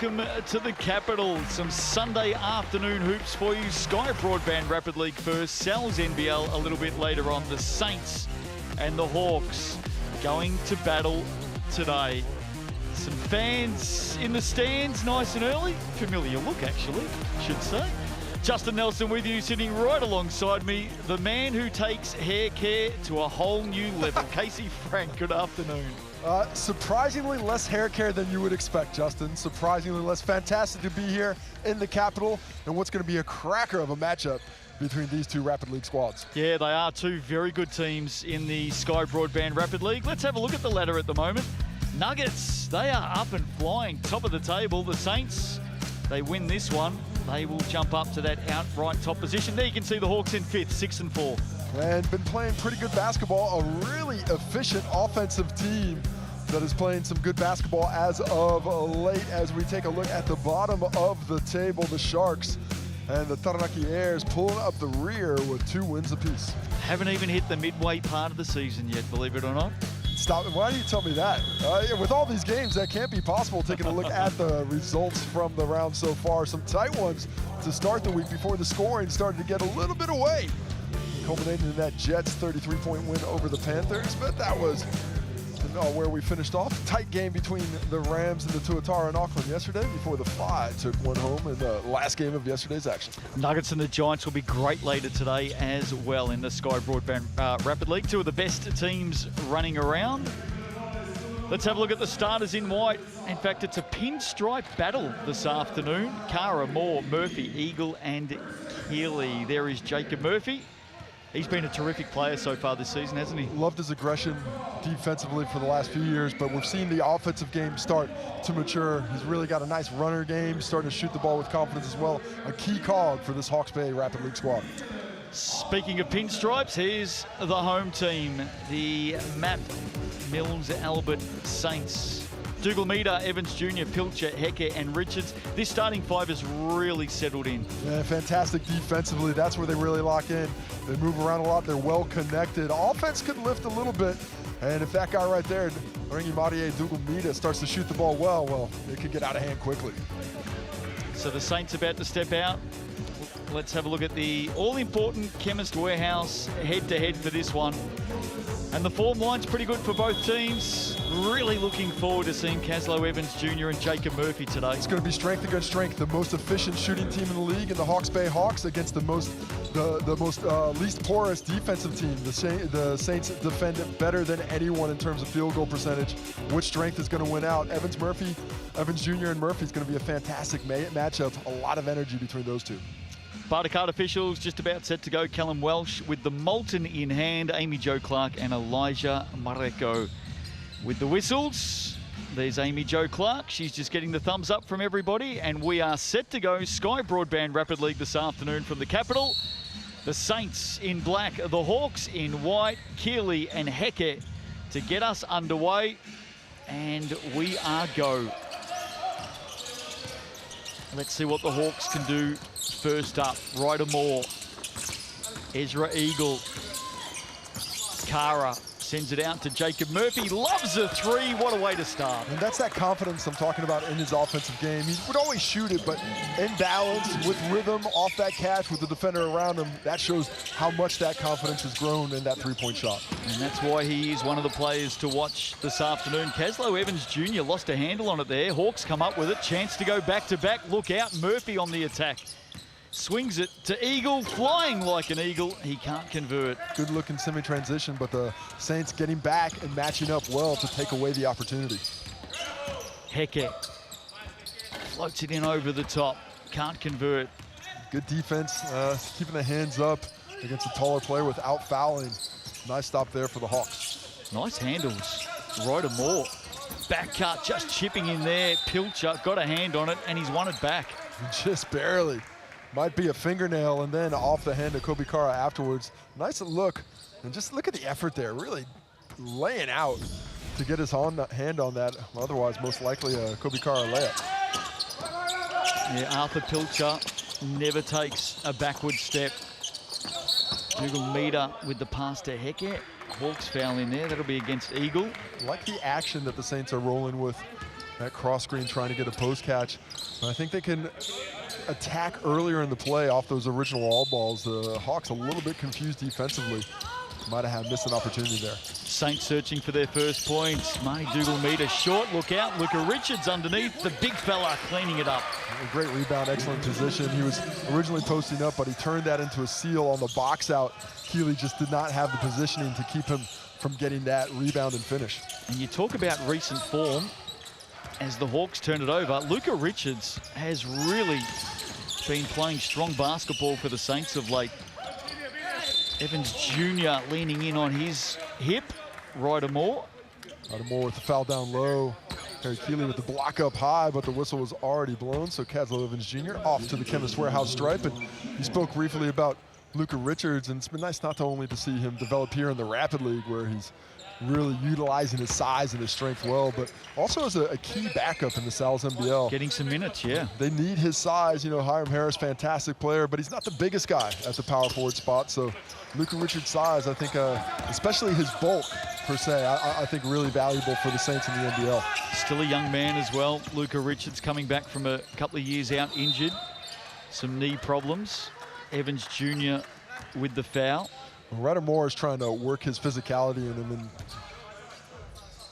Welcome to the capital. Some Sunday afternoon hoops for you. Sky Broadband Rapid League first, Sal's NBL a little bit later on. The Saints and the Hawks going to battle today. Some fans in the stands, nice and early. Familiar look, actually, should say. Justin Nelson with you, sitting right alongside me. The man who takes hair care to a whole new level. Casey Frank, good afternoon. Surprisingly less hair care than you would expect, Justin. Surprisingly less. Fantastic to be here in the capital and what's going to be a cracker of a matchup between these two Rapid League squads. Yeah, they are two very good teams in the Sky Broadband Rapid League. Let's have a look at the ladder at the moment. Nuggets, they are up and flying, top of the table. The Saints, they win this one, they will jump up to that outright top position. There you can see the Hawks in fifth, 6 and 4. And been playing pretty good basketball, a really efficient offensive team that is playing some good basketball as of late. As we take a look at the bottom of the table, the Sharks and the Taranaki Airs pulling up the rear with 2 wins apiece. Haven't even hit the midway part of the season yet, believe it or not. Stop it. Why do you tell me that? With all these games, that can't be possible. Taking a look at the results from the round so far, some tight ones to start the week before the scoring started to get a little bit away. Culminating in that Jets 33-point win over the Panthers, but that was where we finished off. Tight game between the Rams and the Tuatara in Auckland yesterday before the Fly took one home in the last game of yesterday's action. Nuggets and the Giants will be great later today as well in the Sky Broadband Rapid League. Two of the best teams running around. Let's have a look at the starters in white. In fact, it's a pinstripe battle this afternoon. Kara, Moore, Murphy, Eagle and Keeley. There is Jacob Murphy. He's been a terrific player so far this season, hasn't he? Loved his aggression defensively for the last few years, but we've seen the offensive game start to mature. He's really got a nice runner game, starting to shoot the ball with confidence as well. A key cog for this Hawke's Bay Rapid League squad. Speaking of pinstripes, here's the home team, the Matt Mills Albert Saints. Dougal Meter, Evans Jr., Pilcher, Hecke and Richards. This starting five has really settled in. Yeah, fantastic defensively. That's where they really lock in. They move around a lot. They're well connected. Offense could lift a little bit. And if that guy right there, Ringi Marie Dougal Meter, starts to shoot the ball well, it could get out of hand quickly. So the Saints about to step out. Let's have a look at the all-important Chemist Warehouse head-to-head for this one. And the form line's pretty good for both teams. Really looking forward to seeing Caslow Evans Jr. and Jacob Murphy today. It's going to be strength against strength. The most efficient shooting team in the league in the Hawke's Bay Hawks against the least porous defensive team. The Saints defend it better than anyone in terms of field goal percentage. Which strength is going to win out? Evans Jr. and Murphy is going to be a fantastic matchup. A lot of energy between those two. Bartercard officials just about set to go. Callum Welsh with the Molten in hand. Amy Jo Clark and Elijah Mareko with the whistles. There's Amy Jo Clark. She's just getting the thumbs up from everybody. And we are set to go. Sky Broadband Rapid League this afternoon from the capital. The Saints in black, the Hawks in white, Keeley and Hecke to get us underway. And we are go. Let's see what the Hawks can do. First up, Ryder Moore, Ezra Eagle, Kara sends it out to Jacob Murphy, loves a three, what a way to start. And that's that confidence I'm talking about in his offensive game. He would always shoot it, but in balance, with rhythm, off that catch, with the defender around him, that shows how much that confidence has grown in that three-point shot. And that's why he is one of the players to watch this afternoon. Caslow Evans Jr. lost a handle on it there. Hawks come up with it, chance to go back-to-back, look out, Murphy on the attack. Swings it to Eagle, flying like an eagle. He can't convert. Good looking semi-transition, but the Saints getting back and matching up well to take away the opportunity. Hecke floats it in over the top. Can't convert. Good defense, keeping the hands up against a taller player without fouling. Nice stop there for the Hawks. Nice handles. Ryder Moore. Back cut, just chipping in there. Pilcher got a hand on it, and he's won it back. Just barely. Might be a fingernail, and then off the hand of Kobe Kara afterwards. Nice look, and just look at the effort there. Really laying out to get his hand on that. Otherwise, most likely a Kobe Kara layup. Yeah, Arthur Pilcher never takes a backward step. Dougal Meter with the pass to Hecke. Hawks foul in there. That'll be against Eagle. I like the action that the Saints are rolling with that cross screen trying to get a post catch. But I think they can attack earlier in the play off those original all balls. The Hawks a little bit confused defensively. Might have missed an opportunity there. Saints searching for their first points. Marty Dougal-Meter, short, look out. Luca Richards underneath, the big fella cleaning it up. A great rebound, excellent position. He was originally posting up, but he turned that into a seal on the box out. Keeley just did not have the positioning to keep him from getting that rebound and finish. And you talk about recent form. As the Hawks turn it over, Luca Richards has really been playing strong basketball for the Saints of late. Evans Jr. leaning in on his hip. Ryder Moore with the foul down low. Harry Keeley with the block up high, but the whistle was already blown. So Caslow Evans Jr. off to the Chemist Warehouse stripe. And he spoke briefly about Luca Richards, and it's been nice not only to see him develop here in the Rapid League, where he's really utilizing his size and his strength well, but also as a key backup in the Sal's NBL. Getting some minutes, yeah. They need his size. You know, Hiram Harris, fantastic player, but he's not the biggest guy at the power forward spot. So Luca Richards' size, I think, especially his bulk, per se, I think really valuable for the Saints in the NBL. Still a young man as well. Luca Richards coming back from a couple of years out injured. Some knee problems. Evans Jr. with the foul. Ryder Moore is trying to work his physicality in him, and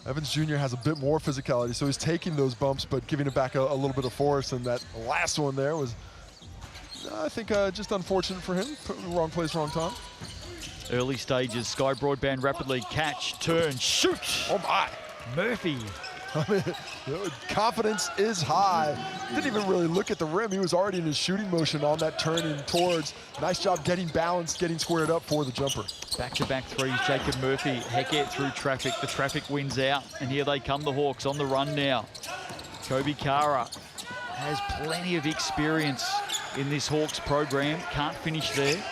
Evans Jr. has a bit more physicality, so he's taking those bumps but giving it back a little bit of force, and that last one there was, I think, just unfortunate for him. Wrong place, wrong time. Early stages, Sky Broadband Rapid League, catch, turn, shoot! Oh my! Murphy. I mean, confidence is high. Didn't even really look at the rim. He was already in his shooting motion on that turning towards. Nice job getting balanced, getting squared up for the jumper. Back-to-back threes, Jacob Murphy. Heckett through traffic. The traffic wins out. And here they come, the Hawks, on the run now. Kobe Kara has plenty of experience in this Hawks program. Can't finish there.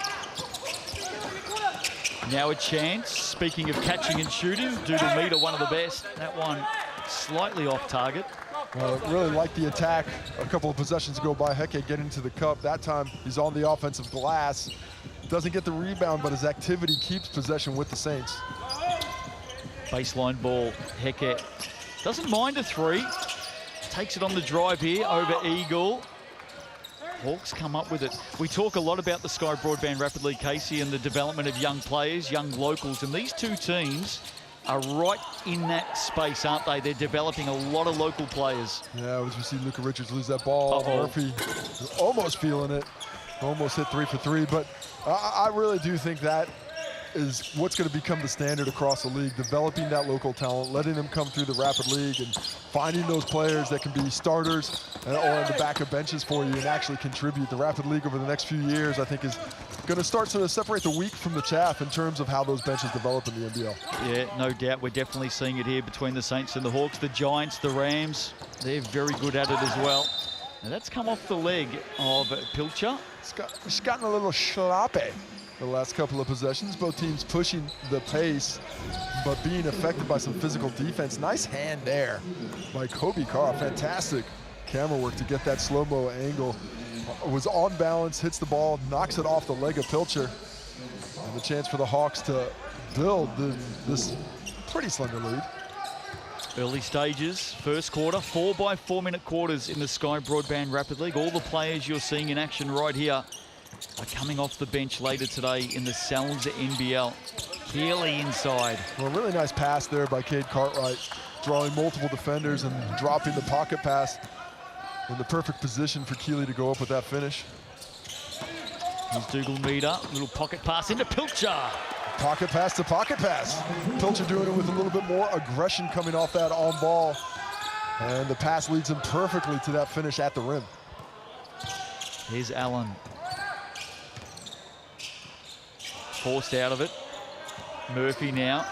Now a chance. Speaking of catching and shooting, Dougal-Meter, one of the best. That one slightly off target. Really like the attack. A couple of possessions ago by Heke getting to the cup. That time he's on the offensive glass. Doesn't get the rebound, but his activity keeps possession with the Saints. Baseline ball, Heke doesn't mind a three. Takes it on the drive here over Eagle. Hawks come up with it. We talk a lot about the Sky Broadband Rapid League, Casey, and the development of young players, young locals, and these two teams are right in that space, aren't they? They're developing a lot of local players. Yeah, as we see Luca Richards lose that ball. Murphy is almost feeling it. Almost hit 3 for 3, but I really do think that is what's going to become the standard across the league, developing that local talent, letting them come through the Rapid League and finding those players that can be starters or in the backup benches for you and actually contribute. The Rapid League over the next few years, I think, is going to start to separate the wheat from the chaff in terms of how those benches develop in the NBL. Yeah, no doubt. We're definitely seeing it here between the Saints and the Hawks. The Giants, the Rams, they're very good at it as well. Now that's come off the leg of Pilcher. It's gotten a little sloppy the last couple of possessions. Both teams pushing the pace, but being affected by some physical defense. Nice hand there by Kobe Carr. Fantastic camera work to get that slow-mo angle. Was on balance, hits the ball, knocks it off the leg of Pilcher. And the chance for the Hawks to build this pretty slender lead. Early stages, first quarter, 4x4 minute quarters in the Sky Broadband Rapid League. All the players you're seeing in action right here are coming off the bench later today in the Sal's NBL. Keeley inside. Well, a really nice pass there by Cade Cartwright, drawing multiple defenders and dropping the pocket pass in the perfect position for Keeley to go up with that finish. Here's Dougal-Meter, little pocket pass into Pilcher. Pocket pass to pocket pass. Pilcher doing it with a little bit more aggression coming off that on ball. And the pass leads him perfectly to that finish at the rim. Here's Allen. Forced out of it. Murphy now.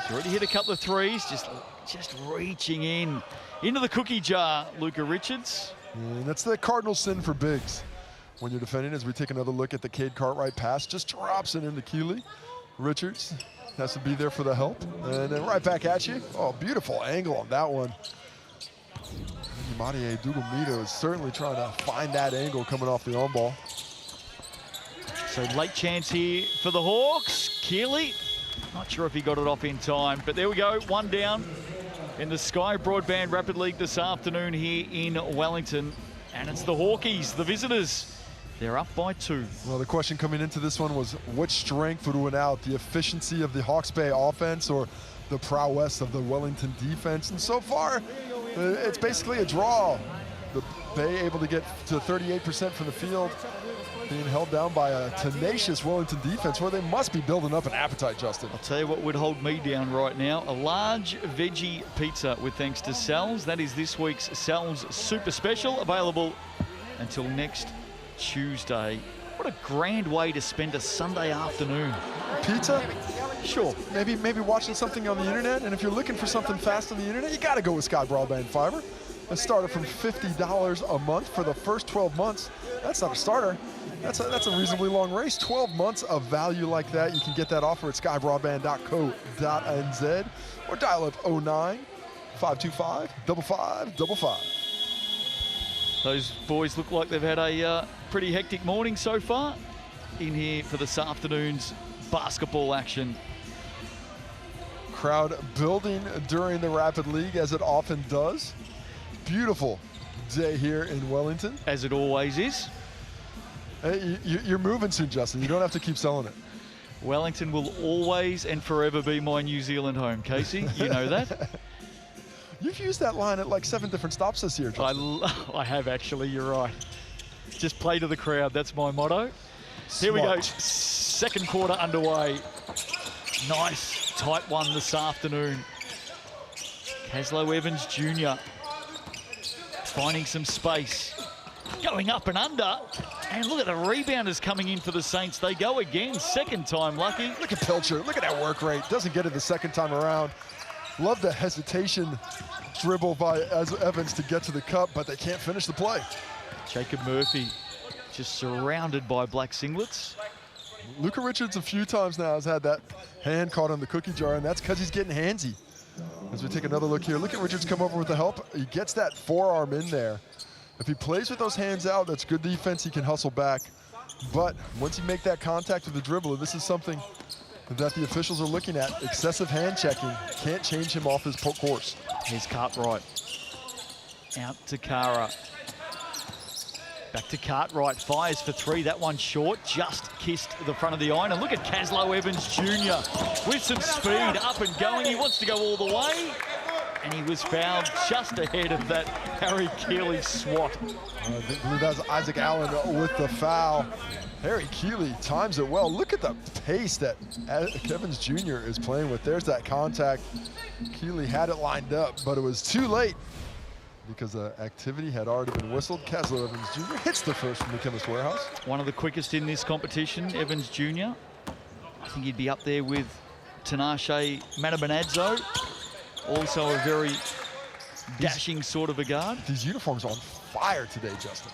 He's already hit a couple of threes, just reaching in. Into the cookie jar, Luca Richards. And that's the cardinal sin for bigs when you're defending. As we take another look at the Cade Cartwright pass, just drops it into Keeley. Richards has to be there for the help. And then right back at you. Oh, beautiful angle on that one. Marty Dougal-Meter is certainly trying to find that angle coming off the on ball. So late chance here for the Hawks. Keeley, not sure if he got it off in time, but there we go, one down. in the Sky Broadband Rapid League this afternoon here in Wellington. And it's the Hawkies, the visitors. They're up by 2. Well, the question coming into this one was which strength would win out, the efficiency of the Hawke's Bay offense or the prowess of the Wellington defense? And so far, it's basically a draw. The Bay able to get to 38% from the field, being held down by a tenacious Wellington defense where they must be building up an appetite, Justin. I'll tell you what would hold me down right now. A large veggie pizza with thanks to Sal's. That is this week's Sal's Super Special, available until next Tuesday. What a grand way to spend a Sunday afternoon. Pizza? Sure. Maybe watching something on the internet, and if you're looking for something fast on the internet, you gotta go with Sky Broadband Fiber. It started from $50 a month for the first 12 months. That's not a starter. That's a reasonably long race. 12 months of value like that. You can get that offer at skybroadband.co.nz or dial up 09-525-5555. Those boys look like they've had a pretty hectic morning so far in here for this afternoon's basketball action. Crowd building during the Rapid League, as it often does. Beautiful day here in Wellington. As it always is. Hey, you're moving soon, Justin. You don't have to keep selling it. Wellington will always and forever be my New Zealand home, Casey. You know that. You've used that line at like 7 different stops this year, Justin. I have actually, you're right. Just play to the crowd, that's my motto. Smart. Here we go, second quarter underway. Nice, tight one this afternoon. Caslow Evans Jr. finding some space. Going up and under. And look at the rebounders coming in for the Saints. They go again, second time lucky. Look at Pilcher, look at that work rate. Doesn't get it the second time around. Love the hesitation dribble by Evans to get to the cup, but they can't finish the play. Jacob Murphy just surrounded by black singlets. Luka Richards a few times now has had that hand caught on the cookie jar, and that's because he's getting handsy. As we take another look here, look at Richards come over with the help. He gets that forearm in there. If he plays with those hands out, that's good defense. He can hustle back. But once you make that contact with the dribble, and this is something that the officials are looking at, excessive hand checking can't change him off his course. Here's Cartwright. Out to Kara. Back to Cartwright, fires for 3. That one short, just kissed the front of the iron. And look at Caslow Evans Jr. with some speed, up and going. He wants to go all the way. And he was fouled just ahead of that Harry Keeley swat. I believe that was Isaac Allen with the foul. Harry Keeley times it well. Look at the pace that Evans Jr. is playing with. There's that contact. Keeley had it lined up, but it was too late because the activity had already been whistled. Caslow Evans Jr. hits the first from the Chemist Warehouse. One of the quickest in this competition, Evans Jr. I think he'd be up there with Tinashe Manabanadzzo. Also a very dashing sort of a guard. These uniforms are on fire today, Justin.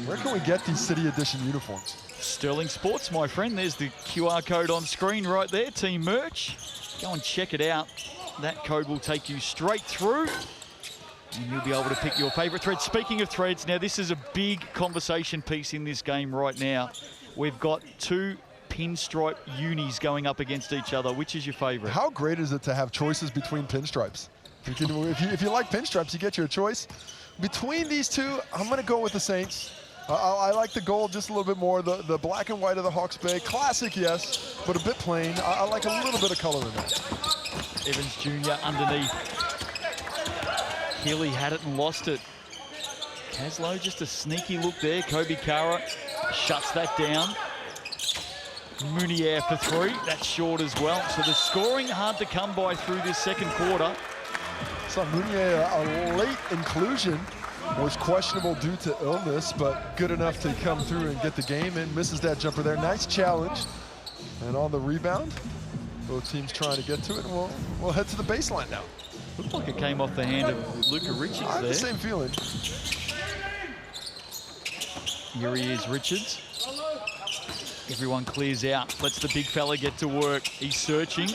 Where can we get these City Edition uniforms? Sterling Sports, my friend. There's the QR code on screen right there, team merch. Go and check it out. That code will take you straight through and you'll be able to pick your favorite thread. Speaking of threads, now this is a big conversation piece in this game right now. We've got 2 pinstripe unis going up against each other. Which is your favorite? How great is it to have choices between pinstripes? If you like pinstripes, you get your choice. Between these two, I'm going to go with the Saints. I like the gold just a little bit more. The black and white of the Hawke's Bay. Classic, yes, but a bit plain. I like a little bit of color in it. Evans Jr. underneath. Keeley had it and lost it. Caslow, just a sneaky look there. Kobe Kara shuts that down. Munier for 3, that's short as well. So the scoring hard to come by through this second quarter. So Munier, a late inclusion, was questionable due to illness, but good enough to come through and get the game in. Misses that jumper there, nice challenge. And on the rebound, both teams trying to get to it, and we'll head to the baseline now. Looked like it came off the hand of Luka Richards I have there. the same feeling. Here he is, Richards. Everyone clears out, lets the big fella get to work. He's searching.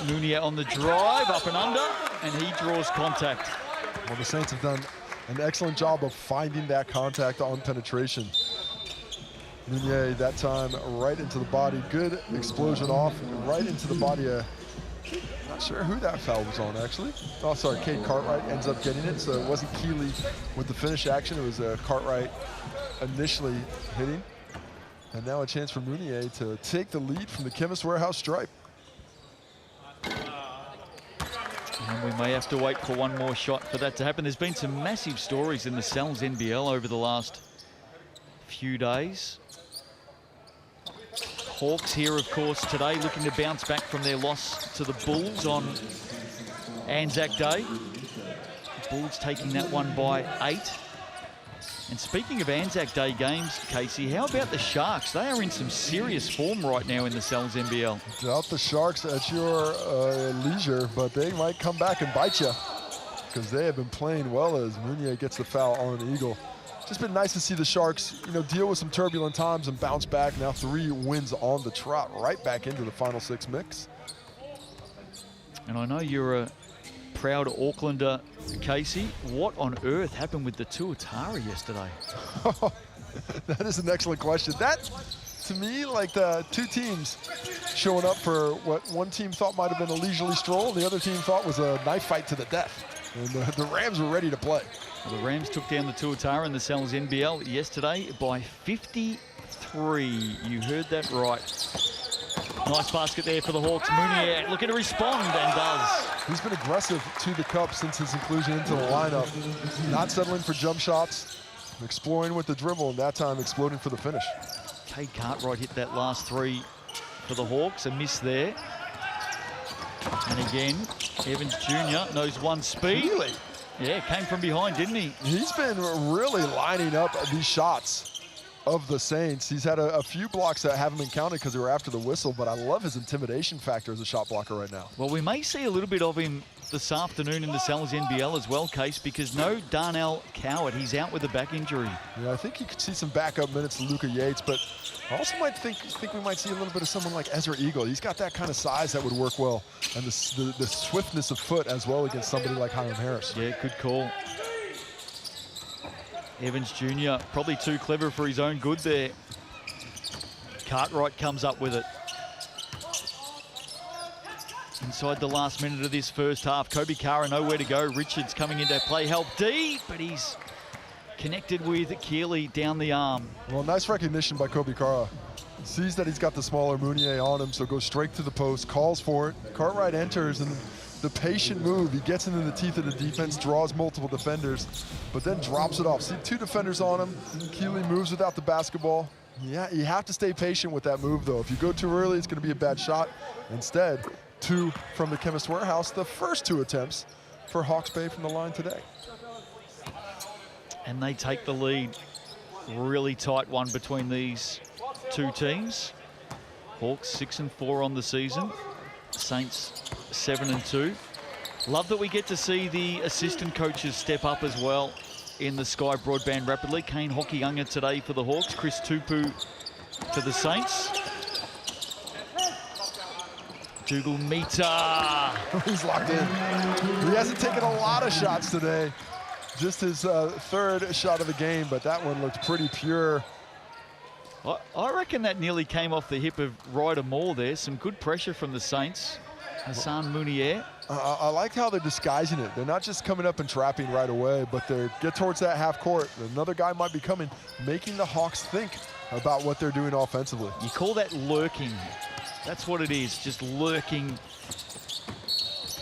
Munier on the drive, up and under, and he draws contact. Well, the Saints have done an excellent job of finding that contact on penetration. Munier that time right into the body. Good explosion off, right into the body of Not sure who that foul was on, actually. Oh, sorry, Cade Cartwright ends up getting it, so it wasn't Keeley with the finish action. It was Cartwright initially hitting. And now a chance for Mounier to take the lead from the Chemist Warehouse stripe. And we may have to wait for one more shot for that to happen. There's been some massive stories in the Sal's NBL over the last few days. Hawks here, of course, today looking to bounce back from their loss to the Bulls on Anzac Day. Bulls taking that one by 8. And speaking of Anzac Day games, Casey, how about the Sharks? They are in some serious form right now in the Sal's NBL. Doubt the Sharks at your leisure, but they might come back and bite you because they have been playing well as Mounier gets the foul on Eagle. Just been nice to see the Sharks, deal with some turbulent times and bounce back. Now 3 wins on the trot, right back into the Final Six mix. And I know you're a proud Aucklander, Casey. What on earth happened with the Tuatara yesterday? That is an excellent question. That, to me, like the 2 teams showing up for what one team thought might have been a leisurely stroll, the other team thought was a knife fight to the death. And the Rams were ready to play. Well, the Rams took down the Tuatara in the Sal's NBL yesterday by 53. You heard that right. Nice basket there for the Hawks. Mounier looking to respond and does. He's been aggressive to the cup since his inclusion into the lineup. Not settling for jump shots, exploring with the dribble, and that time exploding for the finish. Cade Cartwright hit that last 3 for the Hawks. A miss there. And again, Evans Jr. knows one speed. Really? Yeah, came from behind, didn't he? He's been really lining up these shots of the Saints. He's had a few blocks that haven't been counted because they were after the whistle, but I love his intimidation factor as a shot blocker right now. Well, we may see a little bit of him this afternoon in the Sal's NBL as well, Case, because no Darnell Coward. He's out with a back injury. Yeah, I think you could see some backup minutes to Luka Yates, but I also might think we might see a little bit of someone like Ezra Eagle. He's got that kind of size that would work well, and the swiftness of foot as well against somebody like Hiram Harris. Yeah, good call. Evans Jr. probably too clever for his own good there. Cartwright comes up with it. Inside the last minute of this first half, Kobe Kara nowhere to go. Richards coming into play, help D, but he's connected with Keeley down the arm. Well, nice recognition by Kobe Kara. Sees that he's got the smaller Mounier on him, so goes straight to the post, calls for it. Cartwright enters, and the patient move, he gets into the teeth of the defense, draws multiple defenders, but then drops it off. See 2 defenders on him. Keeley moves without the basketball. Yeah, you have to stay patient with that move, though. If you go too early, it's going to be a bad shot. Instead, 2 from the Chemist Warehouse, the first 2 attempts for Hawke's Bay from the line today. And they take the lead. Really tight one between these 2 teams. Hawks 6-4 on the season. Saints 7-2. Love that we get to see the assistant coaches step up as well in the Sky Broadband Rapid League. Kane Hockeyunga today for the Hawks. Chris Tupu for the Saints. Dougal Meter. He's locked in. He hasn't taken a lot of shots today. Just his 3rd shot of the game, but that one looked pretty pure. I reckon that nearly came off the hip of Ryder Moore there. Some good pressure from the Saints. Hassan Mounier. I like how they're disguising it. They're not just coming up and trapping right away, but they get towards that half court. Another guy might be coming, making the Hawks think about what they're doing offensively. You call that lurking. That's what it is, just lurking.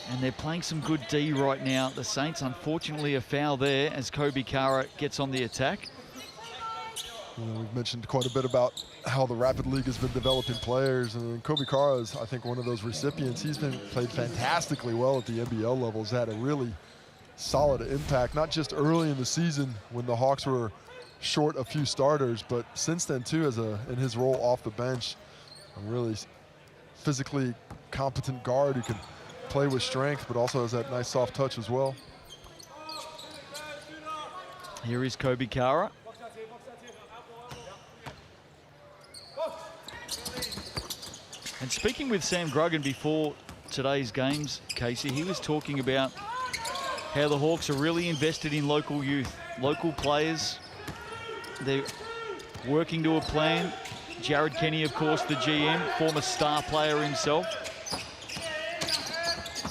And they're playing some good D right now. The Saints, unfortunately, a foul there as Kobe Kara gets on the attack. We've mentioned quite a bit about how the Rapid League has been developing players, and Kobe Kara is, I think, one of those recipients. He's been played fantastically well at the NBL level. He's had a really solid impact, not just early in the season when the Hawks were short a few starters, but since then too, in his role off the bench. A really physically competent guard who can play with strength, but also has that nice soft touch as well. Here is Kobe Kara. And speaking with Sam Gruggan before today's games, Casey, he was talking about how the Hawks are really invested in local youth, local players. They're working to a plan. Jared Kenny, of course, the GM, former star player himself.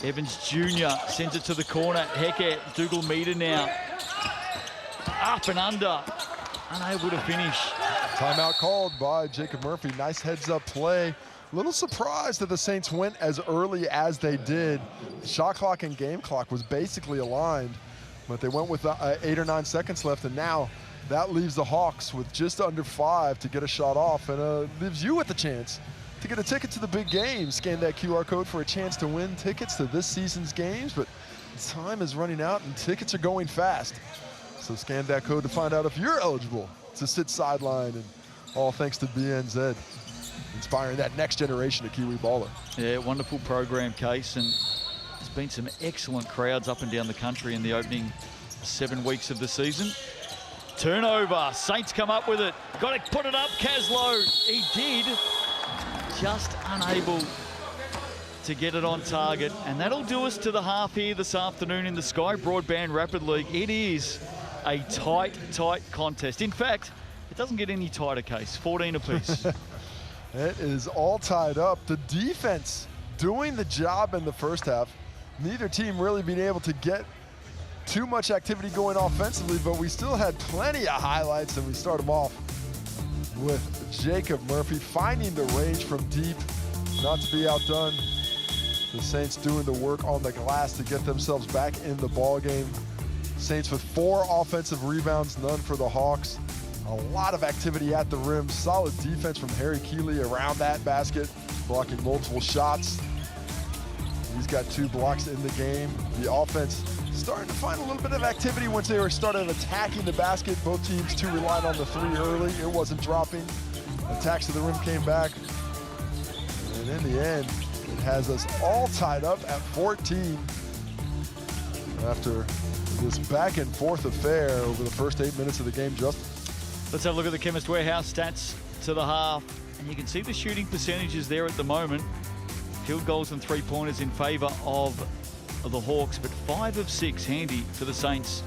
Evans Jr. sends it to the corner. Heke, Dougal Meter now. Up and under. Unable to finish. Timeout called by Jacob Murphy. Nice heads-up play. Little surprised that the Saints went as early as they did. The shot clock and game clock was basically aligned, but they went with 8 or 9 seconds left, and now that leaves the Hawks with just under 5 to get a shot off, and leaves you with the chance to get a ticket to the big game. Scan that QR code for a chance to win tickets to this season's games, but time is running out and tickets are going fast. So scan that code to find out if you're eligible to sit sideline, and all thanks to BNZ, inspiring that next generation of Kiwi baller. Yeah, wonderful program, Case, and there's been some excellent crowds up and down the country in the opening 7 weeks of the season. Turnover, Saints come up with it. Got to put it up, Caslow. He did, just unable to get it on target. And that'll do us to the half here this afternoon in the Sky Broadband Rapid League. It is a tight contest. In fact, it doesn't get any tighter, Case. 14 apiece. It is all tied up. The defense doing the job in the first half. Neither team really being able to get too much activity going offensively, but we still had plenty of highlights, and we start them off with Jacob Murphy finding the range from deep, not to be outdone. The Saints doing the work on the glass to get themselves back in the ball game. Saints with 4 offensive rebounds, none for the Hawks. A lot of activity at the rim. Solid defense from Harry Keeley around that basket, blocking multiple shots. He's got 2 blocks in the game. The offense starting to find a little bit of activity once they started attacking the basket. Both teams too relied on the 3 early. It wasn't dropping. Attacks to the rim came back. And in the end, it has us all tied up at 14 after this back and forth affair over the first 8 minutes of the game. Justin. Let's have a look at the Chemist Warehouse stats to the half. And you can see the shooting percentages there at the moment. Field goals and 3-pointers in favour of the Hawks, but 5 of 6 handy for the Saints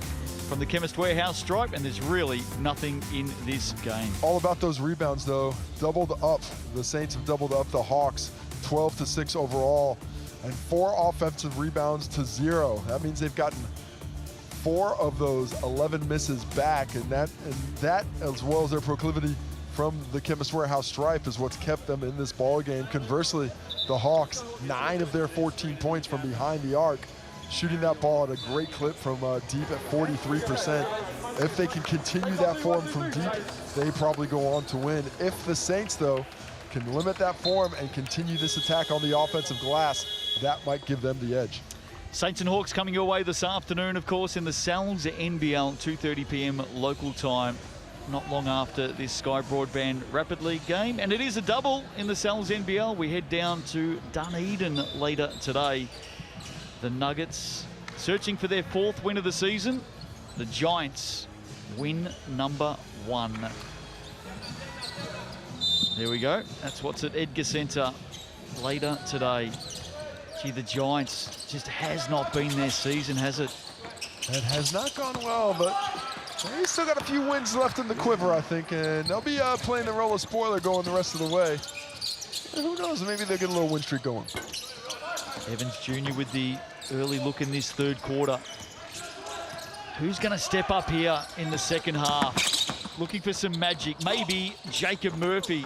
from the Chemist Warehouse stripe, and there's really nothing in this game. All about those rebounds, though. Doubled up. The Saints have doubled up the Hawks, 12-6 overall, and 4 offensive rebounds to 0. That means they've gotten 4 of those 11 misses back, and that as well as their proclivity from the Chemist Warehouse stripe is what's kept them in this ball game. Conversely, the Hawks, 9 of their 14 points from behind the arc, shooting that ball at a great clip from deep at 43%. If they can continue that form from deep, they probably go on to win. If the Saints, though, can limit that form and continue this attack on the offensive glass, that might give them the edge. Saints and Hawks coming your way this afternoon, of course, in the NZNBL, 2:30 p.m. local time, not long after this Sky Broadband Rapid League game. And it is a double in the NZNBL. We head down to Dunedin later today. The Nuggets searching for their 4th win of the season. The Giants win number 1. There we go. That's what's at Edgar Centre later today. Gee, the Giants just has not been their season, has it? It has not gone well, but they still got a few wins left in the quiver, I think, and they'll be playing the role of spoiler going the rest of the way. And who knows, maybe they'll get a little win streak going. Evans Jr. with the early look in this 3rd quarter. Who's going to step up here in the second half? Looking for some magic. Maybe Jacob Murphy.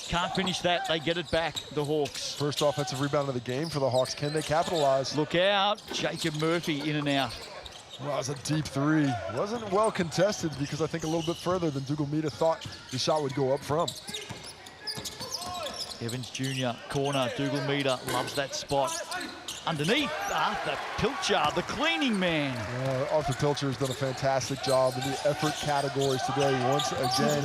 Can't finish that. They get it back, the Hawks. First offensive rebound of the game for the Hawks. Can they capitalize? Look out. Jacob Murphy in and out. Well, that was a deep 3. Wasn't well contested because I think a little bit further than Dougal Meter thought the shot would go up from. Evans Jr. corner. Dougal Meter loves that spot. Underneath, Arthur Pilcher, the cleaning man. Arthur Pilcher has done a fantastic job in the effort categories today. Once again,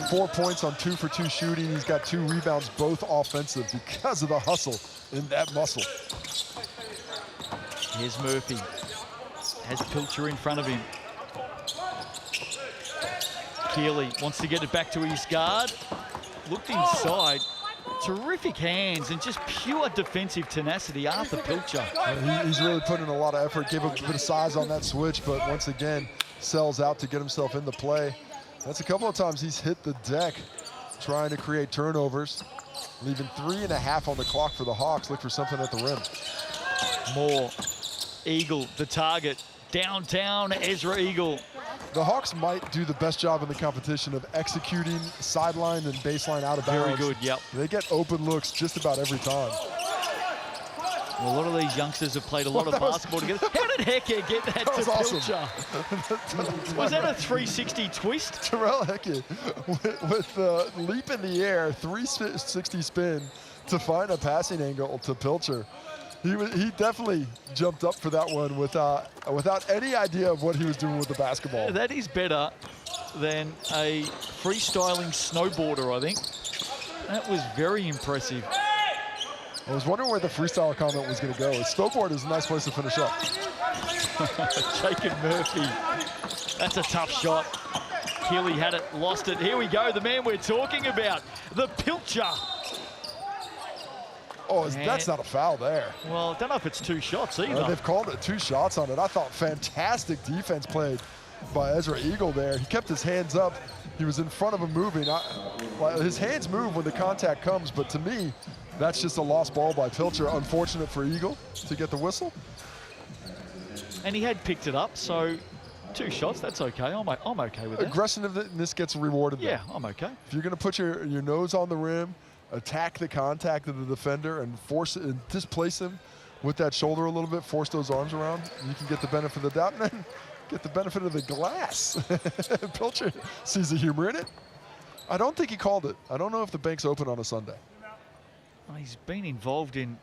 4 points on 2 for 2 shooting. He's got 2 rebounds, both offensive, because of the hustle in that muscle. Here's Murphy. Has Pilcher in front of him. Keeley wants to get it back to his guard. Looked inside. Terrific hands and just pure defensive tenacity, Arthur Pilcher. He's really put in a lot of effort, gave a bit of size on that switch, but once again, sells out to get himself in the play. That's a couple of times he's hit the deck trying to create turnovers, leaving 3.5 on the clock for the Hawks. Look for something at the rim. Moore, Eagle, the target. Downtown, Ezra Eagle. The Hawks might do the best job in the competition of executing sideline and baseline out of bounds. Very good, yep. They get open looks just about every time. Well, a lot of these youngsters have played a lot of basketball together. How did Heke get that to awesome. Pilcher? Was that a 360 twist? Terrell Heke with the leap in the air, 360 spin to find a passing angle to Pilcher. He definitely jumped up for that one without any idea of what he was doing with the basketball. That is better than a freestyling snowboarder, I think. That was very impressive. I was wondering where the freestyle comment was going to go. Snowboard is a nice place to finish up. Jacob Murphy. That's a tough shot. Keeley had it, lost it. Here we go, the man we're talking about, the Pilcher. Oh, that's not a foul there. Well, I don't know if it's 2 shots either. They've called it 2 shots on it. I thought fantastic defense played by Ezra Eagle there. He kept his hands up. He was in front of him moving. His hands move when the contact comes, but to me, that's just a lost ball by Pilcher. Unfortunate for Eagle to get the whistle. And he had picked it up, so 2 shots, that's okay. I'm okay with that. Aggressiveness gets rewarded. Yeah, I'm okay. If you're going to put your nose on the rim, attack the contact of the defender and force it and displace him with that shoulder a little bit, force those arms around, you can get the benefit of the doubt and then get the benefit of the glass. Pilcher sees the humor in it. I don't think he called it. I don't know if the bank's open on a Sunday. Well, he's been involved in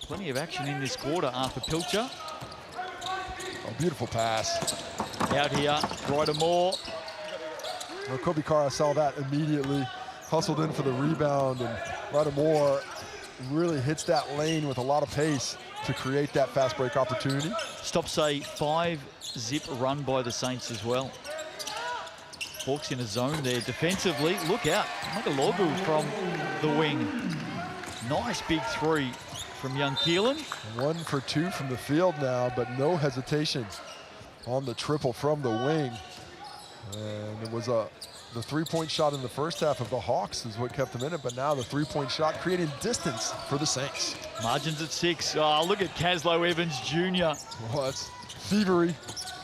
plenty of action in this quarter, Arthur Pilcher. Oh, beautiful pass. Out here, Ryder Moore. Well, Kobe Kara saw that immediately, hustled in for the rebound, and Ryder Moore really hits that lane with a lot of pace to create that fast break opportunity. Stops a 5-zip run by the Saints as well. Hawks in a zone there defensively. Look out, Magalogu from the wing. Nice big 3 from young Keelan. 1 for 2 from the field now, but no hesitation on the triple from the wing. And it was the 3-point shot in the first half of the Hawks is what kept them in it, but now the 3-point shot creating distance for the Saints. Margins at 6. Oh, look at Caslow Evans Jr. Well, that's thievery.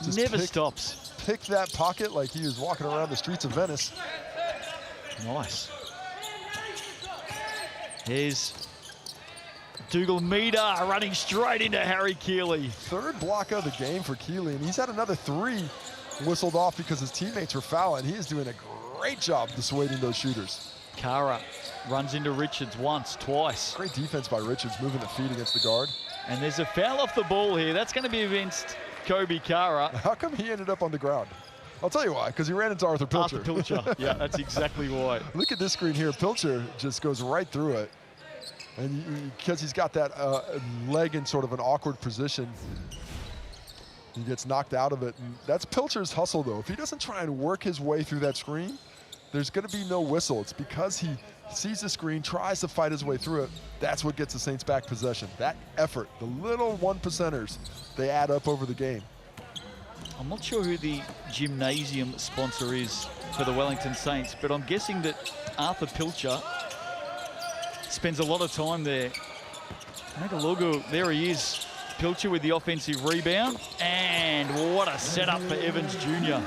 Just never stops. Pick that pocket like he was walking around the streets of Venice. Nice. Here's Dougal Meter running straight into Harry Keeley. 3rd block of the game for Keeley, and he's had another 3 whistled off because his teammates were fouling. He is doing a great job dissuading those shooters. Kara runs into Richards once, twice. Great defense by Richards, moving the feet against the guard. And there's a foul off the ball here. That's going to be against Kobe Kara. How come he ended up on the ground? I'll tell you why, because he ran into Arthur Pilcher. Arthur Pilcher, yeah, that's exactly why. Look at this screen here. Pilcher just goes right through it. And because he's got that leg in sort of an awkward position, he gets knocked out of it. And that's Pilcher's hustle, though. If he doesn't try and work his way through that screen, there's going to be no whistle. It's because he sees the screen, tries to fight his way through it. That's what gets the Saints back possession. That effort, the little 1%ers, they add up over the game. I'm not sure who the gymnasium sponsor is for the Wellington Saints, but I'm guessing that Arthur Pilcher spends a lot of time there. Magalogu, there he is. Pilcher with the offensive rebound, and what a setup for Evans Jr.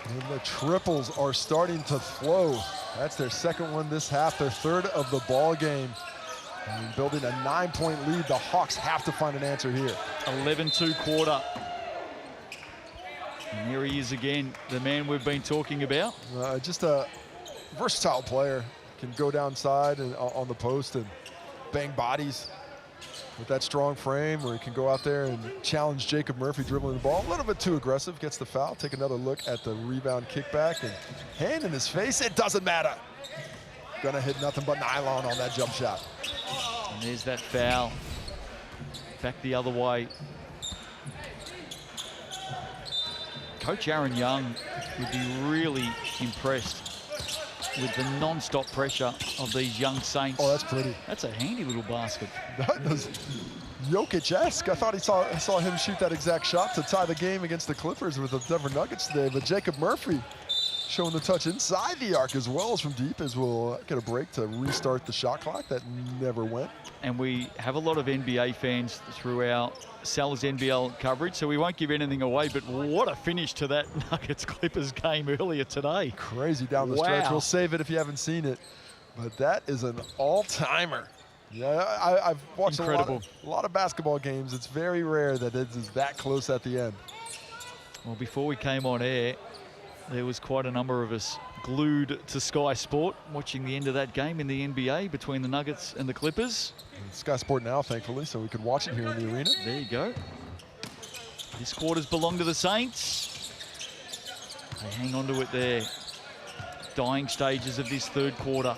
And the triples are starting to flow. That's their 2nd one this half, their 3rd of the ball game. And building a 9-point lead, the Hawks have to find an answer here. 11-2 quarter. And here he is again, the man we've been talking about. Just a versatile player. Can go downside and on the post and bang bodies with that strong frame, where he can go out there and challenge Jacob Murphy dribbling the ball. A little bit too aggressive, gets the foul. Take another look at the rebound kickback, and hand in his face, it doesn't matter. Gonna hit nothing but nylon on that jump shot. And there's that foul. Back the other way. Coach Aaron Young would be really impressed with the non-stop pressure of these young Saints. Oh, that's pretty. That's a handy little basket. That was Jokic-esque. I thought I saw him shoot that exact shot to tie the game against the Clippers with the Denver Nuggets today, but Jacob Murphy showing the touch inside the arc as well as from deep, as we'll get a break to restart the shot clock that never went. And we have a lot of NBA fans through our Sal's NBL coverage, so we won't give anything away, but what a finish to that Nuggets-Clippers game earlier today. Crazy down the stretch. We'll save it if you haven't seen it, but that is an all-timer. Yeah, I've watched a lot of basketball games. It's very rare that it is that close at the end. Well, before we came on air, there was quite a number of us glued to Sky Sport watching the end of that game in the NBA between the Nuggets and the Clippers. And Sky Sport now, thankfully, so we can watch it here in the arena. There you go. This quarter's belong to the Saints. They hang on to it there. Dying stages of this third quarter.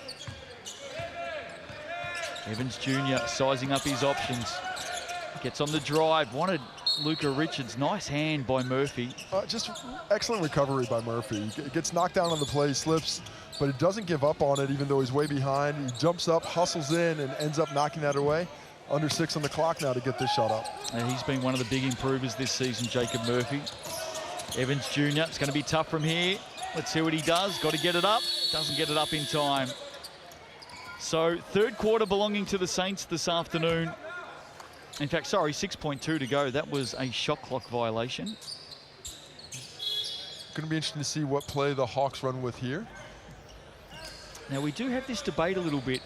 Evans Jr. sizing up his options. Gets on the drive. Wanted Luka Richards. Nice hand by Murphy. Just excellent recovery by Murphy. He gets knocked down on the play, slips, but it doesn't give up on it even though he's way behind. He jumps up, hustles in, and ends up knocking that away. Under 6 on the clock now to get this shot up. And he's been one of the big improvers this season, Jacob Murphy. Evans Jr. It's going to be tough from here. Let's see what he does. Got to get it up. Doesn't get it up in time. So third quarter belonging to the Saints this afternoon. In fact, sorry, 6.2 to go. That was a shot clock violation. Going to be interesting to see what play the Hawks run with here. Now, we do have this debate a little bit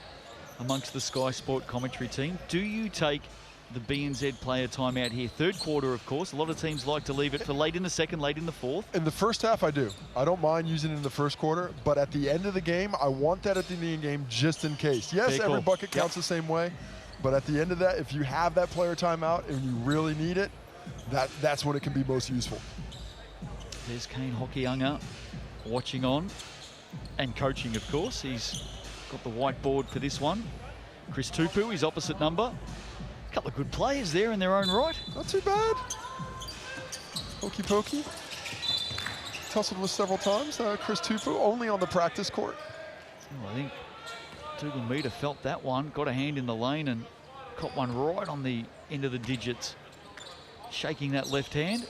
amongst the Sky Sport commentary team. Do you take the BNZ player timeout here? Third quarter, of course. A lot of teams like to leave it for late in the second, late in the fourth. In the first half, I do. I don't mind using it in the first quarter, but at the end of the game, I want that at the end of the game just in case. Yes, every bucket counts the same way, but at the end of that, if you have that player timeout and you really need it, that's when it can be most useful. There's Kane Hockeyunga watching on and coaching, of course. He's got the whiteboard for this one. Chris Tupu, his opposite number. A couple of good players there in their own right. Not too bad. Hokey pokey. Tussled with several times. Chris Tupu only on the practice court. Oh, I think Dougal Meter felt that one. Got a hand in the lane and caught one right on the end of the digits. Shaking that left hand.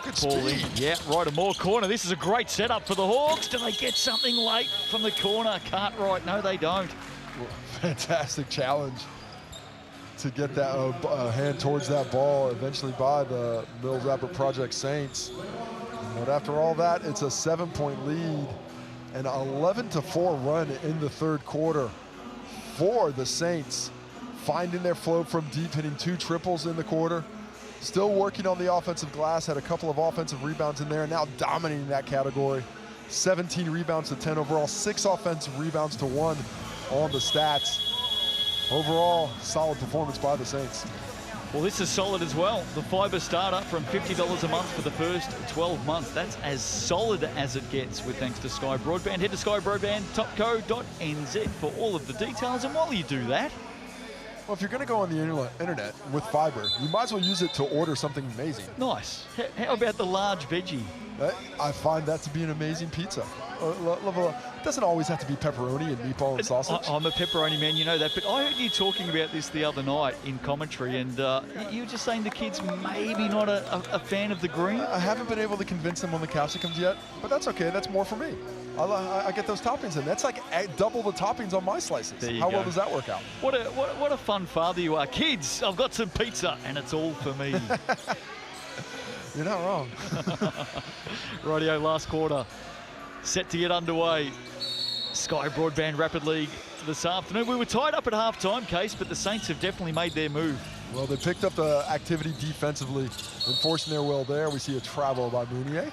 Good speed. Yeah, right of Moore corner. This is a great setup for the Hawks. Do they get something late from the corner? Cartwright, no, they don't. Well, fantastic challenge to get that hand towards that ball eventually by the Mills Rapid Project Saints. But after all that, it's a 7-point lead, an 11-4 run in the third quarter for the Saints, finding their flow from deep, hitting 2 triples in the quarter. Still working on the offensive glass, had a couple of offensive rebounds in there, now dominating that category. 17 rebounds to 10 overall, 6 offensive rebounds to 1 on the stats. Overall, solid performance by the Saints. Well, this is solid as well. The FIBA startup from $50 a month for the first 12 months. That's as solid as it gets with thanks to Sky Broadband. Head to skybroadband.co.nz for all of the details. And while you do that, well, if you're going to go on the internet with fiber, you might as well use it to order something amazing. Nice. How about the large veggie? I find that to be an amazing pizza. It doesn't always have to be pepperoni and meatball and sausage. I'm a pepperoni man, you know that, but I heard you talking about this the other night in commentary, and you were just saying the kids maybe not a fan of the green. I haven't been able to convince them on the capsicums yet, but that's okay. That's more for me. I get those toppings in. That's like double the toppings on my slices. How well does that work out? What a fun father you are. Kids, I've got some pizza, and it's all for me. You're not wrong. Radio last quarter set to get underway. Sky Broadband Rapid League this afternoon. We were tied up at halftime, Case, but the Saints have definitely made their move. Well, they picked up the activity defensively, enforcing their will there. We see a travel by Mounier.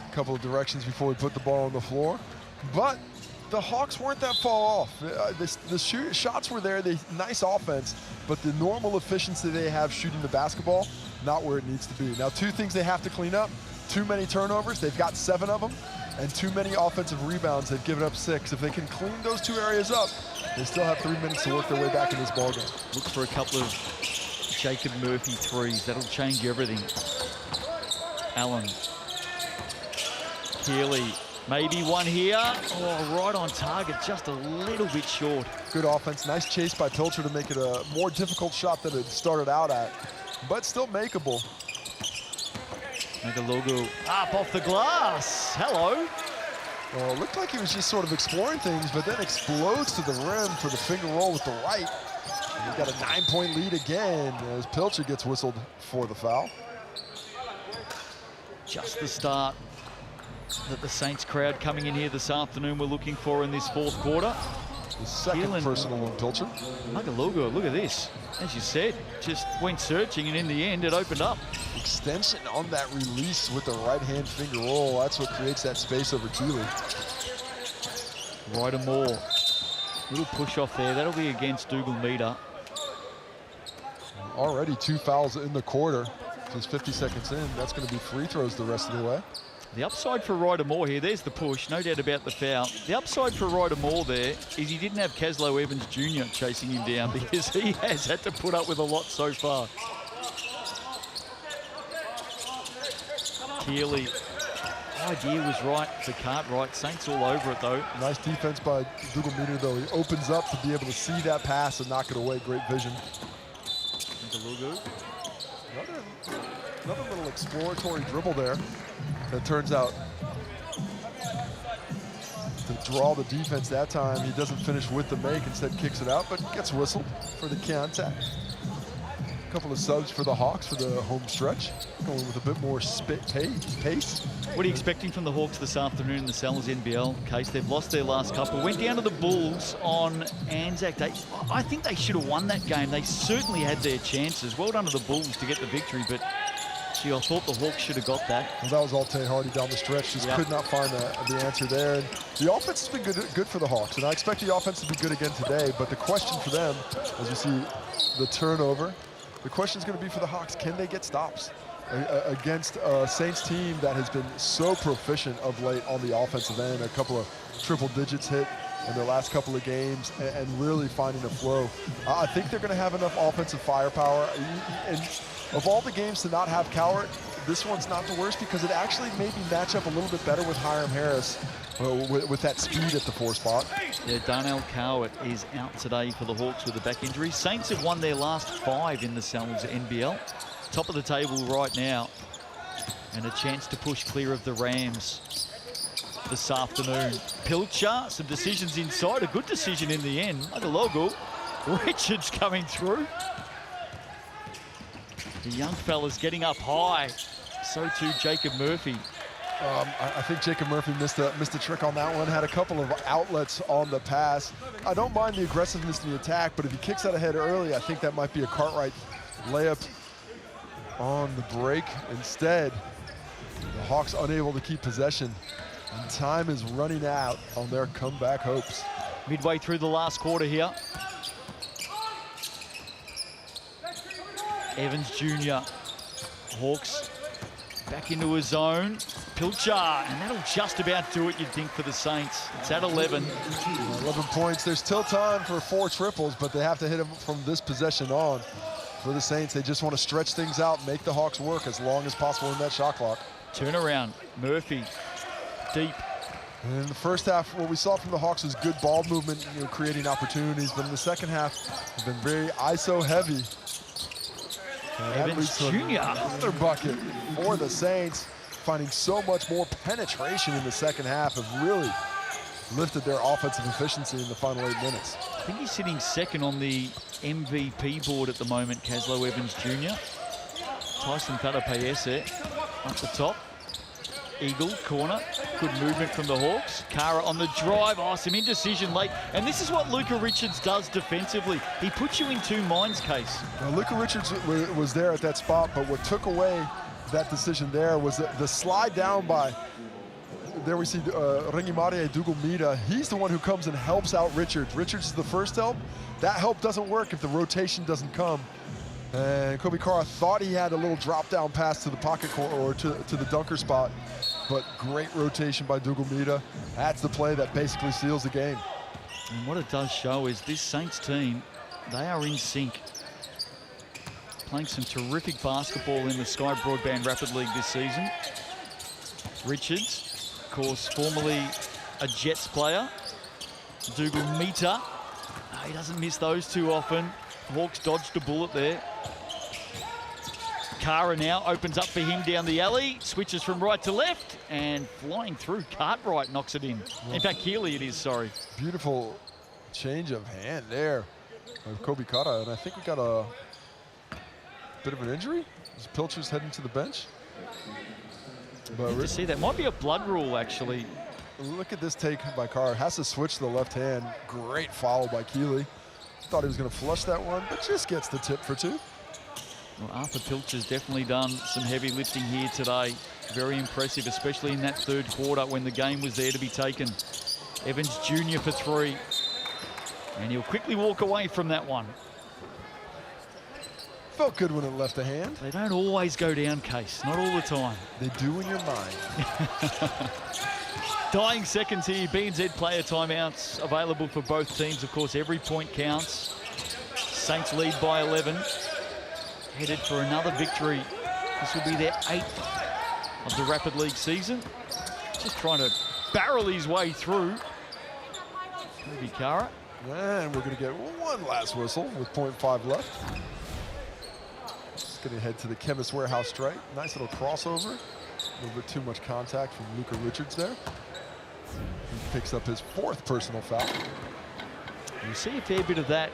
A couple of directions before we put the ball on the floor. But the Hawks weren't that far off. The shots were there, nice offense, but the normal efficiency they have shooting the basketball, not where it needs to be. Now, 2 things they have to clean up. Too many turnovers, they've got 7 of them, and too many offensive rebounds, they've given up 6. If they can clean those 2 areas up, they still have 3 minutes to work their way back in this ballgame. Look for a couple of Jacob Murphy threes. That'll change everything. Allen. Keeley. Maybe one here. Oh, right on target, just a little bit short. Good offense. Nice chase by Pilcher to make it a more difficult shot than it started out at, but still makeable. Magalogu up off the glass. Hello. Well, it looked like he was just sort of exploring things, but then explodes to the rim for the finger roll with the right. And he's got a 9-point lead again as Pilcher gets whistled for the foul. Just the start that the Saints crowd coming in here this afternoon were looking for in this fourth quarter. The second personal on Pilcher. Magalogu, look at this. As you said, just went searching, and in the end, it opened up. Extension on that release with the right-hand finger roll. That's what creates that space over Keeley. Ryder Moore. Little push off there. That'll be against Dougal Meter. Already 2 fouls in the quarter. Just 50 seconds in. That's going to be free throws the rest of the way. The upside for Ryder Moore here, there's the push, no doubt about the foul. The upside for Ryder Moore there is he didn't have Caslow Evans Jr. chasing him down, because he has had to put up with a lot so far. Keeley, idea was right for Cartwright. Saints all over it though. Nice defense by Dougal Meter though. He opens up to be able to see that pass and knock it away. Great vision. Another little exploratory dribble there that turns out to draw the defense that time. He doesn't finish with the make, instead kicks it out, but gets whistled for the contact. A couple of subs for the Hawks for the home stretch, going with a bit more pace. What are you expecting from the Hawks this afternoon in the Sellers NBL case? They've lost their last couple. Went down to the Bulls on Anzac Day. I think they should have won that game. They certainly had their chances. Well done to the Bulls to get the victory, but gee, I thought the Hawks should have got that. Well, that was all Tate Hardy down the stretch. Just could not find the answer there. And the offense has been good for the Hawks, and I expect the offense to be good again today. But the question for them, as you see the turnover, the question is going to be for the Hawks, can they get stops against a Saints team that has been so proficient of late on the offensive end? A couple of triple digits hit in their last couple of games and really finding a flow. I think they're going to have enough offensive firepower. And of all the games to not have Cowart, this one's not the worst because it actually maybe match up a little bit better with Hiram Harris with that speed at the 4 spot. Yeah, Darnell Cowart is out today for the Hawks with a back injury. Saints have won their last 5 in the Sellers NBL. Top of the table right now, and a chance to push clear of the Rams this afternoon. Pilcher, some decisions inside, a good decision in the end. Magalogu, Richards coming through. The young fella's getting up high. So too Jacob Murphy. I think Jacob Murphy missed a trick on that one. Had a couple of outlets on the pass. I don't mind the aggressiveness in the attack, but if he kicks out ahead early, I think that might be a Cartwright layup on the break. Instead, the Hawks unable to keep possession, and time is running out on their comeback hopes. Midway through the last quarter here. Evans Jr. Hawks back into his zone. Pilcher, and that'll just about do it, you'd think, for the Saints. It's at 11. 11 points. There's still time for 4 triples, but they have to hit them from this possession on. For the Saints, they just want to stretch things out, make the Hawks work as long as possible in that shot clock. Turnaround, Murphy, deep. And in the first half, what we saw from the Hawks was good ball movement, creating opportunities. But in the second half, they've been very ISO heavy. Evans Jr. Another bucket for the Saints, finding so much more penetration in the second half, have really lifted their offensive efficiency in the final 8 minutes. I think he's sitting second on the MVP board at the moment, Caslow Evans Jr. Tyson Fadapayese up the top. Eagle, corner, good movement from the Hawks. Kara on the drive, some indecision late. And this is what Luka Richards does defensively. He puts you in 2 minds, Case. Now, Luka Richards was there at that spot, but what took away that decision there was the slide down by, there we see Rengimarie Dougal Meter. He's the one who comes and helps out Richards. Richards is the first help. That help doesn't work if the rotation doesn't come. And Kobe Kara thought he had a little drop down pass to the pocket corner or to the dunker spot, but great rotation by Dougal Meter. That's the play that basically seals the game. And what it does show is this Saints team, they are in sync. Playing some terrific basketball in the Sky Broadband Rapid League this season. Richards, of course, formerly a Jets player. Dougal Meter, he doesn't miss those too often. Hawks dodged a bullet there. Kara now opens up for him down the alley, switches from right to left, and flying through, Cartwright knocks it in. In fact, Keeley it is, sorry. Beautiful change of hand there of Kobe Kara, and I think we got a bit of an injury. Is Pilcher's heading to the bench? But you see, that might be a blood rule, actually. Look at this take by Kara. Has to switch to the left hand. Great follow by Keeley. Thought he was going to flush that one, but just gets the tip for two. Well, Arthur Pilcher's definitely done some heavy lifting here today. Very impressive, especially in that third quarter when the game was there to be taken. Evans Jr. for three. And he'll quickly walk away from that one. Felt good when it left the hand. They don't always go down, Case. Not all the time. They do in your mind. Dying seconds here. BNZ player timeouts available for both teams. Of course, every point counts. Saints lead by 11. Headed for another victory. This will be their 8th of the Rapid League season. Just trying to barrel his way through. Maybe Kara. And we're going to get one last whistle with 0.5 left. Just going to head to the Chemist Warehouse strike. Nice little crossover. A little bit too much contact from Luka Richards there. He picks up his 4th personal foul. You see a fair bit of that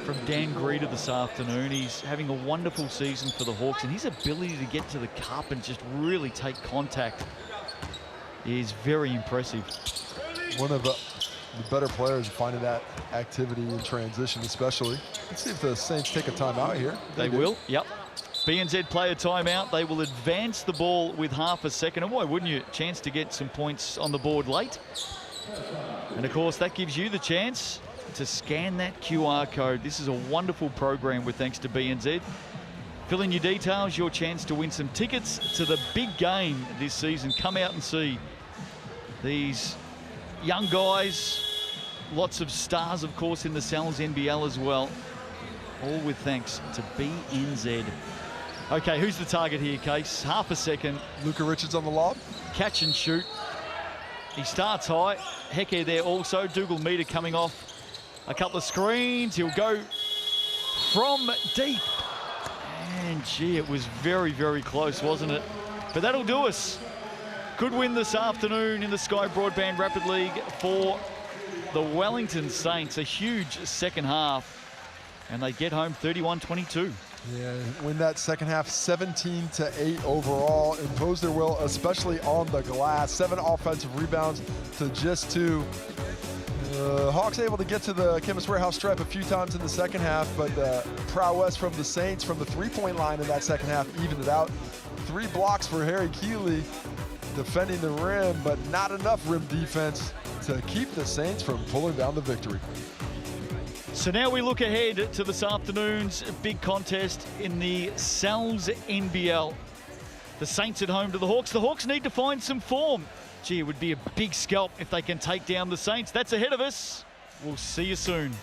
from Dan Greeter this afternoon. He's having a wonderful season for the Hawks, and his ability to get to the cup and just really take contact is very impressive. One of the better players finding that activity in transition, especially. Let's see if the Saints take a timeout here. They will, yep. BNZ player timeout. They will advance the ball with half a second. And why wouldn't you? Chance to get some points on the board late. And of course, that gives you the chance to scan that QR code. This is a wonderful program with thanks to BNZ. Fill in your details, your chance to win some tickets to the big game this season. Come out and see these young guys. Lots of stars, of course, in the Sal's NBL as well. All with thanks to BNZ. Okay, who's the target here, Case? Half a second. Luka Richards on the lob. Catch and shoot. He starts high. Heke there also. Dougal Meter coming off a couple of screens. He'll go from deep. And gee, it was very, very close, wasn't it? But that'll do us. Good win this afternoon in the Sky Broadband Rapid League for the Wellington Saints. A huge second half. And they get home 31-22. Yeah, win that second half 17-8 overall. Impose their will, especially on the glass. 7 offensive rebounds to just 2. Hawks able to get to the Chemist Warehouse stripe a few times in the second half, but prowess from the Saints from the three-point line in that second half evened it out. 3 blocks for Harry Keeley defending the rim, but not enough rim defense to keep the Saints from pulling down the victory. So now we look ahead to this afternoon's big contest in the Sal's NBL. The Saints at home to the Hawks. The Hawks need to find some form. Gee, it would be a big scalp if they can take down the Saints. That's ahead of us. We'll see you soon.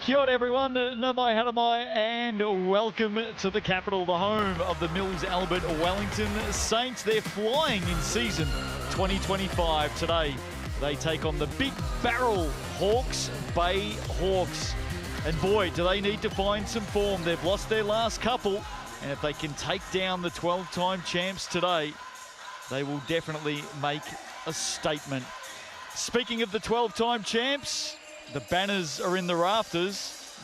Kia ora everyone, Namai Haramai, and welcome to the capital, the home of the Mills Albert Wellington Saints. They're flying in season 2025 today. They take on the Big Barrel Hawke's Bay Hawks. And boy, do they need to find some form. They've lost their last couple, and if they can take down the 12-time champs today, they will definitely make a statement. Speaking of the 12-time champs, the banners are in the rafters.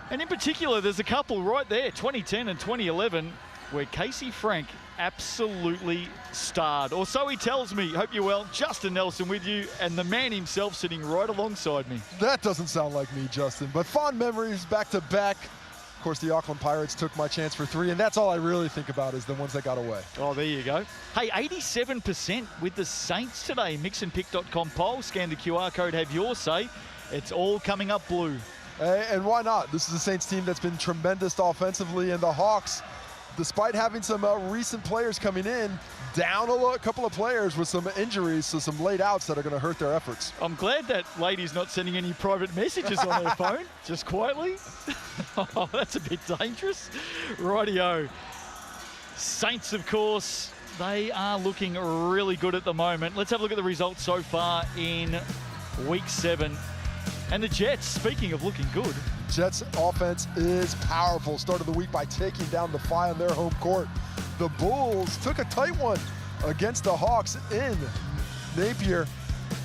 And in particular, there's a couple right there, 2010 and 2011, where Casey Frank absolutely starred. Or so he tells me. Hope you're well. Justin Nelson with you, and the man himself sitting right alongside me. That doesn't sound like me, Justin, but fond memories back to back. Of course, the Auckland Pirates took my chance for 3, and that's all I really think about is the ones that got away. Oh, there you go. Hey, 87% with the Saints today. Mixandpick.com poll. Scan the QR code, have your say. It's all coming up blue. And why not? This is a Saints team that's been tremendous offensively, and the Hawks, despite having some recent players coming in, down a couple of players with some injuries, so some late outs that are going to hurt their efforts. I'm glad that lady's not sending any private messages on her phone, just quietly. Oh, that's a bit dangerous. Rightio. Saints, of course, they are looking really good at the moment. Let's have a look at the results so far in week 7. And the Jets, speaking of looking good. Jets offense is powerful. Started the week by taking down the Fi on their home court. the Bulls took a tight one against the Hawks in Napier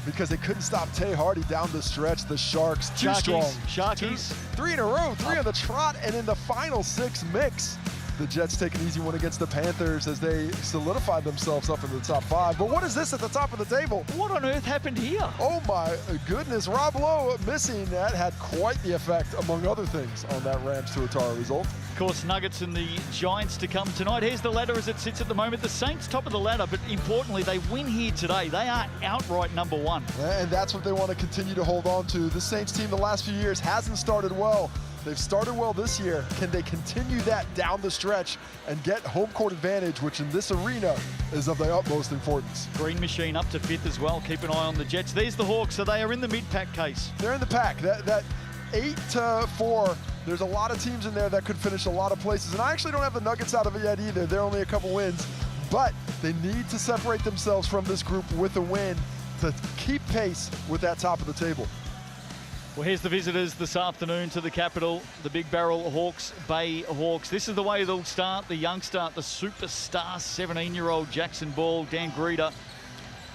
because they couldn't stop Tay Hardy down the stretch. The Sharks, too strong. Sharkies. 3 in a row, 3 on the trot, and in the final 6 mix, the Jets take an easy one against the Panthers as they solidify themselves up in the top 5. But what is this at the top of the table? What on earth happened here? Oh my goodness, Rob Lowe missing that had quite the effect, among other things, on that Rams to Atara result. Of course, Nuggets and the Giants to come tonight. Here's the ladder as it sits at the moment. The Saints top of the ladder, but importantly, they win here today. They are outright number 1. And that's what they want to continue to hold on to. The Saints team the last few years hasn't started well. They've started well this year. Can they continue that down the stretch and get home court advantage, which in this arena is of the utmost importance? Green Machine up to 5th as well. Keep an eye on the Jets. There's the Hawks, so they are in the mid-pack case. They're in the pack. That 8-4, there's a lot of teams in there that could finish a lot of places. And I actually don't have the Nuggets out of it yet either. They're only a couple wins. But they need to separate themselves from this group with a win to keep pace with that top of the table. Well, here's the visitors this afternoon to the capital, the Big Barrel Hawks Bay Hawks. This is the way they'll start. The youngster, the superstar 17-year-old Jackson Ball, Dan Greeter.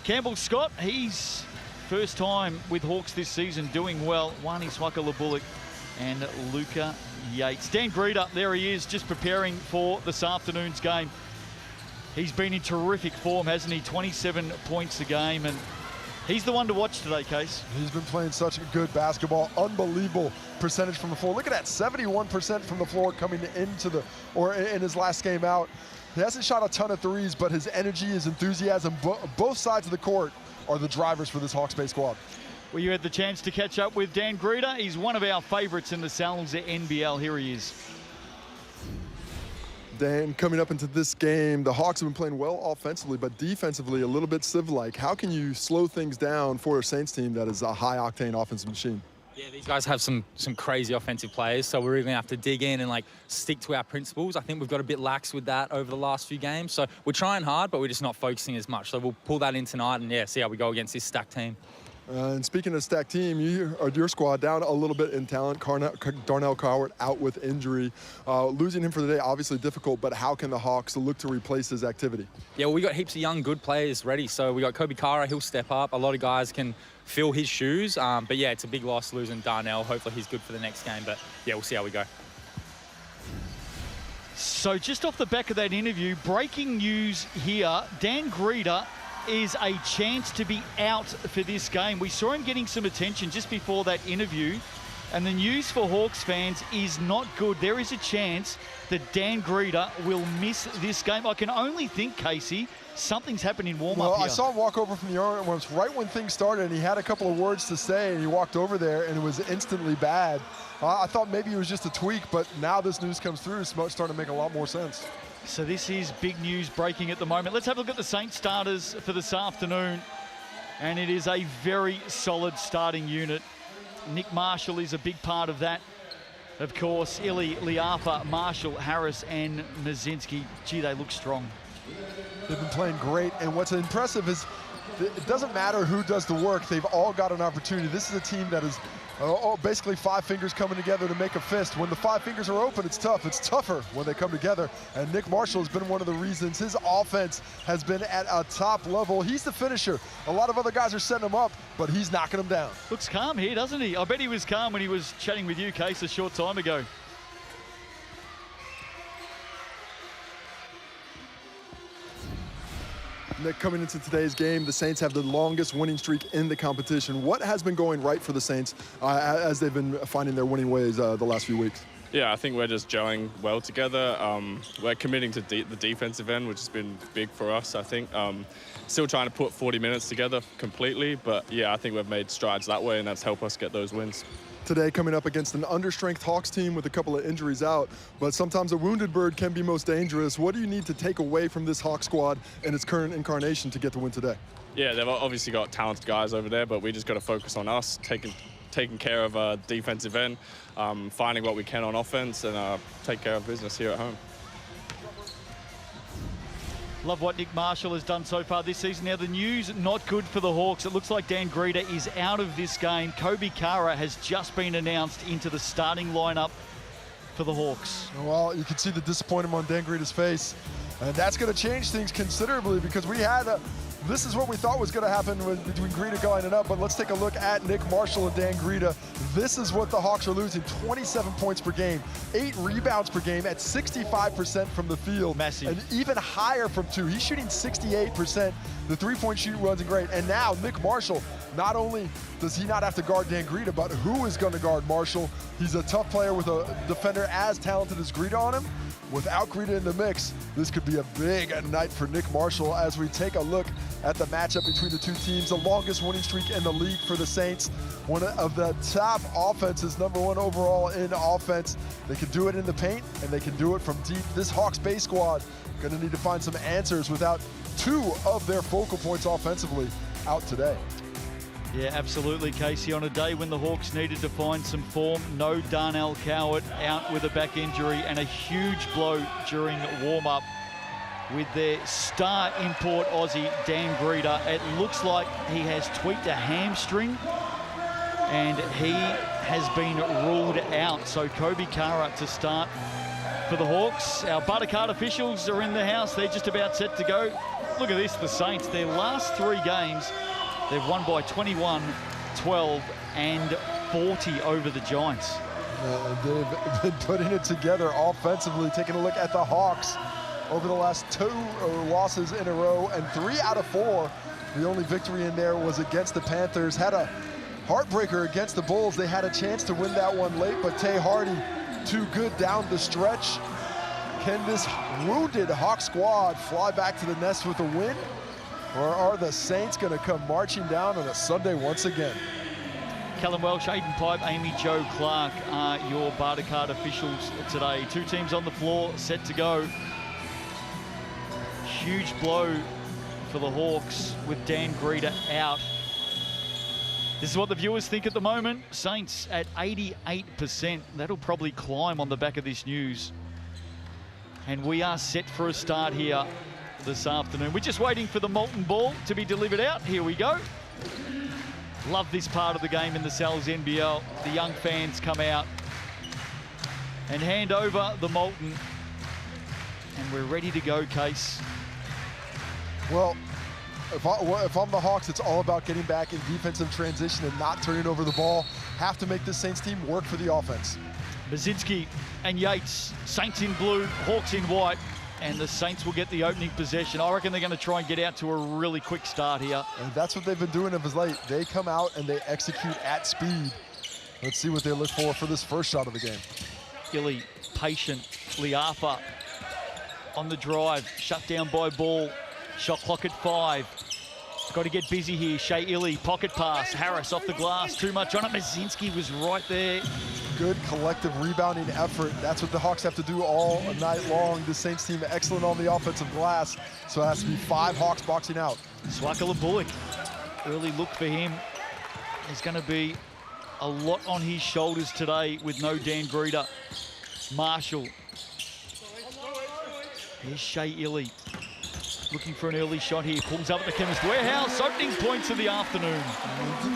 Campbell Scott, he's first time with Hawks this season, doing well. Wani Swaka-Labullock and Luca Yates. Dan Greeter, there he is, just preparing for this afternoon's game. He's been in terrific form, hasn't he? 27 points a game, and he's the one to watch today, Case. He's been playing such good basketball. Unbelievable percentage from the floor. Look at that, 71% from the floor coming into the, or in his last game out. He hasn't shot a ton of threes, but his energy, his enthusiasm, both sides of the court are the drivers for this Hawks Bay squad. Well, you had the chance to catch up with Dan Greeter. He's one of our favorites in the Salsa NBL. Here he is. Dan, coming up into this game, the Hawks have been playing well offensively, but defensively a little bit Civ-like. How can you slow things down for a Saints team that is a high-octane offensive machine? Yeah, these guys have some crazy offensive players, so we're really going to have to dig in and stick to our principles. I think we've got a bit lax with that over the last few games, so we're trying hard, but we're just not focusing as much. So we'll pull that in tonight and, yeah, see how we go against this stacked team. And speaking of stacked team, your squad down a little bit in talent. Darnell Cowart out with injury. Losing him for the day, obviously difficult, but how can the Hawks look to replace his activity? Yeah, well, we got heaps of young, good players ready. So we got Kobe Kara, he'll step up. A lot of guys can fill his shoes. But yeah, it's a big loss losing Darnell. Hopefully he's good for the next game, but yeah, we'll see how we go. So just off the back of that interview, breaking news here, Dan Greeter is a chance to be out for this game. We saw him getting some attention just before that interview, and the news for Hawks fans is not good. There is a chance that Dan Greeter will miss this game. I can only think, Casey, something's happened in warm-up here. I saw him walk over from the arms right when things started, and he had a couple of words to say, and he walked over there, and it was instantly bad. I thought maybe it was just a tweak, but now this news comes through, it's starting to make a lot more sense. So this is big news breaking at the moment. Let's have a look at the Saints starters for this afternoon. And it is a very solid starting unit. Nick Marshall is a big part of that. Of course, Ili, Liafa, Marshall, Harris, and Mazinski. Gee, they look strong. They've been playing great. And what's impressive is it doesn't matter who does the work. They've all got an opportunity. This is a team that is basically 5 fingers coming together to make a fist. When the 5 fingers are open, it's tough. It's tougher when they come together. And Nick Marshall has been one of the reasons his offense has been at a top level. He's the finisher. A lot of other guys are setting him up, but he's knocking them down. Looks calm here, doesn't he? I bet he was calm when he was chatting with you, Case, a short time ago. Nick, coming into today's game, the Saints have the longest winning streak in the competition. What has been going right for the Saints as they've been finding their winning ways the last few weeks? Yeah, I think we're just gelling well together. We're committing to the defensive end, which has been big for us, I think. Still trying to put 40 minutes together completely, but yeah, I think we've made strides that way, and that's helped us get those wins. Today coming up against an understrength Hawks team with a couple of injuries out, but sometimes a wounded bird can be most dangerous. What do you need to take away from this Hawks squad and its current incarnation to get the win today? Yeah, they've obviously got talented guys over there, but we just got to focus on us, taking care of defensive end, finding what we can on offense, and take care of business here at home. Love what Nick Marshall has done so far this season. Now, the news not good for the Hawks. It looks like Dan Greeter is out of this game. Kobe Kara has just been announced into the starting lineup for the Hawks. Well, you can see the disappointment on Dan Greeter's face. And that's going to change things considerably because we had this is what we thought was going to happen between Greta lining up, but let's take a look at Nick Marshall and Dan Greta. This is what the Hawks are losing: 27 points per game, 8 rebounds per game at 65% from the field. Massive. And even higher from 2. He's shooting 68%. The three-point shooting runs great. And now Nick Marshall, not only does he not have to guard Dan Greta, but who is going to guard Marshall? He's a tough player with a defender as talented as Greta on him. Without Greta in the mix, this could be a big night for Nick Marshall as we take a look at the matchup between the two teams. The longest winning streak in the league for the Saints. One of the top offenses, #1 overall in offense. They can do it in the paint, and they can do it from deep. This Hawks base squad gonna need to find some answers without 2 of their focal points offensively out today. Yeah, absolutely, Casey. On a day when the Hawks needed to find some form, no Darnell Coward out with a back injury, and a huge blow during warm-up with their star import Aussie, Dan Greta. It looks like he has tweaked a hamstring, and he has been ruled out. So Kobe Kara to start for the Hawks. Our Buttercard officials are in the house. They're just about set to go. Look at this, the Saints, their last 3 games, they've won by 21, 12, and 40 over the Giants. They've been putting it together offensively. Taking a look at the Hawks over the last 2 losses in a row, and 3 out of 4. The only victory in there was against the Panthers. Had a heartbreaker against the Bulls. They had a chance to win that one late, but Tay Hardy, too good down the stretch. Can this wounded Hawk squad fly back to the nest with a win? Or are the Saints going to come marching down on a Sunday once again? Callum Welsh, Aiden Pipe, Amy Jo Clark are your Bartercard officials today. 2 teams on the floor, set to go. Huge blow for the Hawks with Dan Greta out. This is what the viewers think at the moment. Saints at 88%. That'll probably climb on the back of this news. And we are set for a start here this afternoon. We're just waiting for the molten ball to be delivered out. Here we go. Love this part of the game in the Sal's NBL. The young fans come out and hand over the molten. And we're ready to go, Case. Well, if I'm the Hawks, it's all about getting back in defensive transition and not turning over the ball. Have to make this Saints team work for the offense. Basinski and Yates, Saints in blue, Hawks in white, and the Saints will get the opening possession. I reckon they're going to try and get out to a really quick start here. And that's what they've been doing of late. They come out and they execute at speed. Let's see what they look for this first shot of the game. Illy, patient, Liafa on the drive, shut down by Ball. Shot clock at 5. Got to get busy here. Shea Illy, pocket pass. Harris off the glass. Too much on it. Mazinski was right there. Good collective rebounding effort. That's what the Hawks have to do all night long. The Saints team excellent on the offensive glass. So it has to be 5 Hawks boxing out. Swakala Bullock. Early look for him. There's going to be a lot on his shoulders today with no Dan Greta. Marshall. Here's Shea Illy. Looking for an early shot here. Pulls up at the Chemist Warehouse. Opening points of the afternoon.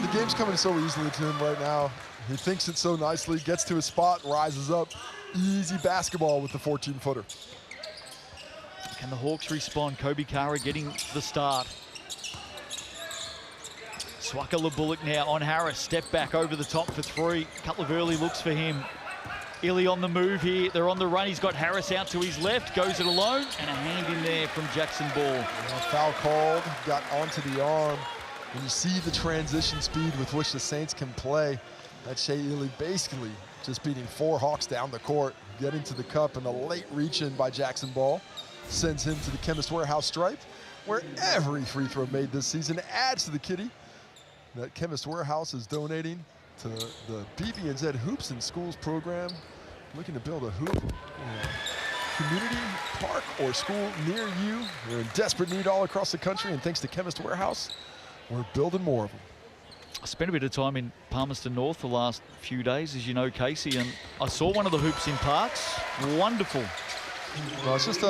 The game's coming so easily to him right now. He thinks it so nicely, gets to his spot, rises up. Easy basketball with the 14-footer. Can the Hawks respond? Kobe Kara getting the start. Swakala Bullock now on Harris. Step back over the top for 3. Couple of early looks for him. Illy on the move here. They're on the run. He's got Harris out to his left. Goes it alone. And a hand in there from Jackson Ball. Foul called. Got onto the arm. And you see the transition speed with which the Saints can play. That's Shea Illy basically just beating 4 Hawks down the court. Getting to the cup, and a late reach in by Jackson Ball sends him to the Chemist Warehouse stripe, where every free throw made this season adds to the kitty that Chemist Warehouse is donating to the BB&Z Hoops in Schools program, looking to build a hoop in a community park or school near you. We're in desperate need all across the country, and thanks to Chemist Warehouse, we're building more of them. I spent a bit of time in Palmerston North the last few days, as you know, Casey, and I saw one of the hoops in Parks. Wonderful. Well, it's just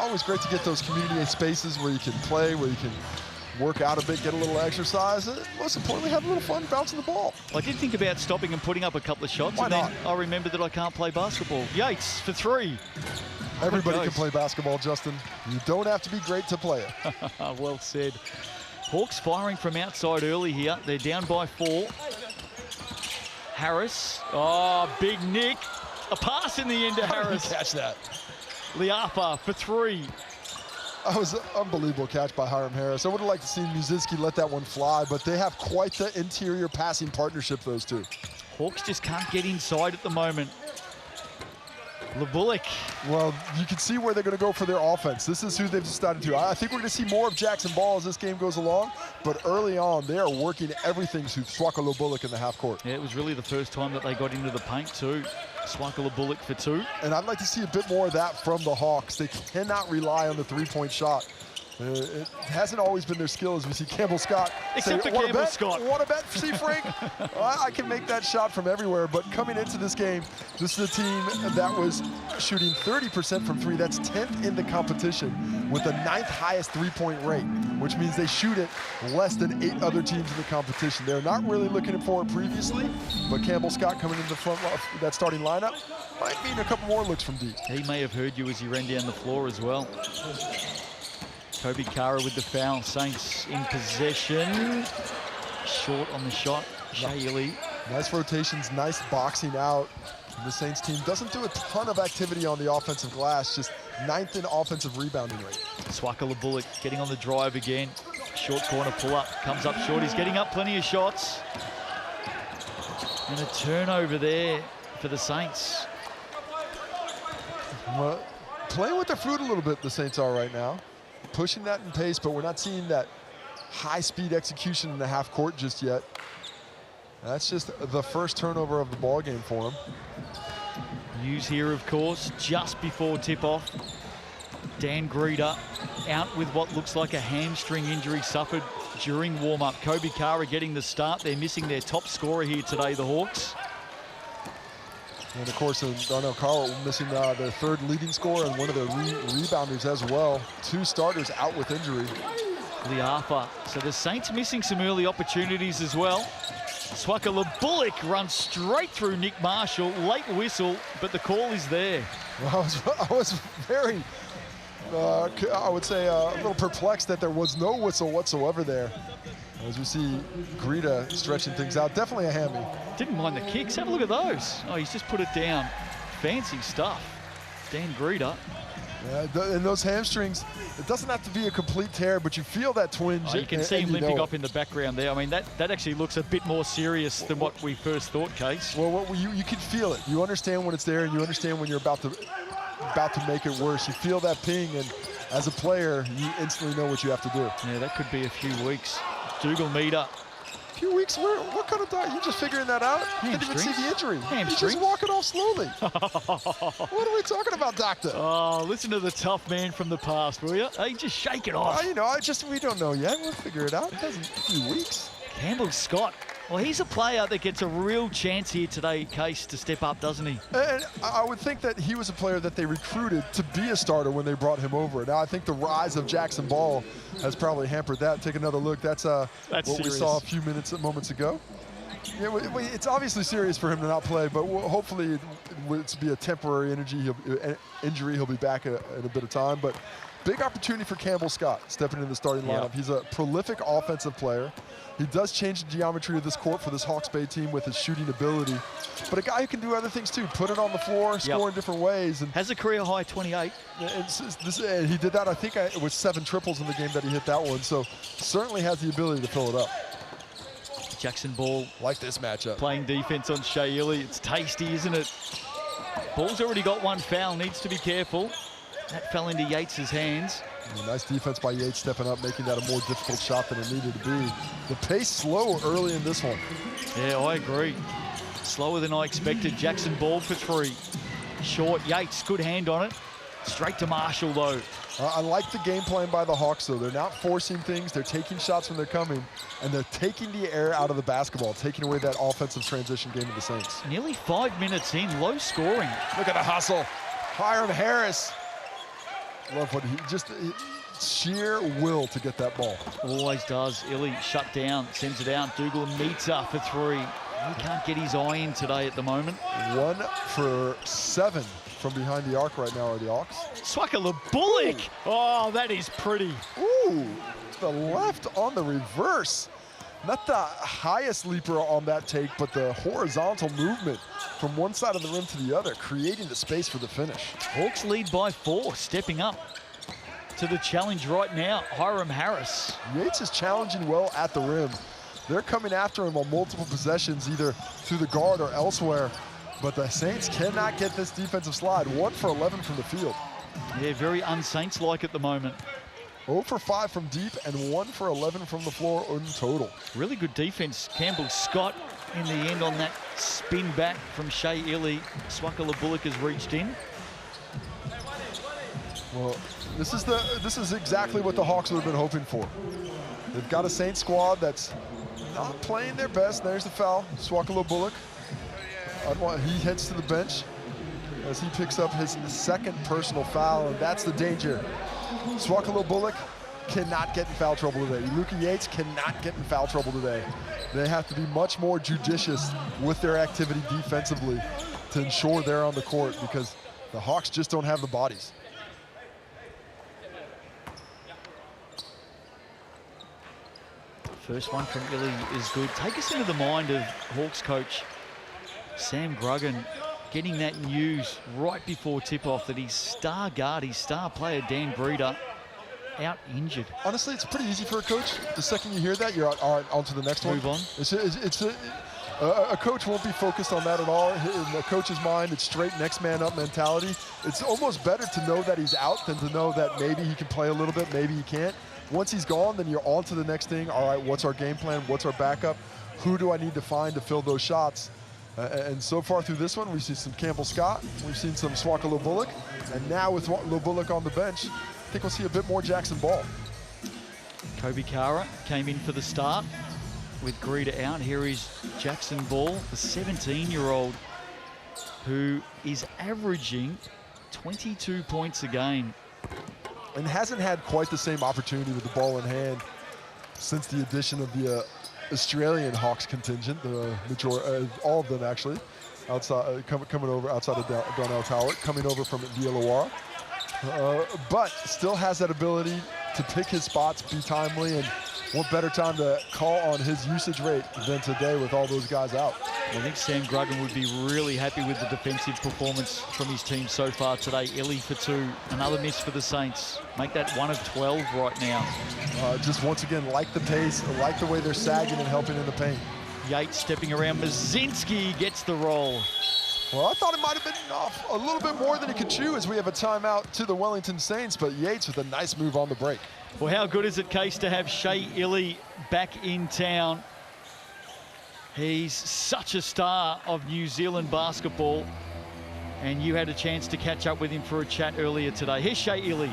always great to get those community spaces where you can play, where you can work out a bit, get a little exercise, and most importantly, have a little fun bouncing the ball. I did think about stopping and putting up a couple of shots. Why and then not? I remembered that I can't play basketball. Yates for 3. Everybody can play basketball, Justin. You don't have to be great to play it. Well said. Hawks firing from outside early here. They're down by 4. Harris. Oh, big Nick. A pass in the end to Harris. Catch that. Liapa for 3. That was an unbelievable catch by Hiram Harris. I would have liked to see Muzinski let that one fly, but they have quite the interior passing partnership, those two. Hawks just can't get inside at the moment. Lebulik. Well, you can see where they're going to go for their offense. This is who they've decided to. I think we're going to see more of Jackson Ball as this game goes along, but early on, they are working everything to Swaka Lebulik in the half court. Yeah, it was really the first time that they got into the paint too. Swaka Lebulik for 2. And I'd like to see a bit more of that from the Hawks. They cannot rely on the three-point shot. It hasn't always been their skill, as we see Campbell Scott Except say, for Campbell Scott. Want to bet, see Frank? I can make that shot from everywhere, but coming into this game, this is a team that was shooting 30% from 3. That's 10th in the competition with the 9th highest three-point rate, which means they shoot it less than 8 other teams in the competition. They're not really looking for it previously, but Campbell Scott coming into the front of that starting lineup might mean a couple more looks from deep. He may have heard you as he ran down the floor as well. Kobe Kara with the foul. Saints in possession. Short on the shot. Shaylee. Nice rotations, nice boxing out. The Saints team doesn't do a ton of activity on the offensive glass, just 9th in offensive rebounding rate. Swaka Lebulik getting on the drive again. Short corner pull up. Comes up short. He's getting up plenty of shots. And a turnover there for the Saints. Well, playing with their fruit a little bit, the Saints are right now. Pushing that in pace, but we're not seeing that high-speed execution in the half court just yet. That's just the first turnover of the ball game for them. News here, of course, just before tip-off. Dan Greeder out with what looks like a hamstring injury suffered during warm-up. Kobe Kara getting the start. They're missing their top scorer here today, the Hawks. And of course, Darnell Carl missing their 3rd leading scorer and one of their rebounders as well. 2 starters out with injury. Liapa. So the Saints missing some early opportunities as well. Swaka Lebulik runs straight through Nick Marshall. Late whistle, but the call is there. Well, I was very, I would say, a little perplexed that there was no whistle whatsoever there. As we see Greeda stretching things out. Definitely a hammy. Didn't mind the kicks. Have a look at those. Oh, he's just put it down. Fancy stuff. Dan Greeder. Yeah, and those hamstrings, it doesn't have to be a complete tear, but you feel that twinge. Oh, you can see him limping up in the background there. I mean, that actually looks a bit more serious than what we first thought, Case. Well, you can feel it. You understand when it's there, and you understand when you're about to make it worse. You feel that ping, and as a player, you instantly know what you have to do. Yeah, that could be a few weeks. Dougal meter. A few weeks? What kind of diet? You just figuring that out? Didn't even see the injury. Hamstrings. He's just walking off slowly. What are we talking about, doctor? Oh, listen to the tough man from the past, will you? Hey, just shake it off. You know, we don't know yet. We'll figure it out. It doesn't, a few weeks. Campbell Scott. Well, he's a player that gets a real chance here today, Case, to step up, doesn't he? And I would think that he was a player that they recruited to be a starter when they brought him over. Now, I think the rise of Jackson Ball has probably hampered that. Take another look. That's what serious. We saw a few moments ago. Yeah, it's obviously serious for him to not play, but hopefully it's be a temporary injury. He'll be back in a bit of time. But big opportunity for Campbell Scott stepping into the starting lineup. He's a prolific offensive player. He does change the geometry of this court for this Hawks Bay team with his shooting ability. But a guy who can do other things too, put it on the floor, score in different ways. And has a career high 28. And he did that, I think it was 7 triples in the game that he hit that one. So certainly has the ability to fill it up. Jackson Ball. Like this matchup. Playing defense on Shaylee. It's tasty, isn't it? Ball's already got 1 foul, needs to be careful. That fell into Yates's hands. Nice defense by Yates stepping up, making that a more difficult shot than it needed to be. The pace slow early in this one. Yeah, I agree. Slower than I expected. Jackson Ball for 3. Short, Yates, good hand on it. Straight to Marshall, though. I like the game plan by the Hawks, though. They're not forcing things. They're taking shots when they're coming, and they're taking the air out of the basketball, taking away that offensive transition game of the Saints. Nearly 5 minutes in, low scoring. Look at the hustle. Hiram Harris. Love what sheer will to get that ball. Always does. Illy shut down, sends it out. Dougal meets up for 3. He can't get his eye in today at the moment. 1 for 7 from behind the arc right now are the Hawks. Swakala Bullock. Oh, that is pretty. Ooh, the left on the reverse. Not the highest leaper on that take, but the horizontal movement from one side of the rim to the other, creating the space for the finish. Hawks lead by 4, stepping up to the challenge right now. Hiram Harris. Yates is challenging well at the rim. They're coming after him on multiple possessions, either through the guard or elsewhere. But the Saints cannot get this defensive slide. 1 for 11 from the field. Yeah, very un-Saints-like at the moment. 0 for 5 from deep and 1 for 11 from the floor in total. Really good defense. Campbell Scott in the end on that spin back from Shea Illy. Swakala Bullock has reached in. Well, this is exactly what the Hawks would have been hoping for. They've got a Saints squad that's not playing their best. There's the foul. Swakala Bullock. He heads to the bench as he picks up his second personal foul, and that's the danger. Swakala Bullock cannot get in foul trouble today. Luka Yates cannot get in foul trouble today. They have to be much more judicious with their activity defensively to ensure they're on the court, because the Hawks just don't have the bodies. First one from Illy is good. Take us into the mind of Hawks coach Sam Gruggan, getting that news right before tip-off that his star guard, his star player, Dan Breeder, out injured. Honestly, it's pretty easy for a coach. The second you hear that, you're on to the next one. Move on. A coach won't be focused on that at all. In the coach's mind, it's straight next man up mentality. It's almost better to know that he's out than to know that maybe he can play a little bit, maybe he can't. Once he's gone, then you're on to the next thing. All right, what's our game plan? What's our backup? Who do I need to find to fill those shots? And so far through this one, we've seen some Campbell Scott, we've seen some Swakala Bullock, and now with Bullock on the bench, I think we'll see a bit more Jackson Ball. Kobe Kara came in for the start with Greeda out. Here is Jackson Ball, the 17-year-old who is averaging 22 points a game. And hasn't had quite the same opportunity with the ball in hand since the addition of the Australian Hawks contingent, the majority, all of them actually, outside coming over outside of Donnell Tower, coming over from Illawarra, but still has that ability to pick his spots, be timely, and what better time to call on his usage rate than today with all those guys out. I think Sam Gruggan would be really happy with the defensive performance from his team so far today. Illy for 2, another miss for the Saints. Make that 1 of 12 right now. Just once again, like the pace, like the way they're sagging and helping in the paint. Yates stepping around. Mazinski gets the roll. Well, I thought it might have been a little bit more than he could chew as we have a timeout to the Wellington Saints, but Yates with a nice move on the break. Well, how good is it, Case, to have Shea Illy back in town? He's such a star of New Zealand basketball, and you had a chance to catch up with him for a chat earlier today. Here's Shea Illy.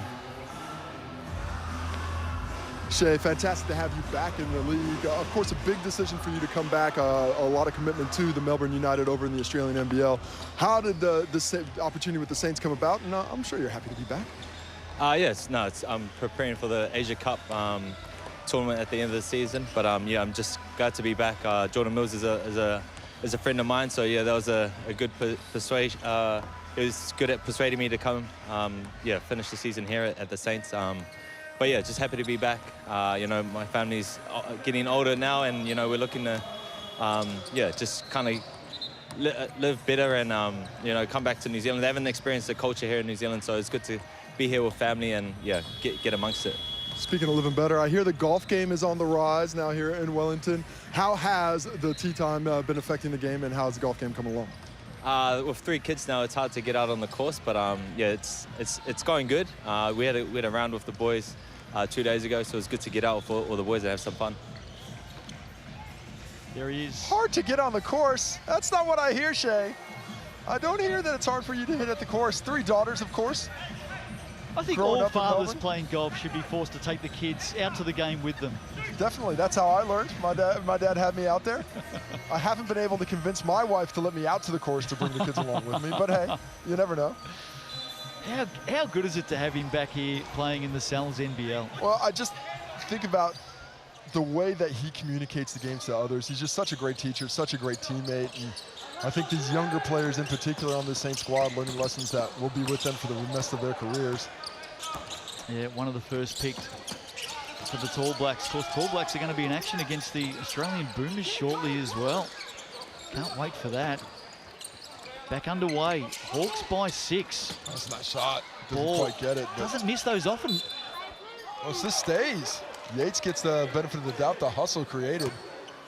Shea, fantastic to have you back in the league. Of course, a big decision for you to come back, a lot of commitment to the Melbourne United over in the Australian NBL. How did this opportunity with the Saints come about? And I'm sure you're happy to be back. Yes, no, I'm preparing for the Asia Cup tournament at the end of the season. But yeah, I'm just glad to be back. Jordan Mills is a friend of mine, so yeah, that was a good persuasion. He was good at persuading me to come, yeah, finish the season here at the Saints. But yeah, just happy to be back. You know, my family's getting older now, and you know, we're looking to, yeah, just kind of live better and you know, come back to New Zealand. They haven't experienced the culture here in New Zealand, so it's good to be here with family and yeah, get amongst it. Speaking of living better, I hear the golf game is on the rise now here in Wellington. How has the tee time been affecting the game, and how's the golf game coming along? With 3 kids now, it's hard to get out on the course, but yeah, it's going good. We had a round with the boys 2 days ago, so it's good to get out with all the boys and have some fun. There he is. Hard to get on the course. That's not what I hear, Shea. I don't hear that it's hard for you to hit at the course. 3 daughters, of course. I think all fathers playing golf should be forced to take the kids out to the game with them. Definitely, that's how I learned. My dad had me out there. I haven't been able to convince my wife to let me out to the course to bring the kids along with me, but hey, you never know. How good is it to have him back here playing in the Sal's NBL? Well, I just think about the way that he communicates the game to others. He's just such a great teacher, such a great teammate, and I think these younger players in particular on the Saints squad learning lessons that will be with them for the rest of their careers. Yeah, one of the first picked for the Tall Blacks. Of course, Tall Blacks are going to be in action against the Australian Boomers shortly as well. Can't wait for that. Back underway. Hawks by 6. That's a nice shot. Doesn't Ball quite get it. Doesn't miss those often. Oh, so this stays. Yates gets the benefit of the doubt. The hustle created.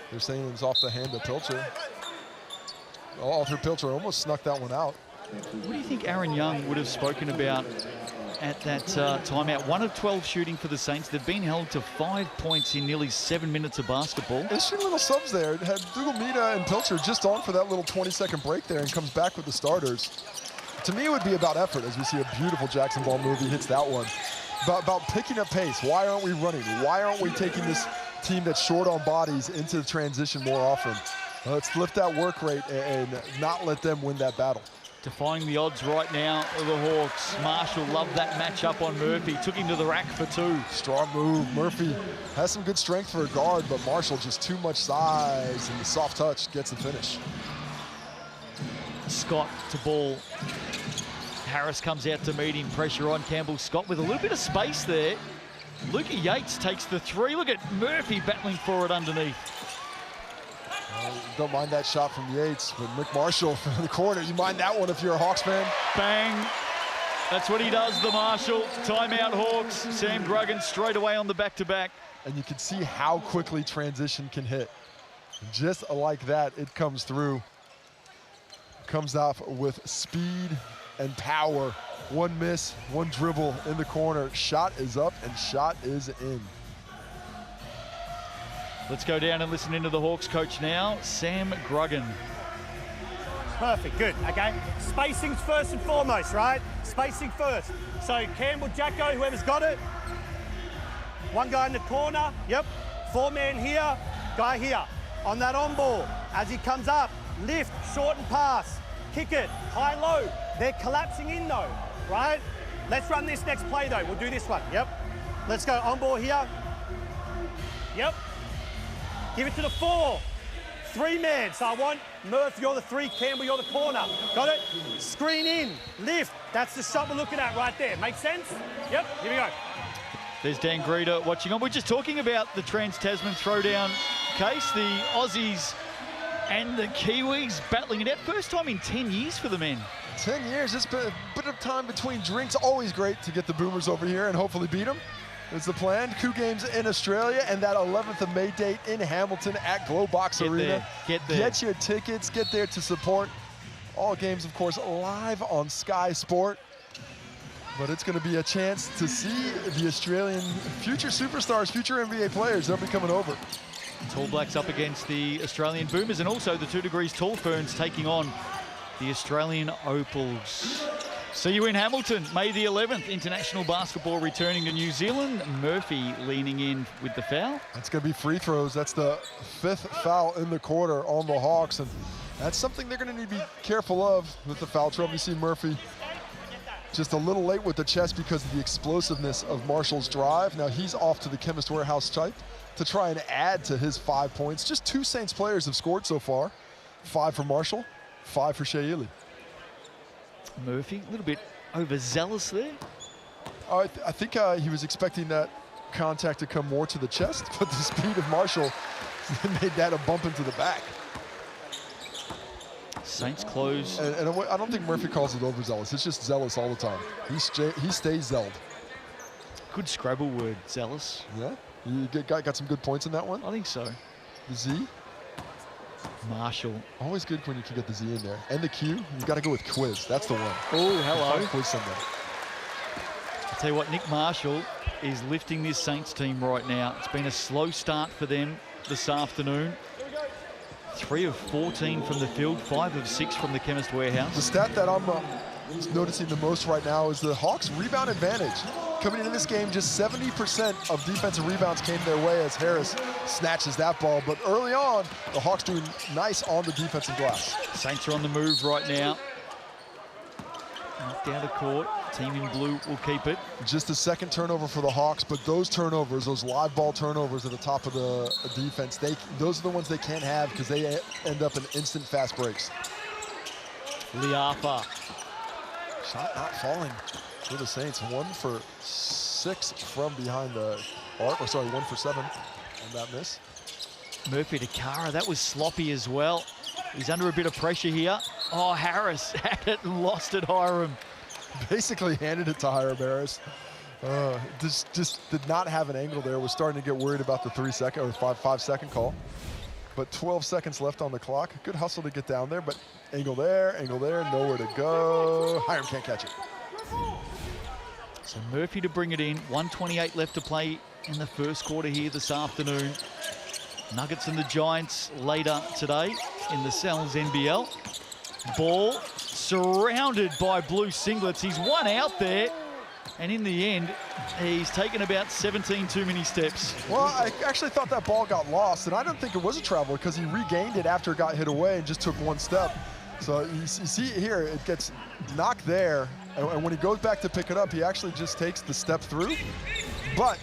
They're saying it was off the hand of Pilcher. Oh, Arthur Pilcher almost snuck that one out. What do you think Aaron Young would have spoken about at that timeout? 1 of 12 shooting for the Saints. They've been held to 5 points in nearly 7 minutes of basketball. Interesting little subs there. It had Dugomita and Pilcher just on for that little 20-second break there and comes back with the starters. To me, it would be about effort as we see a beautiful Jackson Ball move. He hits that one. About picking up pace. Why aren't we running? Why aren't we taking this team that's short on bodies into the transition more often? Let's lift that work rate and not let them win that battle. Defying the odds right now of the Hawks. Marshall loved that matchup on Murphy. Took him to the rack for 2. Strong move. Murphy has some good strength for a guard, but Marshall just too much size, and the soft touch gets the finish. Scott to ball. Harris comes out to meet him. Pressure on Campbell. Scott with a little bit of space there. Luca Yates takes the 3. Look at Murphy battling for it underneath. Don't mind that shot from Yates, but Mick Marshall from the corner. You mind that one if you're a Hawks fan? Bang. That's what he does, the Marshall. Timeout Hawks. Sam Gruggan straight away on the back-to-back. And you can see how quickly transition can hit. Just like that, it comes through. Comes off with speed and power. One miss, one dribble in the corner. Shot is up and shot is in. Let's go down and listen into the Hawks coach now, Sam Gruggan. Perfect, good, okay. Spacing's first and foremost, right? Spacing first. So Campbell, Jacko, whoever's got it. One guy in the corner, yep. 4-man here, guy here. On that on ball, as he comes up, lift, short and pass, kick it, high, low. They're collapsing in though, right? Let's run this next play though, we'll do this one, yep. Let's go, on ball here. Yep. Give it to the 4. 3-man. So I want Murph, you're the 3. Campbell, you're the corner. Got it? Screen in. Lift. That's the shot we're looking at right there. Make sense? Yep. Here we go. There's Dan Greeder watching on. We're just talking about the Trans-Tasman throwdown case. The Aussies and the Kiwis battling it out. First time in 10 years for the men. 10 years. It's been a bit of time between drinks. Always great to get the Boomers over here and hopefully beat them. It's the plan. 2 games in Australia and that 11th of May date in Hamilton at Glowbox Arena. Get there. Get your tickets. Get there to support. All games, of course, live on Sky Sport. But it's going to be a chance to see the Australian future superstars, future NBA players. They'll be coming over. Tall Blacks up against the Australian Boomers and also the 2 Degrees Tall Ferns taking on the Australian Opals. See you in Hamilton, May the 11th. International basketball returning to New Zealand. Murphy leaning in with the foul. That's going to be free throws. That's the 5th foul in the quarter on the Hawks. And that's something they're going to need to be careful of with the foul trouble. You see Murphy just a little late with the chest because of the explosiveness of Marshall's drive. Now he's off to the Chemist Warehouse type to try and add to his 5 points. Just 2 Saints players have scored so far. 5 for Marshall, 5 for Shea Ely. Murphy, a little bit overzealous there. I think he was expecting that contact to come more to the chest, but the speed of Marshall made that a bump into the back. Saints close. And I don't think Murphy calls it overzealous. It's just zealous all the time. He stays zelled. Good Scrabble word, zealous. Yeah? You got some good points in that one? I think so. The Z? Marshall. Always good when you can get the Z in there. And the Q, you got to go with quiz. That's the one. Oh, hello. Find quiz somewhere. I'll tell you what, Nick Marshall is lifting this Saints team right now. It's been a slow start for them this afternoon. 3 of 14 from the field, 5 of 6 from the Chemist Warehouse. The stat that I'm noticing the most right now is the Hawks' rebound advantage. Coming into this game, just 70% of defensive rebounds came their way as Harris snatches that ball. But early on, the Hawks doing nice on the defensive glass. Saints are on the move right now. Knocked out of court. Team in blue will keep it. Just the 2nd turnover for the Hawks, but those turnovers, those live ball turnovers at the top of the defense, those are the ones they can't have because they end up in instant fast breaks. Liapa. Shot not falling for the Saints. 1 for 6 from behind the arc. Or sorry, 1 for 7 on that miss. Murphy to Kara, that was sloppy as well. He's under a bit of pressure here. Oh, Harris had it and lost it, Hiram. Basically handed it to Hiram Harris. Just did not have an angle there. Was starting to get worried about the 3-second or 5-second call. But 12 seconds left on the clock. Good hustle to get down there, but angle there, nowhere to go. Hiram can't catch it. So Murphy to bring it in. 1:28 left to play in the first quarter here this afternoon. Nuggets and the Giants later today in the Cells NBL. Ball surrounded by blue singlets. He's one out there, and in the end, he's taken about 17 too many steps. Well, I actually thought that ball got lost, and I don't think it was a travel because he regained it after it got hit away and just took 1 step. So you see here, it gets knocked there, and when he goes back to pick it up, he actually just takes the step through. But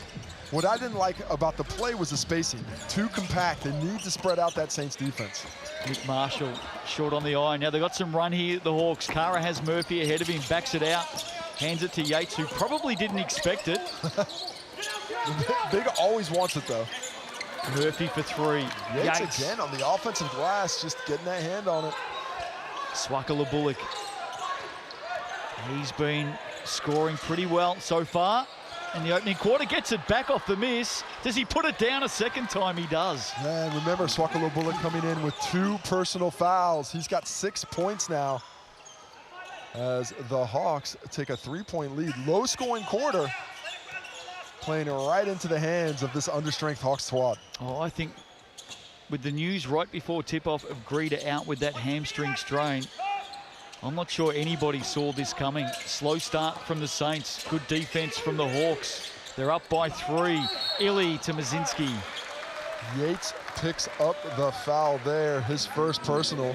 what I didn't like about the play was the spacing. Too compact. They need to spread out that Saints defense. Nick Marshall short on the eye. Now they've got some run here, the Hawks. Kara has Murphy ahead of him, backs it out, hands it to Yates, who probably didn't expect it. Big always wants it, though. Murphy for 3. Yates again on the offensive glass, just getting that hand on it. Swakala Bullock. He's been scoring pretty well so far in the opening quarter. Gets it back off the miss. Does he put it down a second time? He does. And remember, Swakala Bullock coming in with 2 personal fouls. He's got 6 points now as the Hawks take a 3-point lead. Low-scoring quarter, playing right into the hands of this understrength Hawks squad. Oh, I think with the news right before tip-off of Greta out with that hamstring strain, I'm not sure anybody saw this coming. Slow start from the Saints. Good defense from the Hawks. They're up by 3. Illy to Mazinski. Yates picks up the foul there, his first personal.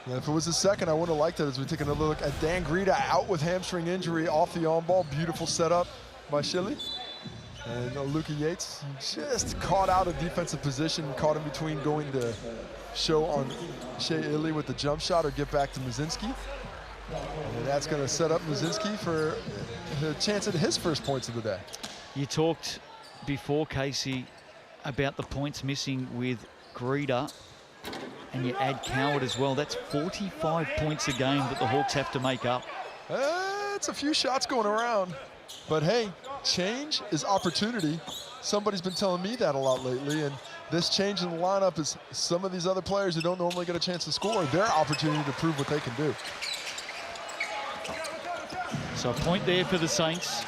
And if it was his second, I would have liked it as we take another look at Dan Greta out with hamstring injury off the on-ball. Beautiful setup by Shilly. And Luka Yates just caught out of defensive position, caught in between going to show on Shea Illy with the jump shot or get back to Mazinski. And that's going to set up Mazinski for a chance at his first points of the day. You talked before, Casey, about the points missing with Greta, and you add Coward as well. That's 45 points a game that the Hawks have to make up. It's a few shots going around. But hey, change is opportunity. Somebody's been telling me that a lot lately, and this change in the lineup is some of these other players who don't normally get a chance to score, their opportunity to prove what they can do. So a point there for the Saints.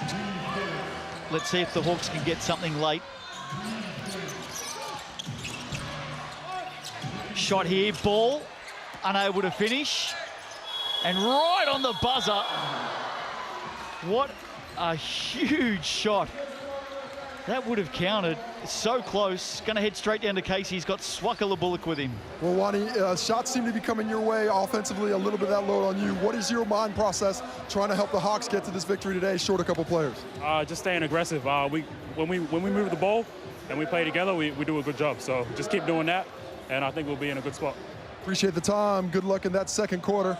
Let's see if the Hawks can get something late. Shot here, ball, unable to finish. And right on the buzzer. What a huge shot. That would have counted. So close. Going to head straight down to Casey. He's got Swakala Bullock with him. Well, Wani, shots seem to be coming your way offensively, a little bit of that load on you. What is your mind process trying to help the Hawks get to this victory today, short a couple players? Just staying aggressive. When we move the ball and we play together, we do a good job. So just keep doing that, and I think we'll be in a good spot. Appreciate the time. Good luck in that second quarter.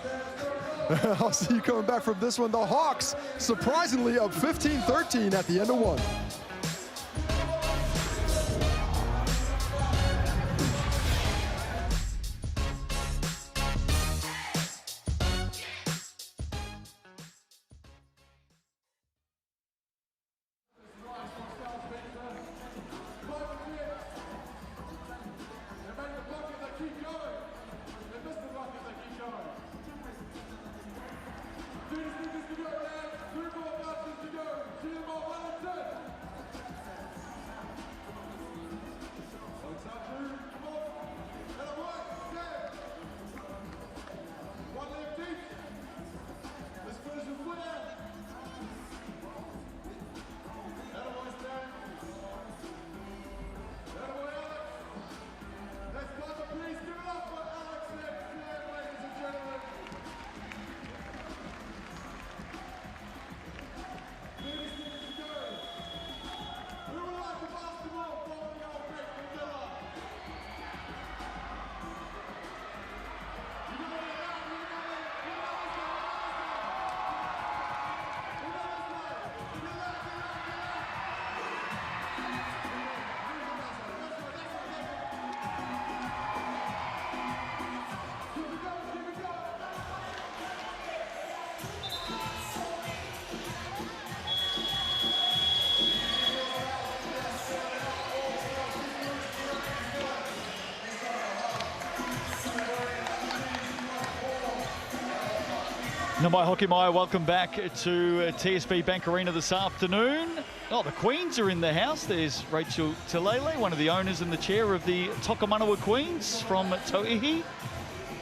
I'll see you coming back from this one. The Hawks, surprisingly, up 15-13 at the end of one. Namai Hokimai, welcome back to TSB Bank Arena this afternoon. Oh, the Queens are in the house. There's Rachel Talele, one of the owners and the chair of the Tokomanawa Queens from Tauihi,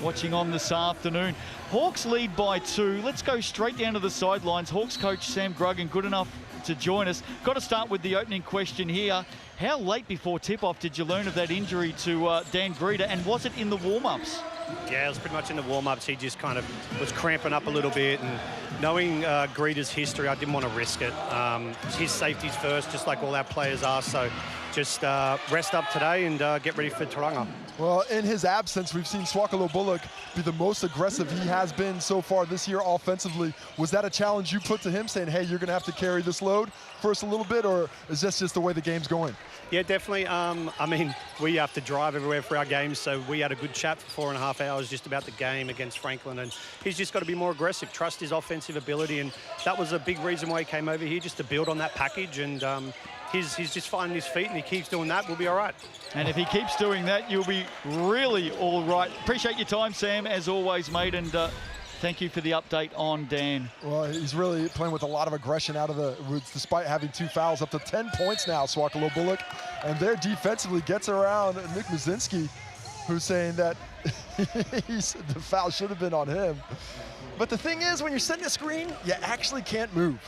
watching on this afternoon. Hawks lead by 2. Let's go straight down to the sidelines. Hawks coach Sam Gruggan, good enough to join us. Got to start with the opening question here. How late before tip-off did you learn of that injury to Dan Greta, and was it in the warm-ups? Yeah, it was pretty much in the warm-ups. He just kind of was cramping up a little bit, and knowing Greta's history, I didn't want to risk it. His safety's first, just like all our players are, so just rest up today and get ready for Tauranga. Well, in his absence, we've seen Swakalo Bullock be the most aggressive he has been so far this year offensively. Was that a challenge you put to him, saying, hey, you're going to have to carry this load first a little bit, or is this just the way the game's going? Yeah, definitely. I mean, we have to drive everywhere for our games, so we had a good chat for 4.5 hours just about the game against Franklin, and he's just got to be more aggressive, trust his offensive ability, and that was a big reason why he came over here, just to build on that package, and he's just finding his feet, and he keeps doing that, we'll be all right. And if he keeps doing that, you'll be really all right. Appreciate your time, Sam, as always, mate, and thank you for the update on Dan. Well, he's really playing with a lot of aggression out of the woods, despite having 2 fouls, up to 10 points now, Swakalo Bullock. And there defensively gets around Nick Mazinski, who's saying that the foul should have been on him. But the thing is, when you're setting a screen, you actually can't move.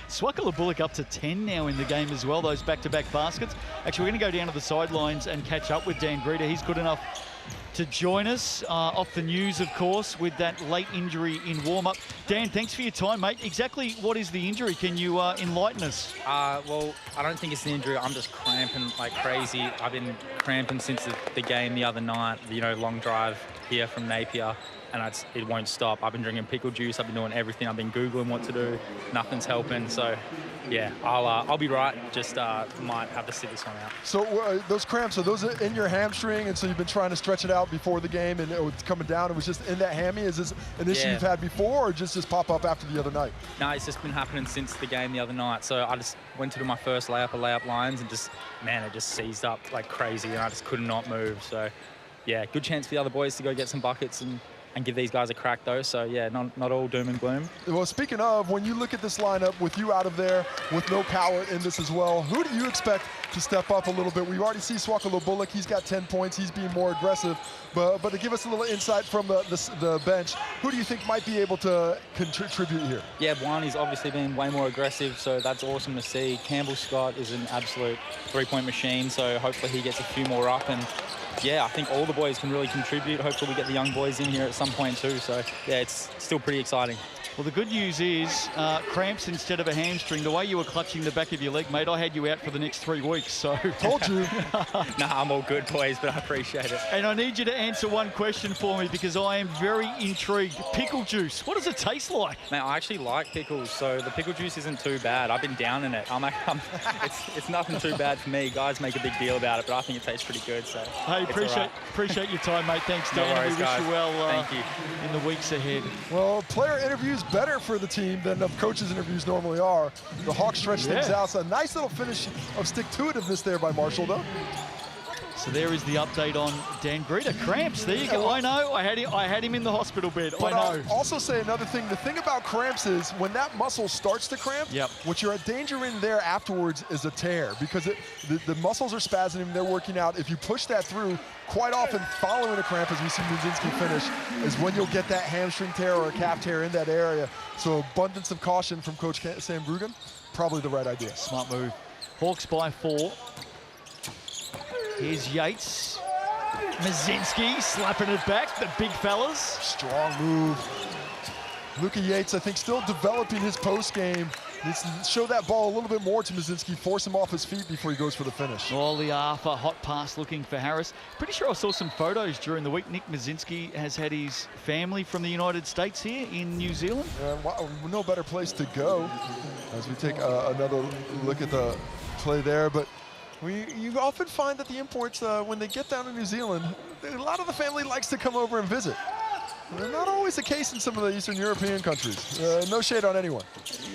Swakalo Bullock up to 10 now in the game as well, those back-to-back baskets. Actually, we're going to go down to the sidelines and catch up with Dan Greta. He's good enough to join us off the news, of course, with that late injury in warm-up. Dan, thanks for your time, mate. Exactly what is the injury? Can you enlighten us? Well, I don't think it's an injury. I'm just cramping like crazy. I've been cramping since the game the other night, you know, long drive here from Napier, and it won't stop. I've been drinking pickle juice. I've been doing everything. I've been Googling what to do. Nothing's helping. So, yeah, I'll be right. Just might have to sit this one out. So those cramps, are those in your hamstring, and so you've been trying to stretch it out before the game, and it's coming down? It was just in that hammy? Is this an issue you've had before, or just pop up after the other night? No, it's just been happening since the game the other night. So I just went to do my first layup lines, and it just seized up like crazy, and I just could not move. So, yeah, good chance for the other boys to go get some buckets and give these guys a crack though. So yeah, not all doom and gloom. Well, speaking of, when you look at this lineup with you out of there, with no Cowett in this as well, who do you expect to step up a little bit? We already see Swakalo Bullock. He's got 10 points. He's being more aggressive. But to give us a little insight from the bench, who do you think might be able to contribute here? Yeah, Wani's obviously been way more aggressive, so that's awesome to see. Campbell Scott is an absolute three-point machine, so hopefully he gets a few more up. And yeah, I think all the boys can really contribute. Hopefully we get the young boys in here at some point too. So yeah, it's still pretty exciting. Well, the good news is cramps instead of a hamstring. The way you were clutching the back of your leg, mate, I had you out for the next 3 weeks, so. Told you. Nah, I'm all good, boys, but I appreciate it. And I need you to answer one question for me, because I am very intrigued. Pickle juice, what does it taste like? Man, I actually like pickles, so the pickle juice isn't too bad. I've been down in it. It's nothing too bad for me. Guys make a big deal about it, but I think it tastes pretty good, so. Hey, appreciate your time, mate. Thanks, Dan. No worries, we wish guys. you well Thank you. in the weeks ahead. Well, player interviews better for the team than the coaches' interviews normally are. The Hawks stretch things out. So a nice little finish of stick-to-itiveness there by Marshall, though. So there is the update on Dan Greta. Cramps, there you go. I know, I had him in the hospital bed. But I know. I'll also say another thing. The thing about cramps is when that muscle starts to cramp, what you're at danger in there afterwards is a tear, because the muscles are spasming, they're working out. If you push that through, quite often following a cramp, as we see Muzinski finish, is when you'll get that hamstring tear or a calf tear in that area. So abundance of caution from Coach Sam Gruggan, probably the right idea. Smart move. Hawks by 4. Here's Yates. Mazinski slapping it back, the big fellas. Strong move. Luka Yates, I think, still developing his post game. Needs to show that ball a little bit more to Mazinski, force him off his feet before he goes for the finish. Ollie Arthur, hot pass looking for Harris. Pretty sure I saw some photos during the week. Nick Mazinski has had his family from the United States here in New Zealand. No better place to go as we take another look at the play there. But you often find that the imports, when they get down to New Zealand, a lot of the family likes to come over and visit. Not always the case in some of the Eastern European countries. No shade on anyone.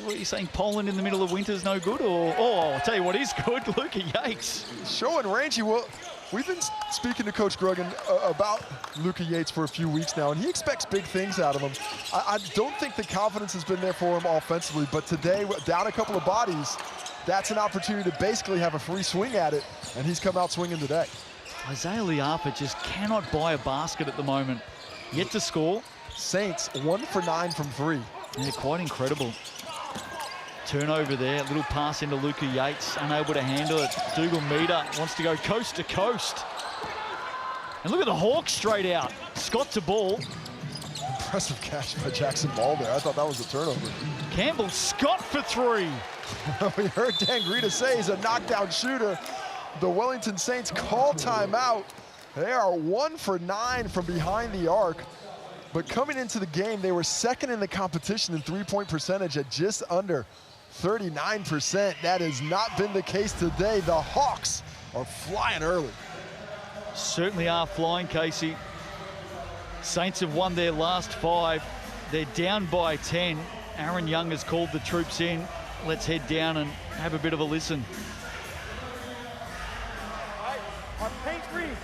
What are you saying, Poland in the middle of winter is no good? Or, I'll tell you what is good, Luka Yates. Showing range. We've been speaking to Coach Grugan about Luka Yates for a few weeks now, and he expects big things out of him. I don't think the confidence has been there for him offensively, but today, down a couple of bodies, that's an opportunity to basically have a free swing at it, and he's come out swinging today. Isaiah Liafa just cannot buy a basket at the moment. Yet to score. Saints 1 for 9 from 3. Yeah, quite incredible. Turnover there, little pass into Luka Yates, unable to handle it. Dougal Meter wants to go coast to coast. And look at the Hawks straight out. Scott to ball. Impressive catch by Jackson Ball there. I thought that was a turnover. Campbell Scott for 3. We heard Dan Greta say he's a knockdown shooter. The Wellington Saints call timeout. They are 1 for 9 from behind the arc. But coming into the game, they were second in the competition in three-point percentage at just under 39%. That has not been the case today. The Hawks are flying early. Certainly are flying, Casey. Saints have won their last 5. They're down by 10. Aaron Young has called the troops in. Let's head down and have a bit of a listen. Our paint reads.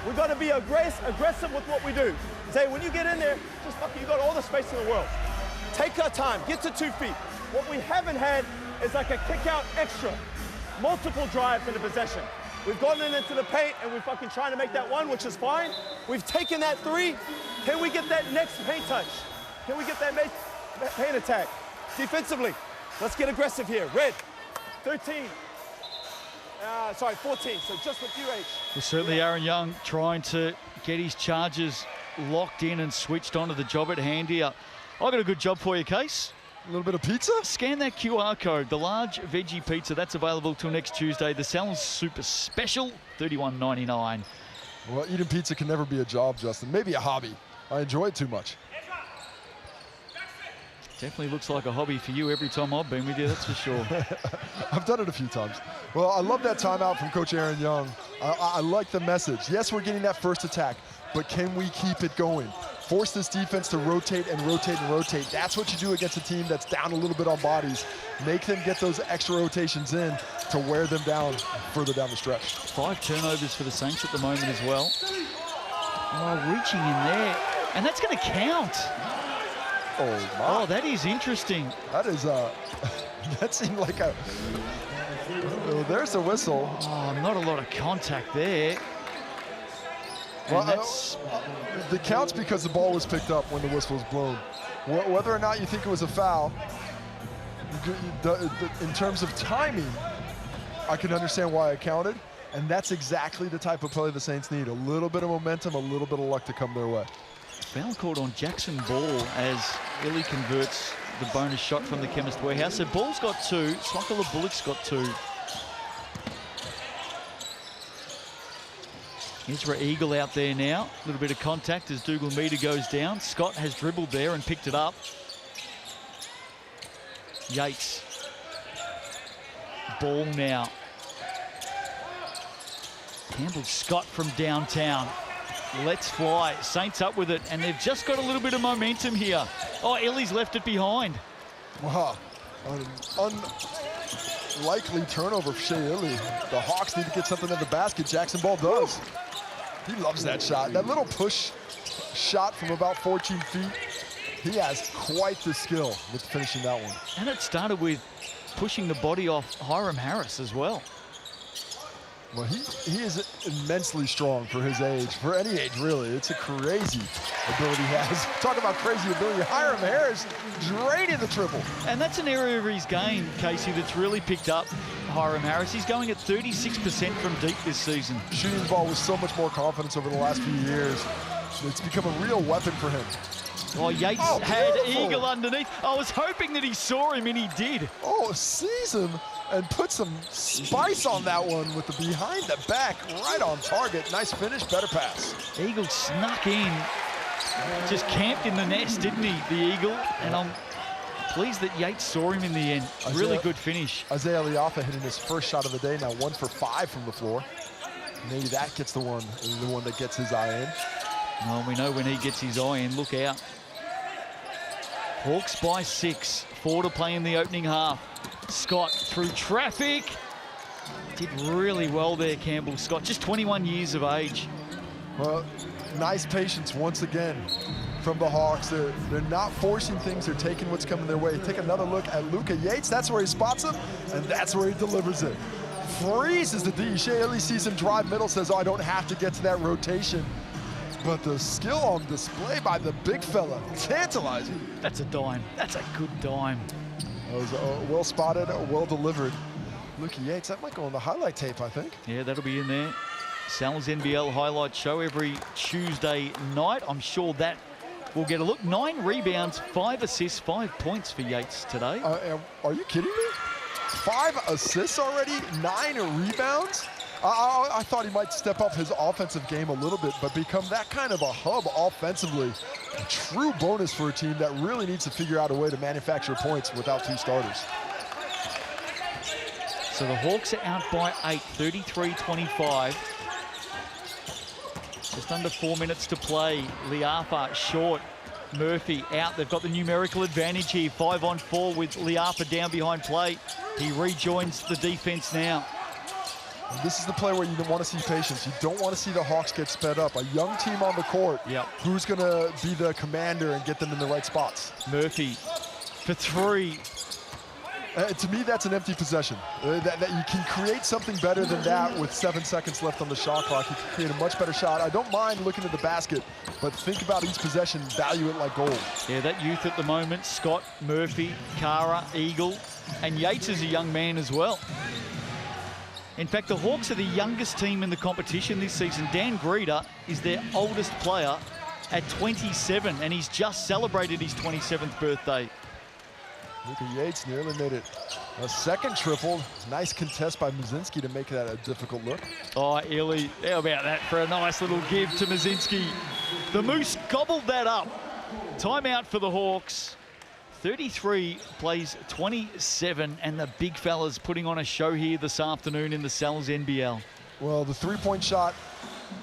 We're going to be aggressive with what we do. Say, when you get in there, you got all the space in the world. Take our time, get to 2 feet. What we haven't had is like a kick out extra. Multiple drives in the possession. We've gone into the paint and we're fucking trying to make that one, which is fine. We've taken that 3. Can we get that next paint touch? Can we get that paint attack? Defensively, let's get aggressive here. Red, 13. 14, so just with UH. Well, certainly Aaron Young trying to get his charges locked in and switched onto the job at hand here. I've got a good job for you, Case. A little bit of pizza? Scan that QR code. The large veggie pizza, that's available till next Tuesday. The Sal's Super Special, $31.99. Well, eating pizza can never be a job, Justin. Maybe a hobby. I enjoy it too much. Definitely looks like a hobby for you every time I've been with you, that's for sure. I've done it a few times. Well, I love that timeout from Coach Aaron Young. I like the message. Yes, we're getting that first attack, but can we keep it going? Force this defense to rotate and rotate and rotate. That's what you do against a team that's down a little bit on bodies. Make them get those extra rotations in to wear them down further down the stretch. 5 turnovers for the Saints at the moment as well. Oh, reaching in there. And that's going to count. Oh, my. Oh, that is interesting. That is, that seemed like a, oh, there's the whistle. Oh, not a lot of contact there. Well, the counts because the ball was picked up when the whistle was blown. Whether or not you think it was a foul, in terms of timing, I can understand why it counted. And that's exactly the type of play the Saints need. A little bit of momentum, a little bit of luck to come their way. Foul called on Jackson Ball as Illy converts the bonus shot from the Chemist Warehouse. So Ball's got 2, Swakala Bullock's got 2. Ezra Eagle out there now. A little bit of contact as Dougal Meter goes down. Scott has dribbled there and picked it up. Yates. Ball now. Campbell Scott from downtown. Let's fly. Saints up with it, and they've just got a little bit of momentum here. Oh, Illy's left it behind. Wow. Unlikely turnover for Shea Illy. The Hawks need to get something at the basket. Jackson Ball does. He loves that shot. That little push shot from about 14 feet. He has quite the skill with finishing that one. And it started with pushing the body off Hiram Harris as well. Well, he is immensely strong for his age, for any age, really. It's a crazy ability he has. Talk about crazy ability. Hiram Harris draining the triple. And that's an area of his game, Casey, that's really picked up Hiram Harris. He's going at 36% from deep this season. Shooting the ball with so much more confidence over the last few years. It's become a real weapon for him. Oh, Yates had Eagle underneath. I was hoping that he saw him, and he did. Oh, sees him and put some spice on that one with the behind the back, right on target. Nice finish, better pass. Eagle snuck in, just camped in the nest, didn't he, the Eagle? And I'm pleased that Yates saw him in the end. Really good finish. Isaiah Liafa hitting his first shot of the day, now 1 for 5 from the floor. Maybe that gets the one that gets his eye in. Well, we know when he gets his eye in, look out. Hawks by 6, 4 to play in the opening half. Scott through traffic. Did really well there, Campbell Scott. Just 21 years of age. Well, nice patience once again from the Hawks. They're not forcing things. They're taking what's coming their way. Take another look at Luka Yates. That's where he spots him, and that's where he delivers it. Freezes the D. Shaley sees him drive middle, says, oh, I don't have to get to that rotation. But the skill on display by the big fella, tantalizing. That's a dime. That's a good dime. That was well spotted, well delivered. Luka Yates, that might go on the highlight tape, I think. Yeah, that'll be in there. Sal's NBL highlight show every Tuesday night. I'm sure that will get a look. 9 rebounds, 5 assists, 5 points for Yates today. Are you kidding me? 5 assists already, 9 rebounds? I thought he might step up his offensive game a little bit, but become that kind of a hub offensively. A true bonus for a team that really needs to figure out a way to manufacture points without 2 starters. So the Hawks are out by 8, 33-25. Just under 4 minutes to play. Liapa short, Murphy out. They've got the numerical advantage here. 5-on-4 with Liapa down behind plate. He rejoins the defense now. And this is the play where you want to see patience. You don't want to see the Hawks get sped up. A young team on the court. Yep. Who's going to be the commander and get them in the right spots? Murphy for 3. To me, that's an empty possession. That you can create something better than that with 7 seconds left on the shot clock. You can create a much better shot. I don't mind looking at the basket, but think about each possession, value it like gold. Yeah, that youth at the moment, Scott, Murphy, Kara, Eagle, and Yates is a young man as well. In fact, the Hawks are the youngest team in the competition this season. Dan Greeder is their oldest player at 27, and he's just celebrated his 27th birthday. Luka Yates nearly made it a second triple. Nice contest by Muzinski to make that a difficult look. Oh, Illy, how about that for a nice little give to Muzinski. The Moose gobbled that up. Timeout for the Hawks. 33 plays 27, and the big fellas putting on a show here this afternoon in the Sal's NBL. Well, the three-point shot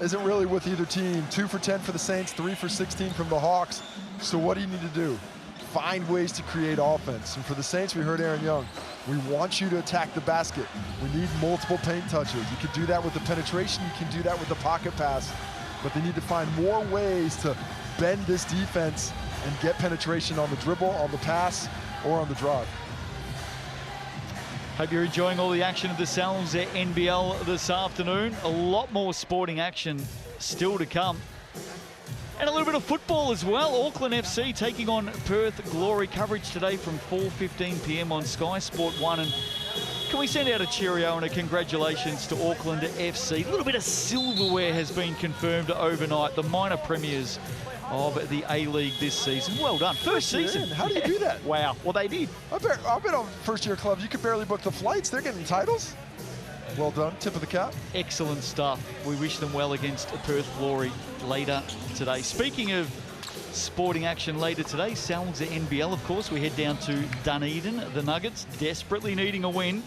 isn't really with either team. 2 for 10 for the Saints, 3 for 16 from the Hawks. So what do you need to do? Find ways to create offense. And for the Saints, we heard Aaron Young. We want you to attack the basket. We need multiple paint touches. You can do that with the penetration. You can do that with the pocket pass. But they need to find more ways to bend this defense and get penetration on the dribble, on the pass, or on the drive. Hope you're enjoying all the action of the Sal's NBL this afternoon. A lot more sporting action still to come. And a little bit of football as well. Auckland FC taking on Perth Glory. Coverage today from 4:15 p.m. on Sky Sport 1. And can we send out a cheerio and a congratulations to Auckland FC? A little bit of silverware has been confirmed overnight. The minor premiers of the A-League this season. Well done. First season. How do you do that? Wow. Well, they did. I bet on first-year clubs, you could barely book the flights. They're getting titles. Well done. Tip of the cap. Excellent stuff. We wish them well against Perth Glory later today. Speaking of sporting action later today, Sal's NBL, of course, we head down to Dunedin. The Nuggets desperately needing a win,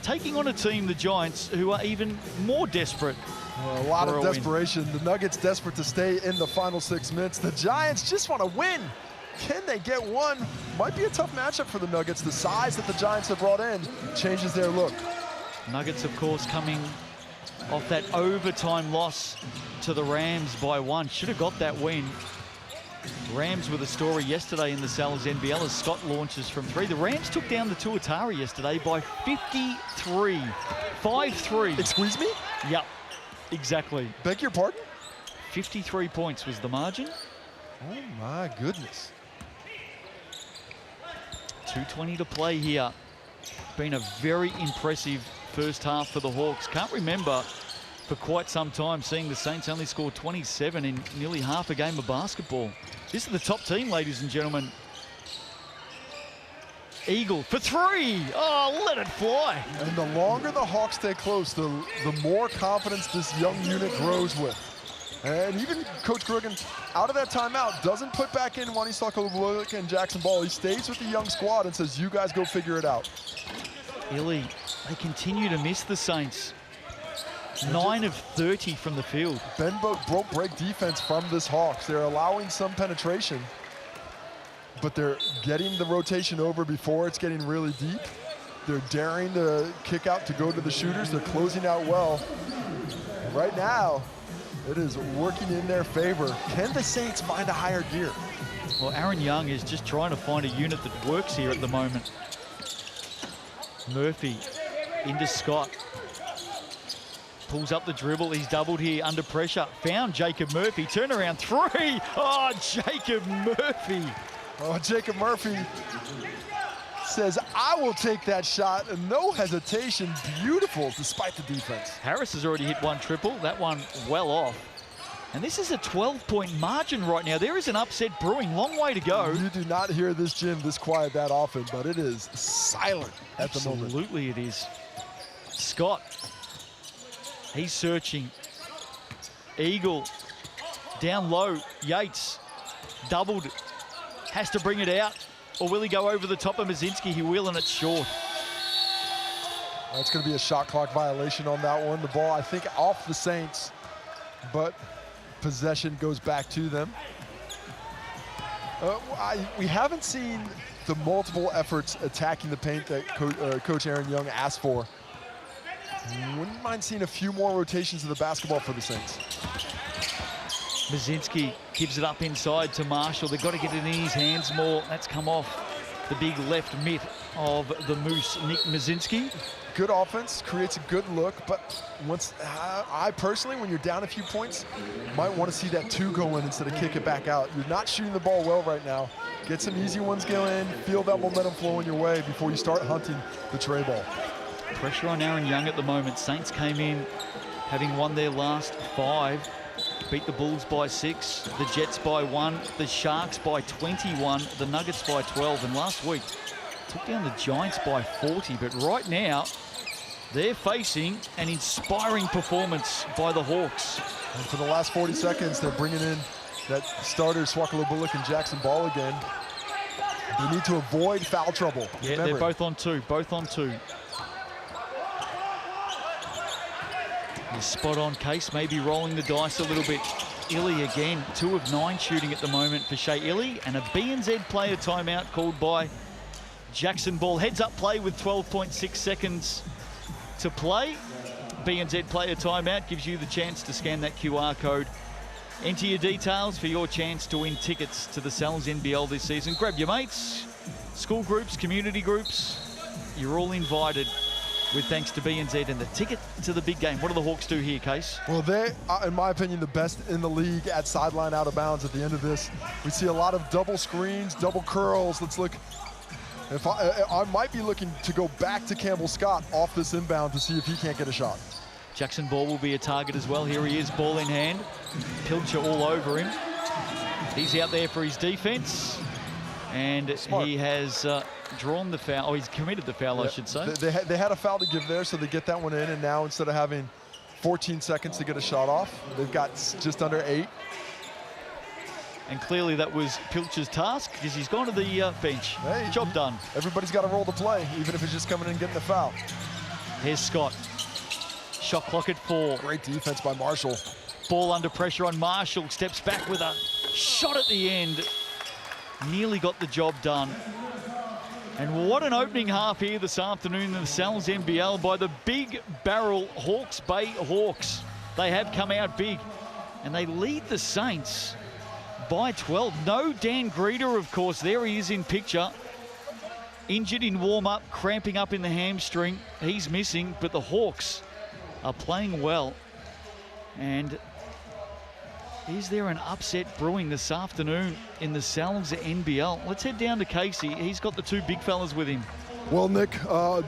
taking on a team, the Giants, who are even more desperate. A lot of desperation. The Nuggets desperate to stay in the final 6 minutes. The Giants just want to win. Can they get one? Might be a tough matchup for the Nuggets. The size that the Giants have brought in changes their look. Nuggets, of course, coming off that overtime loss to the Rams by 1. Should have got that win. Rams with a story yesterday in the Sal's NBL as Scott launches from 3. The Rams took down the Tuatara yesterday by 53. 5-3. Excuse me? Yep, exactly. Beg your pardon? 53 points was the margin. Oh my goodness. 2:20 to play here. Been a very impressive first half for the Hawks. Can't remember for quite some time seeing the Saints only score 27 in nearly half a game of basketball. This is the top team, ladies and gentlemen. Eagle for 3. Oh, let it fly. And the longer the Hawks stay close, the more confidence this young unit grows with. And even Coach Gruggen, out of that timeout, doesn't put back in Wani and Jackson Ball. He stays with the young squad and says, you guys go figure it out. Illy, they continue to miss the Saints. 9 of 30 from the field. Bend broke break defense from this Hawks. They're allowing some penetration, but they're getting the rotation over before it's getting really deep. They're daring to kick out to go to the shooters. They're closing out well. And right now, it is working in their favor. Can the Saints find a higher gear? Well, Aaron Young is just trying to find a unit that works here at the moment. Murphy into Scott. Pulls up the dribble. He's doubled here under pressure. Found Jacob Murphy. Turnaround three. Oh, Jacob Murphy. Oh, Jacob Murphy says, I will take that shot, and no hesitation. Beautiful, despite the defense. Harris has already hit one triple. That one well off. And this is a 12-point margin right now. There is an upset brewing. Long way to go. You do not hear this gym this quiet that often, but it is silent at the moment. Absolutely it is. Scott. He's searching. Eagle. Down low. Yates. Doubled. Has to bring it out. Or will he go over the top of Mazinski? He will, and it's short. That's going to be a shot clock violation on that one. The ball, I think, off the Saints, but possession goes back to them. We haven't seen the multiple efforts attacking the paint that Coach Aaron Young asked for. Wouldn't mind seeing a few more rotations of the basketball for the Saints. Mazinski gives it up inside to Marshall. They've got to get it in his hands more. That's come off the big left mitt of the Moose, Nick Mazinski. Good offense, creates a good look, but once I personally, when you're down a few points, might want to see that two go in instead of kick it back out. You're not shooting the ball well right now. Get some easy ones going, feel that momentum flowing your way before you start hunting the tray ball. Pressure on Aaron Young at the moment. Saints came in having won their last 5. Beat the Bulls by 6, the Jets by 1, the Sharks by 21, the Nuggets by 12, and last week took down the Giants by 40. But right now, they're facing an inspiring performance by the Hawks. And for the last 40 seconds, they're bringing in that starter, Swakalo Bullock and Jackson Ball again. They need to avoid foul trouble. Yeah, Remember, they're both on 2, both on 2. The spot on Case, maybe rolling the dice a little bit. Illy again, 2 of 9 shooting at the moment for Shea Illy, and a BNZ player timeout called by Jackson Ball. Heads up play with 12.6 seconds to play. BNZ player timeout gives you the chance to scan that QR code. Enter your details for your chance to win tickets to the Sal's NBL this season. Grab your mates, school groups, community groups. You're all invited, with thanks to BNZ and the ticket to the big game. What do the Hawks do here, Case? Well, they are, in my opinion, the best in the league at sideline out of bounds at the end of this. We see a lot of double screens, double curls. Let's look. If I might be looking to go back to Campbell Scott off this inbound to see if he can't get a shot. Jackson Ball will be a target as well. Here he is, ball in hand. Pilcher all over him. He's out there for his defense. And Smart. he has drawn the foul. Oh, he's committed the foul, Yeah, I should say. They had a foul to give there, so they get that one in. And now instead of having 14 seconds to get a shot off, they've got just under 8. And clearly that was Pilcher's task because he's gone to the bench. Hey, Job done. Everybody's got a role to play, even if it's just coming in and getting the foul. Here's Scott. Shot clock at 4. Great defense by Marshall. Ball under pressure on Marshall. Steps back with a shot at the end. Nearly got the job done. And what an opening half here this afternoon in the Sal's NBL by the big barrel Hawke's Bay Hawks. They have come out big and they lead the Saints by 12. No Dan Greeter, of course. There he is in picture. Injured in warm-up, cramping up in the hamstring. He's missing, but the Hawks are playing well. And is there an upset brewing this afternoon in the Sal's NBL? Let's head down to Casey. He's got the 2 big fellas with him. Well, Nick,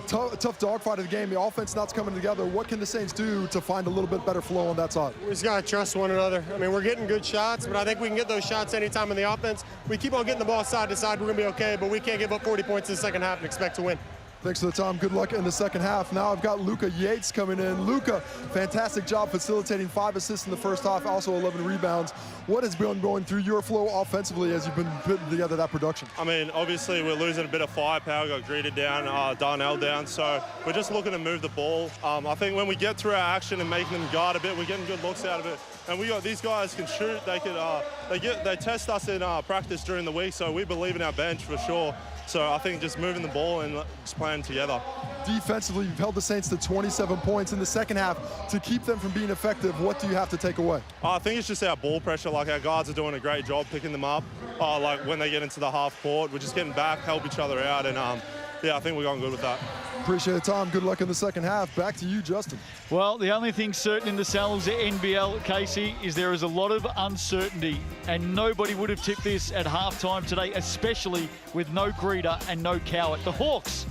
tough dogfight of the game. The offense not coming together. What can the Saints do to find a little bit better flow on that side? We just got to trust one another. I mean, we're getting good shots, but I think we can get those shots anytime in the offense. We keep on getting the ball side to side, we're going to be okay, but we can't give up 40 points in the second half and expect to win. Thanks for the time. Good luck in the second half. Now I've got Luka Yates coming in. Luka, fantastic job facilitating 5 assists in the first half, also 11 rebounds. What has been going through your flow offensively as you've been putting together that production? I mean, obviously we're losing a bit of firepower, got Greeter down, Darnell down, so we're just looking to move the ball. I think when we get through our action and making them guard a bit, we're getting good looks out of it. And we got these guys can shoot. They test us in practice during the week, so we believe in our bench for sure. So I think just moving the ball and just playing together. Defensively, you've held the Saints to 27 points in the second half. To keep them from being effective, what do you have to take away? I think it's just our ball pressure. Like, our guards are doing a great job picking them up. Like, when they get into the half court, we're just getting back, help each other out, and yeah, I think we're going good with that. Appreciate it, Tom. Good luck in the second half. Back to you, Justin. Well, the only thing certain in the Sal's NBL, Casey, is there is a lot of uncertainty, and nobody would have tipped this at halftime today, especially with no greeter and no Cowett. The Hawks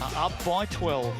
are up by 12.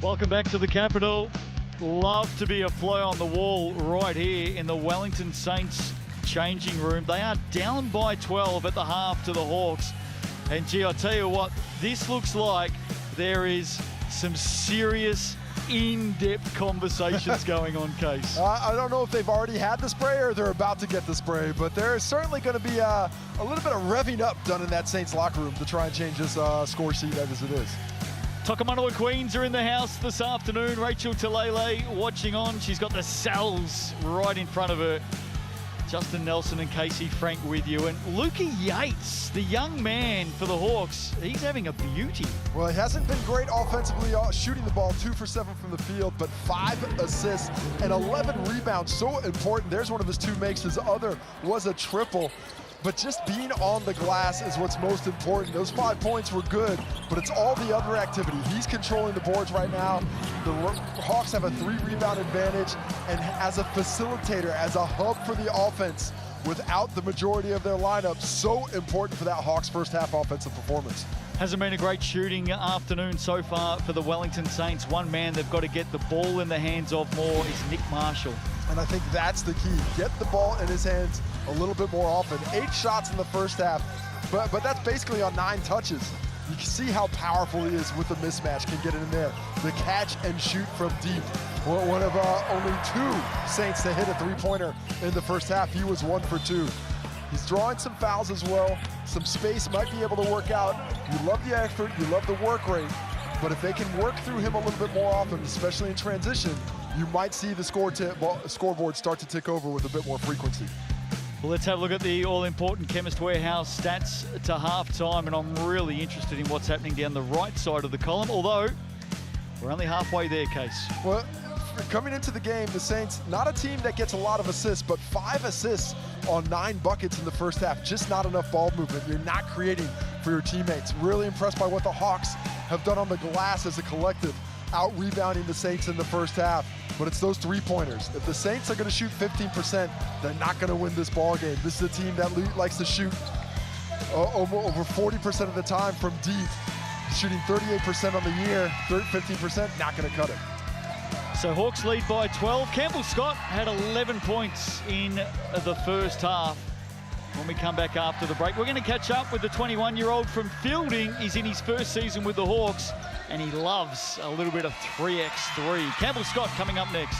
Welcome back to the Capitol. Love to be a fly on the wall right here in the Wellington Saints changing room. They are down by 12 at the half to the Hawks. And gee, I tell you what, this looks like there is some serious in-depth conversations going on, Case. I don't know if they've already had the spray or they're about to get the spray, but there is certainly going to be a little bit of revving up done in that Saints locker room to try and change this score sheet as it is. Tokomanawa Queens are in the house this afternoon. Rachel Talele watching on. She's got the Sal's right in front of her. Justin Nelson and Casey Frank with you. And Lukey Yates, the young man for the Hawks, he's having a beauty. Well, he hasn't been great offensively shooting the ball, 2 for 7 from the field, but 5 assists and 11 rebounds. So important. There's one of his 2 makes. His other was a triple. But just being on the glass is what's most important. Those 5 points were good, but it's all the other activity. He's controlling the boards right now. The Hawks have a 3-rebound advantage, and as a facilitator, as a hub for the offense, without the majority of their lineup, so important for that Hawks first half offensive performance. Hasn't been a great shooting afternoon so far for the Wellington Saints. One man they've got to get the ball in the hands of more is Nick Marshall. And I think that's the key. Get the ball in his hands a little bit more often. 8 shots in the first half, but that's basically on 9 touches. You can see how powerful he is with the mismatch, can get it in there. The catch and shoot from deep. One of only 2 Saints to hit a 3-pointer in the first half. He was 1 for 2. He's drawing some fouls as well. Some space might be able to work out. You love the effort, you love the work rate, but if they can work through him a little bit more often, especially in transition, you might see the scoreboard start to tick over with a bit more frequency. Well, let's have a look at the all-important Chemist Warehouse stats to halftime, and I'm really interested in what's happening down the right side of the column, although we're only halfway there, Case. Well, coming into the game, the Saints, not a team that gets a lot of assists, but 5 assists on 9 buckets in the first half. Just not enough ball movement. You're not creating for your teammates. Really impressed by what the Hawks have done on the glass as a collective, out-rebounding the Saints in the first half. But it's those 3-pointers. If the Saints are going to shoot 15%, they're not going to win this ball game. This is a team that likes to shoot over 40% of the time from deep, shooting 38% on the year, 15%, not going to cut it. So Hawks lead by 12. Campbell Scott had 11 points in the first half. When we come back after the break, we're going to catch up with the 21-year-old from Fielding. He's in his first season with the Hawks, and he loves a little bit of 3x3. Campbell Scott coming up next.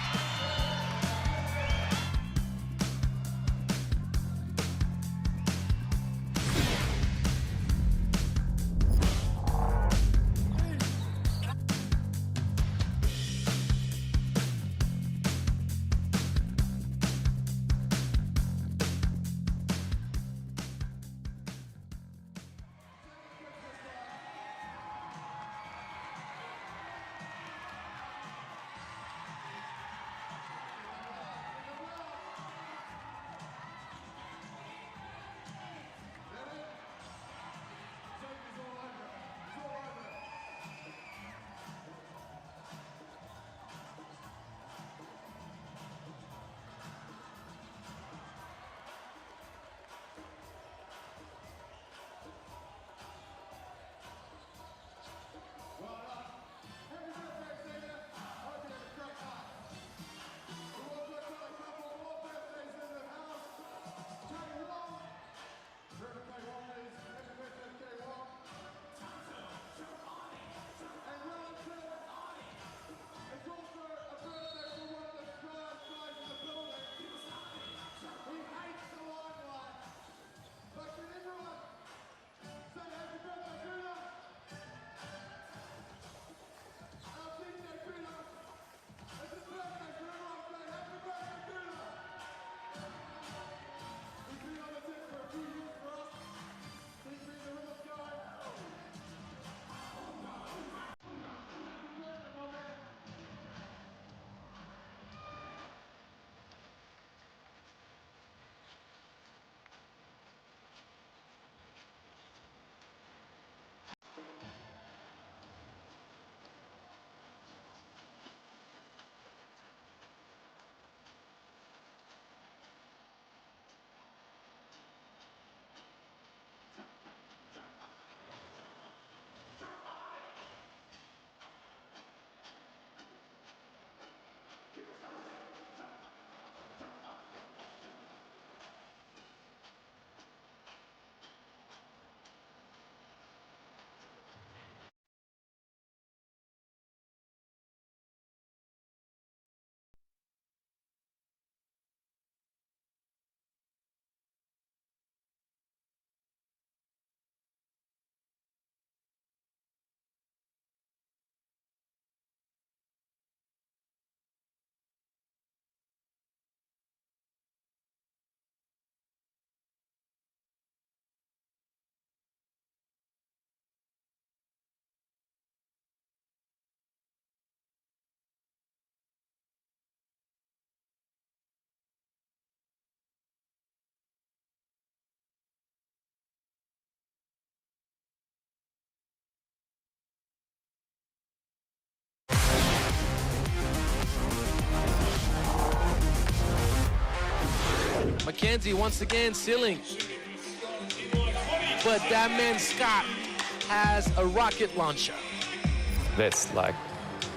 McKenzie once again sealing. But that man Scott has a rocket launcher. That's like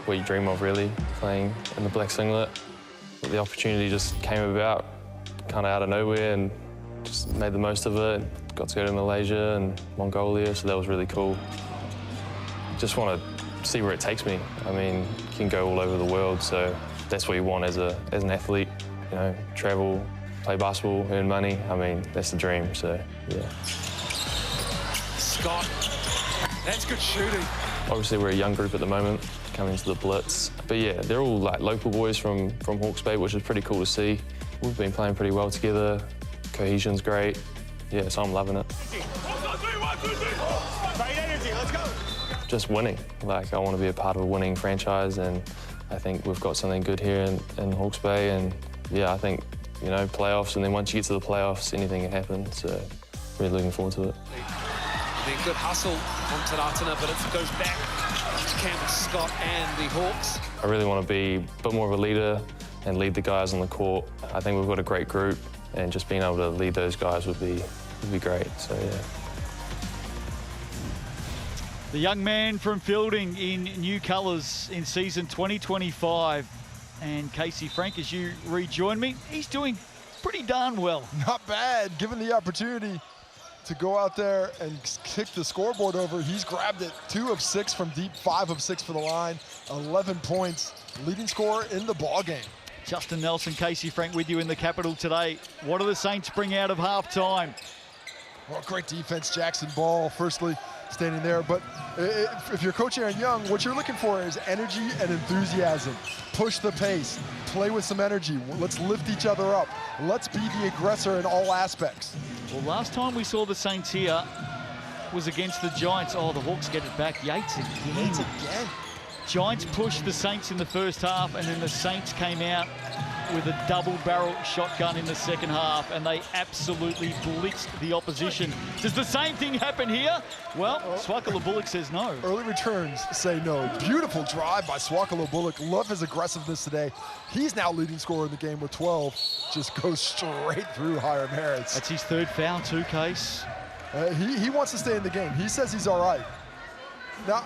what you dream of, really, playing in the black singlet. The opportunity just came about kind of out of nowhere and just made the most of it. Got to go to Malaysia and Mongolia, so that was really cool. Just want to see where it takes me. I mean, you can go all over the world, so that's what you want as an athlete. You know, travel, play basketball, earn money. I mean, that's the dream, so yeah. Scott, that's good shooting. Obviously, we're a young group at the moment, coming into the Blitz. But yeah, they're all like local boys from Hawke's Bay, which is pretty cool to see. We've been playing pretty well together. Cohesion's great. Yeah, so I'm loving it. Just winning. Like, I want to be a part of a winning franchise, and I think we've got something good here in Hawke's Bay. And yeah, I think, you know, playoffs, and then once you get to the playoffs, anything can happen. So really looking forward to it. Then good hustle on Taratana, but it goes back to Campbell, Scott and the Hawks. I really want to be a bit more of a leader and lead the guys on the court. I think we've got a great group, and just being able to lead those guys would be great, so yeah. The young man from Fielding in new colours in season 2025. And Casey Frank, as you rejoin me, he's doing pretty darn well. Not bad, given the opportunity to go out there and kick the scoreboard over. He's grabbed it, 2 of 6 from deep, 5 of 6 for the line, 11 points, leading scorer in the ball game. Justin Nelson, Casey Frank with you in the capital today. What do the Saints bring out of halftime? Well, great defense, Jackson Ball, firstly, standing there. But if you're Coach Aaron Young, what you're looking for is energy and enthusiasm. Push the pace, play with some energy. Let's lift each other up. Let's be the aggressor in all aspects. Well, last time we saw the Saints here was against the Giants. Oh, the Hawks get it back. Yates again. Giants pushed the Saints in the first half, and then the Saints came out with a double-barrel shotgun in the second half, and they absolutely blitzed the opposition. Does the same thing happen here? Well, Swakala Bullock says no. Early returns say no. Beautiful drive by Swakala Bullock. Love his aggressiveness today. He's now leading scorer in the game with 12. Just goes straight through Hiram Harris. That's his third foul too, Case. He wants to stay in the game. He says he's all right. Now,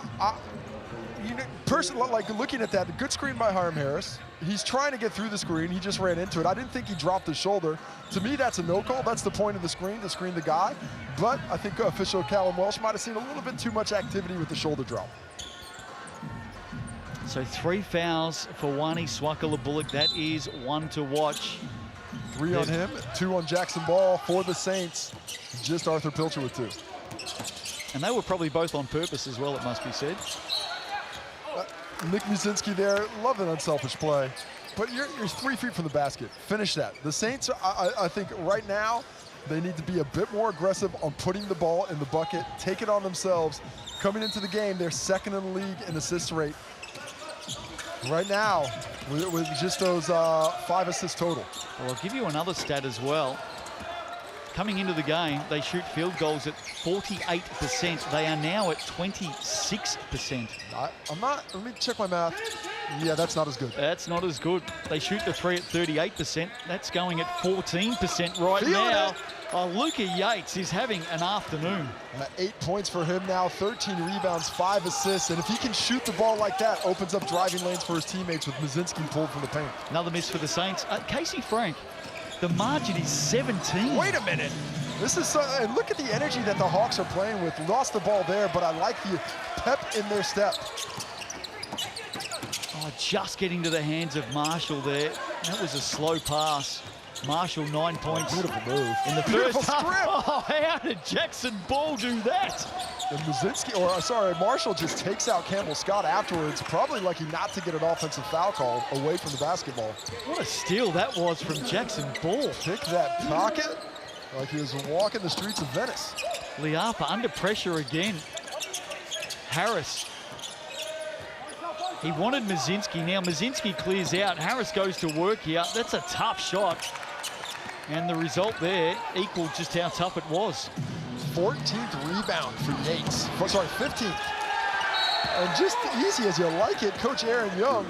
personally, like looking at that, a good screen by Hiram Harris. He's trying to get through the screen. He just ran into it. I didn't think he dropped his shoulder. To me, that's a no call. That's the point of the screen, to screen the guy. But I think official Callum Welsh might have seen a little bit too much activity with the shoulder drop. So 3 fouls for Wani Swakala Bullock. That is one to watch. 3 on him, 2 on Jackson Ball for the Saints. Just Arthur Pilcher with 2. And they were probably both on purpose as well, it must be said. Nick Musinski there, love an unselfish play. But you're 3 feet from the basket. Finish that. The Saints, I think right now, they need to be a bit more aggressive on putting the ball in the bucket, take it on themselves. Coming into the game, they're second in the league in assist rate. Right now, with just those 5 assists total. Well, I'll give you another stat as well. Coming into the game, they shoot field goals at 48%. They are now at 26%. Let me check my math. Yeah, that's not as good. That's not as good. They shoot the 3 at 38%. That's going at 14% right now. Oh, Luca Yates is having an afternoon. 8 points for him now, 13 rebounds, 5 assists. And if he can shoot the ball like that, opens up driving lanes for his teammates with Musinski pulled from the paint. Another miss for the Saints. Casey Frank, the margin is 17. Wait a minute. This is and look at the energy that the Hawks are playing with. Lost the ball there, but I like the pep in their step. Oh, just getting to the hands of Marshall there. That was a slow pass. Marshall, 9 points. Beautiful move. In the first half. Oh, how did Jackson Ball do that? And Marshall just takes out Campbell Scott afterwards, probably lucky not to get an offensive foul call away from the basketball. What a steal that was from Jackson Ball. Pick that pocket like he was walking the streets of Venice. Liapa under pressure again. Harris. He wanted Musinski. Now Musinski clears out. Harris goes to work here. That's a tough shot. And the result there equaled just how tough it was. 14th rebound for Yates. 15th. And just easy as you like it, Coach Aaron Young.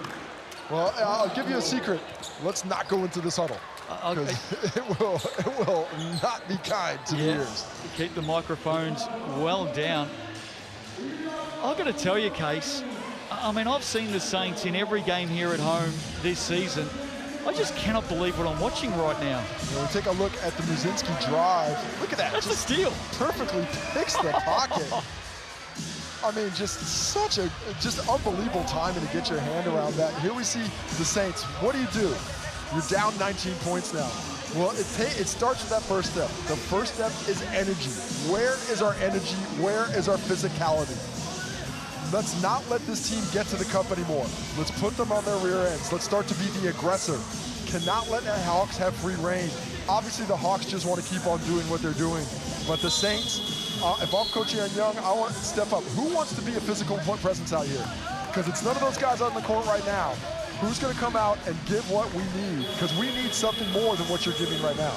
Well, I'll give you a secret. Let's not go into this huddle. Because it will not be kind to the ears. Keep the microphones well down. I've got to tell you, Case, I mean, I've seen the Saints in every game here at home this season. I just cannot believe what I'm watching right now. We'll take a look at the Muzinski drive. Look at that. That's a steal. Perfectly picks the pocket. I mean, just such a unbelievable timing to get your hand around that. Here we see the Saints. What do? You're down 19 points now. Well, it starts with that first step. The first step is energy. Where is our energy? Where is our physicality? Let's not let this team get to the cup anymore. Let's put them on their rear ends. Let's start to be the aggressor. Cannot let the Hawks have free reign. Obviously, the Hawks just want to keep on doing what they're doing. But the Saints, if I'm coaching Aaron Young, I want to step up. Who wants to be a physical presence out here? Because it's none of those guys on the court right now. Who's going to come out and give what we need? Because we need something more than what you're giving right now.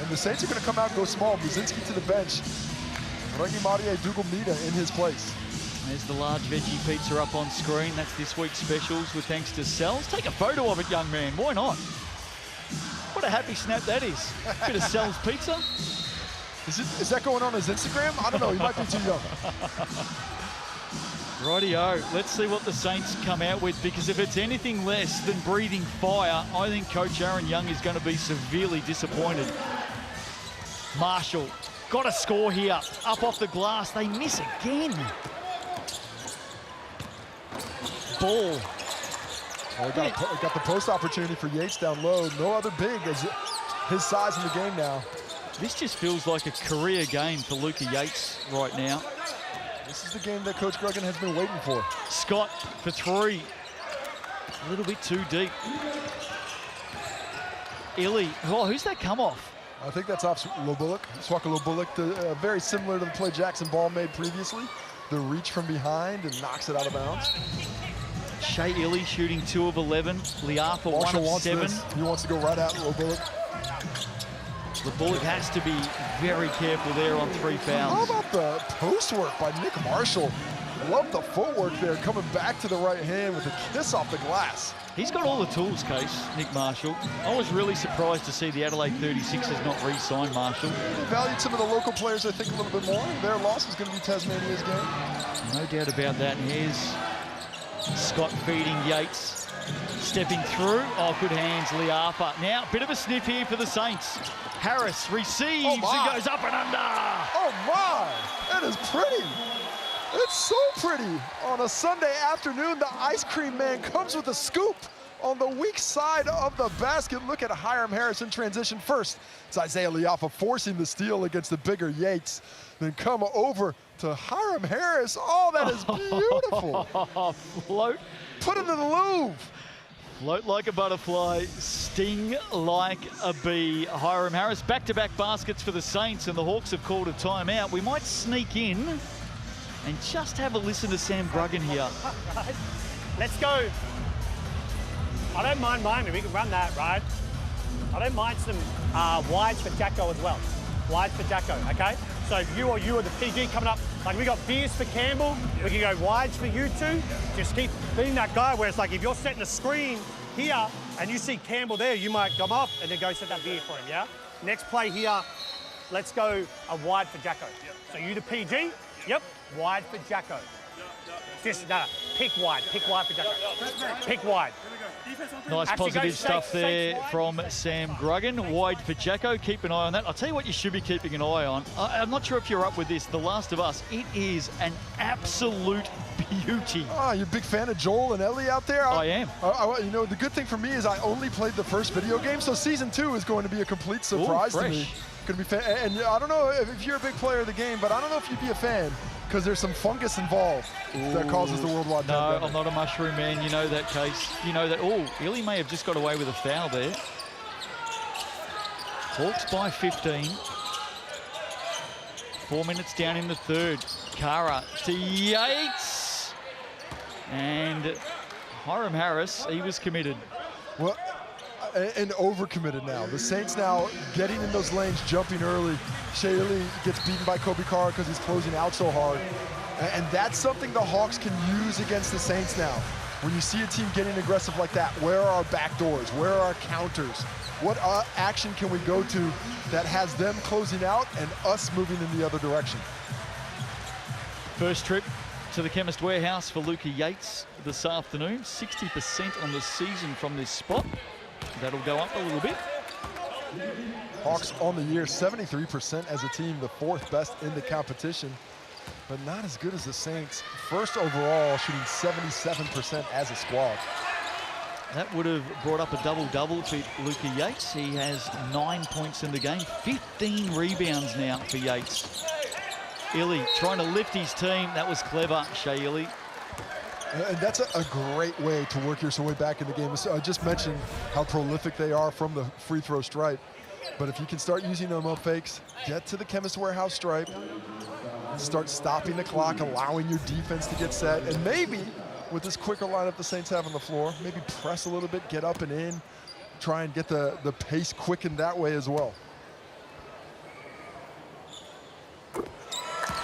And the Saints are going to come out and go small. Muzinski to the bench. Rangi Maria Dugumnida in his place. There's the large veggie pizza up on screen. That's this week's specials with thanks to Cells. Take a photo of it, young man. Why not? What a happy snap that is. Bit of Cells pizza. Is that going on his Instagram? I don't know. He might be too young. Rightio. Let's see what the Saints come out with, because if it's anything less than breathing fire, I think Coach Aaron Young is going to be severely disappointed. Marshall got a score here. Up off the glass. They miss again. Ball. Oh, got the post opportunity for Yates down low. No other big as his size in the game now. This just feels like a career game for Luka Yates right now. This is the game that Coach Gregan has been waiting for. Scott for three. A little bit too deep. Illy. Oh, who's that come off? I think that's off Lobuluk. Swaka Lobuluk, very similar to the play Jackson Ball made previously. The reach from behind and knocks it out of bounds. Shea Illy shooting 2 of 11. Liafa 1 of 7. He wants to go right at Lobuluk. Lobuluk has to be very careful there on 3 fouls. How about the post work by Nick Marshall? Love the footwork there, coming back to the right hand with a kiss off the glass. He's got all the tools, Case, Nick Marshall. I was really surprised to see the Adelaide 36ers not re-sign Marshall. They valued some of the local players, I think, a little bit more. Their loss is going to be Tasmania's game. No doubt about that. And here's Scott feeding Yates. Stepping through. Oh, good hands, Liafa. Now, bit of a sniff here for the Saints. Harris receives and goes up and under. Oh, my. That is pretty. It's so pretty. On a Sunday afternoon, the ice cream man comes with a scoop on the weak side of the basket. Look at Hiram Harris in transition first. It's Isaiah Liafa forcing the steal against the bigger Yates. Then come over to Hiram Harris. Oh, that is beautiful. Float. Put it in the Louvre. Float like a butterfly, sting like a bee. Hiram Harris, back-to-back baskets for the Saints, and the Hawks have called a timeout. We might sneak in and just have a listen to Sam Gruggan here. Let's go. I don't mind mine. We can run that, right? I don't mind some wides for Jacko as well. Wides for Jacko, okay? So if you or the PG coming up, like we got beers for Campbell, we can go wides for you two. Just keep being that guy where it's like if you're setting a screen here and you see Campbell there, you might come up and then go set that beer for him, yeah? Next play here, let's go a wide for Jacko. So you the PG, yep, wide for Jacko. Just pick wide for Jacko. Pick wide. Nice positive stuff there from Sam Gruggan. Wide for Jacko. Keep an eye on that. I'll tell you what you should be keeping an eye on. I'm not sure if you're up with this. The Last of Us. It is an absolute beauty. Oh, you're a big fan of Joel and Ellie out there? I am. You know, the good thing for me is I only played the first video game, so season 2 is going to be a complete surprise to me. Going to be and I don't know if you're a big player of the game, but I don't know if you'd be a fan because there's some fungus involved that causes the worldwide pandemic. No, I'm not a mushroom man. You know that, Case. You know that. Oh, Illy may have just got away with a foul there. Hawks by 15. 4 minutes down in the third. Kara to Yates. And Hiram Harris, he was committed. Well, and overcommitted now. The Saints now getting in those lanes, jumping early. Shaylee gets beaten by Kobe Carr because he's closing out so hard. And that's something the Hawks can use against the Saints now. When you see a team getting aggressive like that, where are our back doors? Where are our counters? What action can we go to that has them closing out and us moving in the other direction? First trip to the Chemist Warehouse for Luca Yates this afternoon. 60% on the season from this spot. That'll go up a little bit. Hawks on the year, 73% as a team, the 4th best in the competition, but not as good as the Saints. First overall, shooting 77% as a squad. That would have brought up a double-double for Luca Yates. He has 9 points in the game, 15 rebounds now for Yates. Illy trying to lift his team. That was clever, Shea Illy. And that's a great way to work your way back in the game. I just mentioned how prolific they are from the free throw stripe. But if you can start using them up fakes, get to the Chemist Warehouse stripe, start stopping the clock, allowing your defense to get set, and maybe with this quicker lineup the Saints have on the floor, maybe press a little bit, get up and in, try and get the pace quickened that way as well.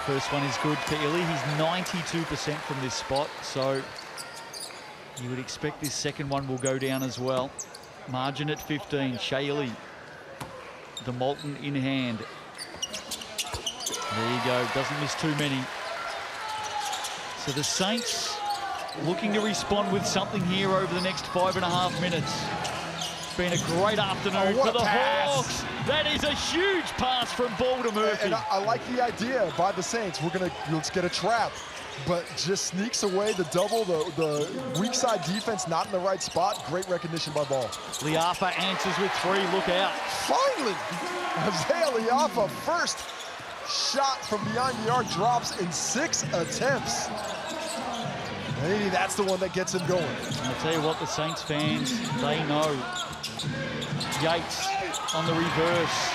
First one is good for Illy. He's 92% from this spot, so you would expect this second one will go down as well. Margin at 15, Shea Illy. The Molten in hand. There you go, doesn't miss too many. So the Saints looking to respond with something here over the next 5.5 minutes. It's been a great afternoon for the Hawks. That is a huge pass from Ball to Murphy. And I like the idea by the Saints. Let's get a trap, but just sneaks away the double, the weak side defense not in the right spot. Great recognition by Ball. Liafa answers with 3, look out. Finally, Isaiah Liafa, first shot from beyond the arc, drops in 6 attempts. Maybe that's the one that gets him going. I'll tell you what, the Saints fans, they know. Yates on the reverse.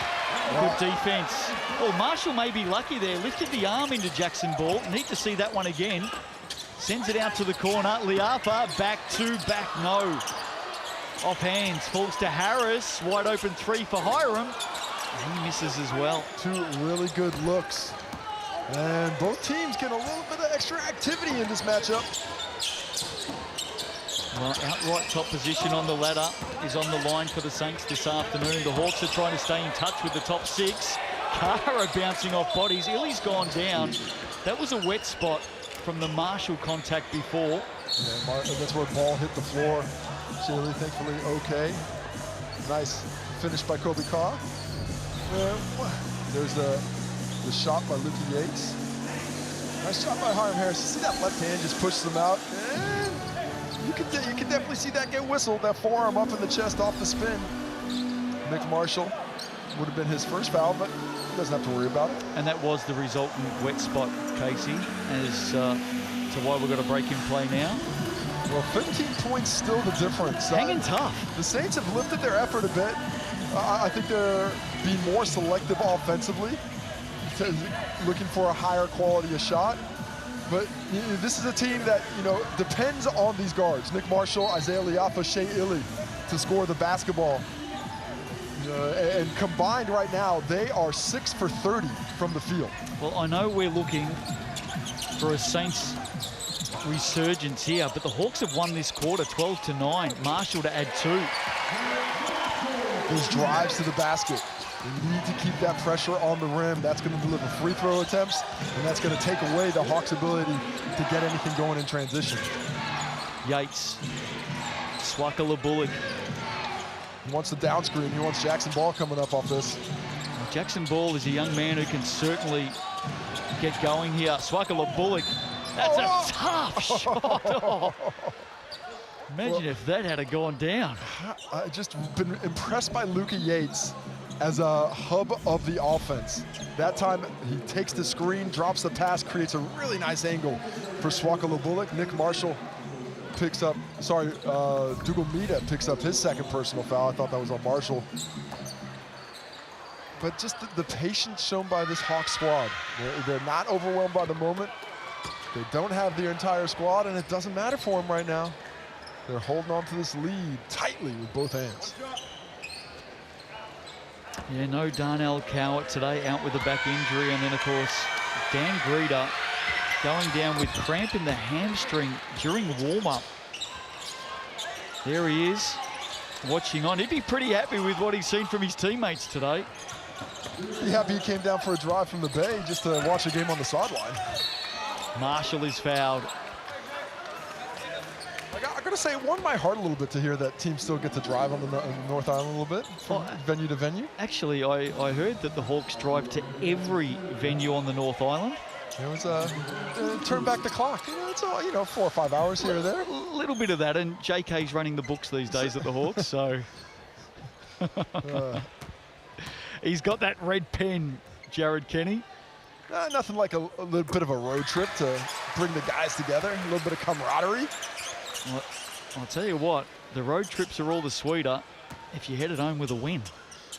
Good defense. Well, Marshall may be lucky there. Lifted the arm into Jackson Ball. Need to see that one again. Sends it out to the corner. Liafa, back no. Off hands, falls to Harris. Wide open 3 for Hiram. He misses as well. 2 really good looks. And both teams get a little bit of extra activity in this matchup. Well, outright top position on the ladder is on the line for the Saints this afternoon. The Hawks are trying to stay in touch with the top 6. Kara bouncing off bodies. Illy's gone down. That was a wet spot from the Marshall contact before. Yeah, that's where Ball hit the floor. Illy thankfully okay. Nice finish by Kobe Carr. There's the shot by Luca Yates. Nice shot by Hiram Harris. See that left hand just pushes him out. And you can definitely see that get whistled. That forearm up in the chest off the spin. Nick Marshall would have been his first foul, but he doesn't have to worry about it. And that was the resultant wet spot, Casey, as to why we've got a break in play now. Well, 15 points still the difference. Hanging tough. The Saints have lifted their effort a bit. I think they're being more selective offensively, looking for a higher quality of shot. But this is a team that, depends on these guards. Nick Marshall, Isaiah Liafa, Shea Illy to score the basketball. And combined right now, they are 6 for 30 from the field. Well, I know we're looking for a Saints resurgence here, but the Hawks have won this quarter 12-9. Marshall to add 2. Those drives to the basket. They need to keep that pressure on the rim. That's going to deliver free throw attempts, and that's going to take away the Hawks' ability to get anything going in transition. Yates, Swakala Bullock. He wants the down screen. He wants Jackson Ball coming up off this. Well, Jackson Ball is a young man who can certainly get going here. Swakala Bullock, that's a tough shot. Oh. Imagine if that had gone down. I've just been impressed by Luca Yates as a hub of the offense. That time, he takes the screen, drops the pass, creates a really nice angle for Swakala Bullock. Nick Marshall picks up, Dugomita picks up his second personal foul. I thought that was on Marshall. But just the patience shown by this Hawks squad. They're not overwhelmed by the moment. They don't have their entire squad, and it doesn't matter for them right now. They're holding on to this lead tightly with both hands. Yeah, no Darnell Cowart today, out with a back injury. And then, of course, Dan Greeder going down with cramp in the hamstring during warm-up. There he is, watching on. He'd be pretty happy with what he's seen from his teammates today. Be happy he came down for a drive from the Bay just to watch a game on the sideline. Marshall is fouled. I gotta say, it warmed my heart a little bit to hear that teams still get to drive on the North Island a little bit from venue to venue. Actually, I heard that the Hawks drive to every venue on the North Island. It was turn back the clock. It's all, 4 or 5 hours here or there. A little bit of that, and JK's running the books these days at the Hawks, so. He's got that red pen, Jared Kenny. Nothing like a little bit of a road trip to bring the guys together, a little bit of camaraderie. Well, I'll tell you what, the road trips are all the sweeter if you head it home with a win.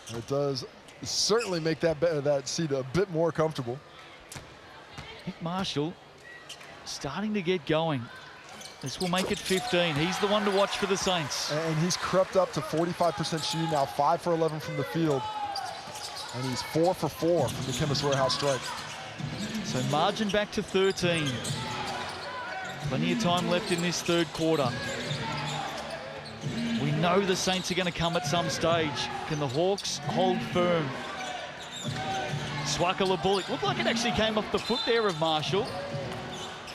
It does certainly make that seat a bit more comfortable. Nick Marshall starting to get going. This will make it 15. He's the one to watch for the Saints. And he's crept up to 45% shooting now, 5 for 11 from the field. And he's 4 for 4 from the Chemist Warehouse strike. So margin back to 13. Plenty of time left in this third quarter. We know the Saints are going to come at some stage. Can the Hawks hold firm? Swakala Bullock. Looked like it actually came off the foot there of Marshall.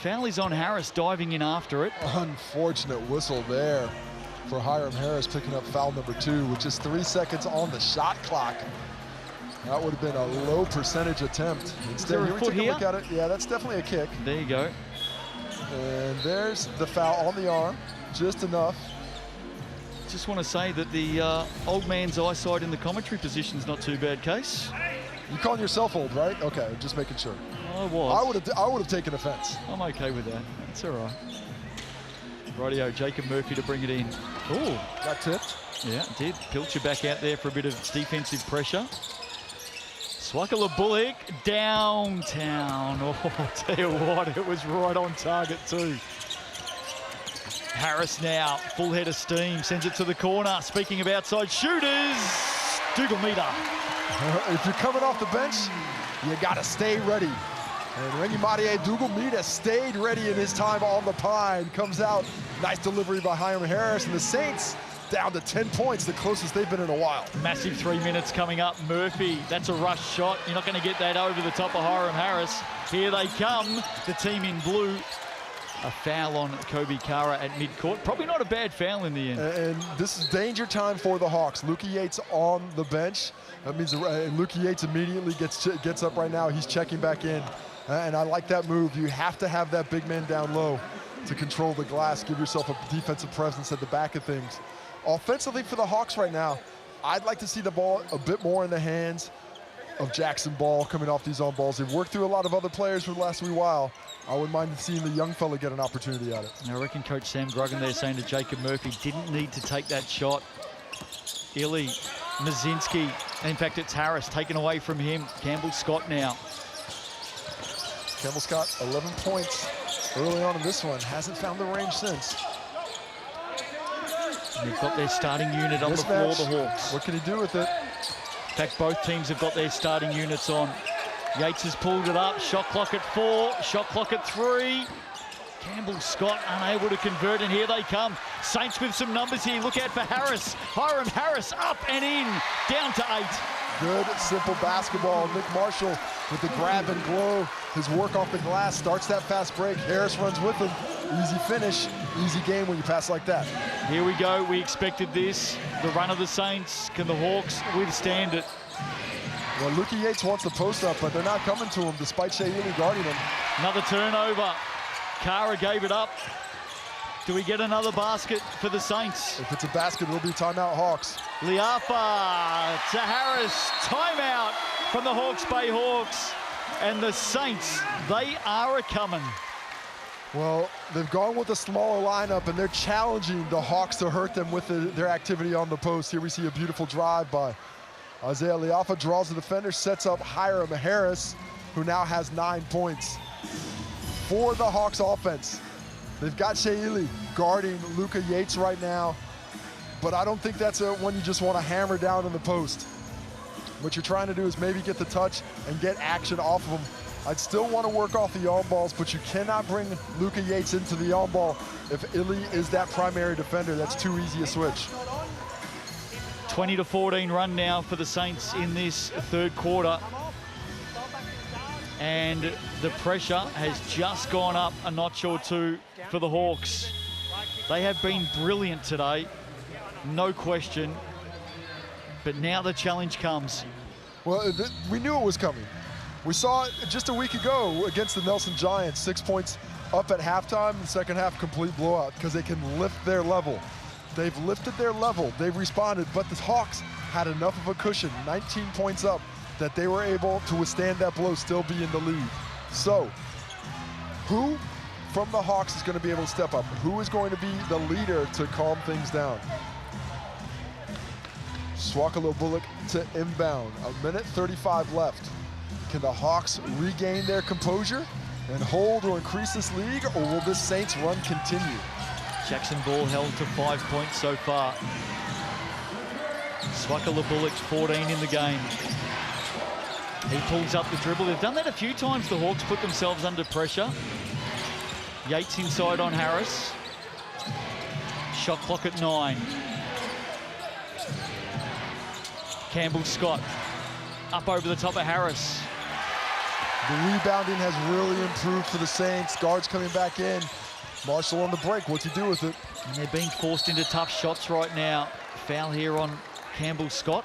Foul is on Harris, diving in after it. Unfortunate whistle there for Hiram Harris, picking up foul number 2 with just 3 seconds on the shot clock. That would have been a low percentage attempt. Instead, is there a foot here? Look at it. Yeah, that's definitely a kick. There you go. And there's the foul on the arm, just enough. Just want to say that the old man's eyesight in the commentary position is not too bad, Case. You calling yourself old, right? Okay, just making sure. I was. I would have taken offense. I'm okay with that. That's all right. Rightio, Jacob Murphy to bring it in. Oh, got tipped. Yeah, it did. Pilcher back out there for a bit of defensive pressure. Swakala Bullock downtown. Oh, I'll tell you what, it was right on target too. Harris now, full head of steam, sends it to the corner. Speaking of outside shooters, Dougal Meter. If you're coming off the bench, you gotta stay ready. And Renyi Dougal Meter stayed ready in his time on the pine. Comes out, nice delivery by Hiram Harris, and the Saints down to 10 points, the closest they've been in a while. Massive 3 minutes coming up. Murphy, that's a rush shot. You're not going to get that over the top of Hiram Harris. Here they come, the team in blue. A foul on Kobe Kara at midcourt. Probably not a bad foul in the end. And this is danger time for the Hawks. Luka Yates on the bench. That means Luka Yates immediately gets up right now. He's checking back in. And I like that move. You have to have that big man down low to control the glass. Give yourself a defensive presence at the back of things. Offensively for the Hawks right now, I'd like to see the ball a bit more in the hands of Jackson Ball coming off these on balls. They've worked through a lot of other players for the last wee while. I wouldn't mind seeing the young fella get an opportunity at it. I reckon Coach Sam Gruggan there saying to Jacob Murphy, didn't need to take that shot. Illy, Mazinski, in fact it's Harris taken away from him. Campbell Scott now. Campbell Scott, 11 points early on in this one. Hasn't found the range since. And they've got their starting unit on the floor, the Hawks. What can he do with it? In fact, both teams have got their starting units on. Yates has pulled it up. Shot clock at 4. Shot clock at 3. Campbell Scott unable to convert, and here they come. Saints with some numbers here. Look out for Harris. Hiram Harris up and in. Down to 8. Good, simple basketball. Nick Marshall with the grab and glow. His work off the glass starts that fast break. Harris runs with him. Easy finish, easy game when you pass like that. Here we go. We expected this. The run of the Saints. Can the Hawks withstand it? Well, Luka Yates wants the post up, but they're not coming to him despite Shea Ely guarding him. Another turnover. Kara gave it up. Do we get another basket for the Saints? If it's a basket, it'll be timeout Hawks. Liafa to Harris. Timeout from the Hawke's Bay Hawks. And the Saints, they are a-coming. Well, they've gone with a smaller lineup, and they're challenging the Hawks to hurt them with their activity on the post. Here we see a beautiful drive by Isaiah Liafa, draws the defender, sets up Hiram Harris, who now has 9 points. For the Hawks offense, they've got Shea Ely guarding Luka Yates right now, but I don't think that's one you just want to hammer down in the post. What you're trying to do is maybe get the touch and get action off of him. I'd still want to work off the on-balls, but you cannot bring Luka Yates into the on-ball if Illy is that primary defender. That's too easy a switch. 20-14 run now for the Saints in this third quarter. And the pressure has just gone up a notch or two for the Hawks. They have been brilliant today, no question. But now the challenge comes. Well, we knew it was coming. We saw it just a week ago against the Nelson Giants, 6 points up at halftime, the second half complete blowout because they can lift their level. They've lifted their level, they've responded, but the Hawks had enough of a cushion, 19 points up, that they were able to withstand that blow, still be in the lead. So, who from the Hawks is going to be able to step up? Who is going to be the leader to calm things down? Swakalo-Bullock to inbound, 1:35 left. Can the Hawks regain their composure and hold or increase this lead, or will this Saints run continue? Jackson Ball held to 5 points so far. Swakalo-Bullock 14 in the game. He pulls up the dribble. They've done that a few times, the Hawks put themselves under pressure. Yates inside on Harris. Shot clock at 9. Campbell-Scott up over the top of Harris. The rebounding has really improved for the Saints. Guards coming back in. Marshall on the break. What's he do with it? And they're being forced into tough shots right now. Foul here on Campbell-Scott.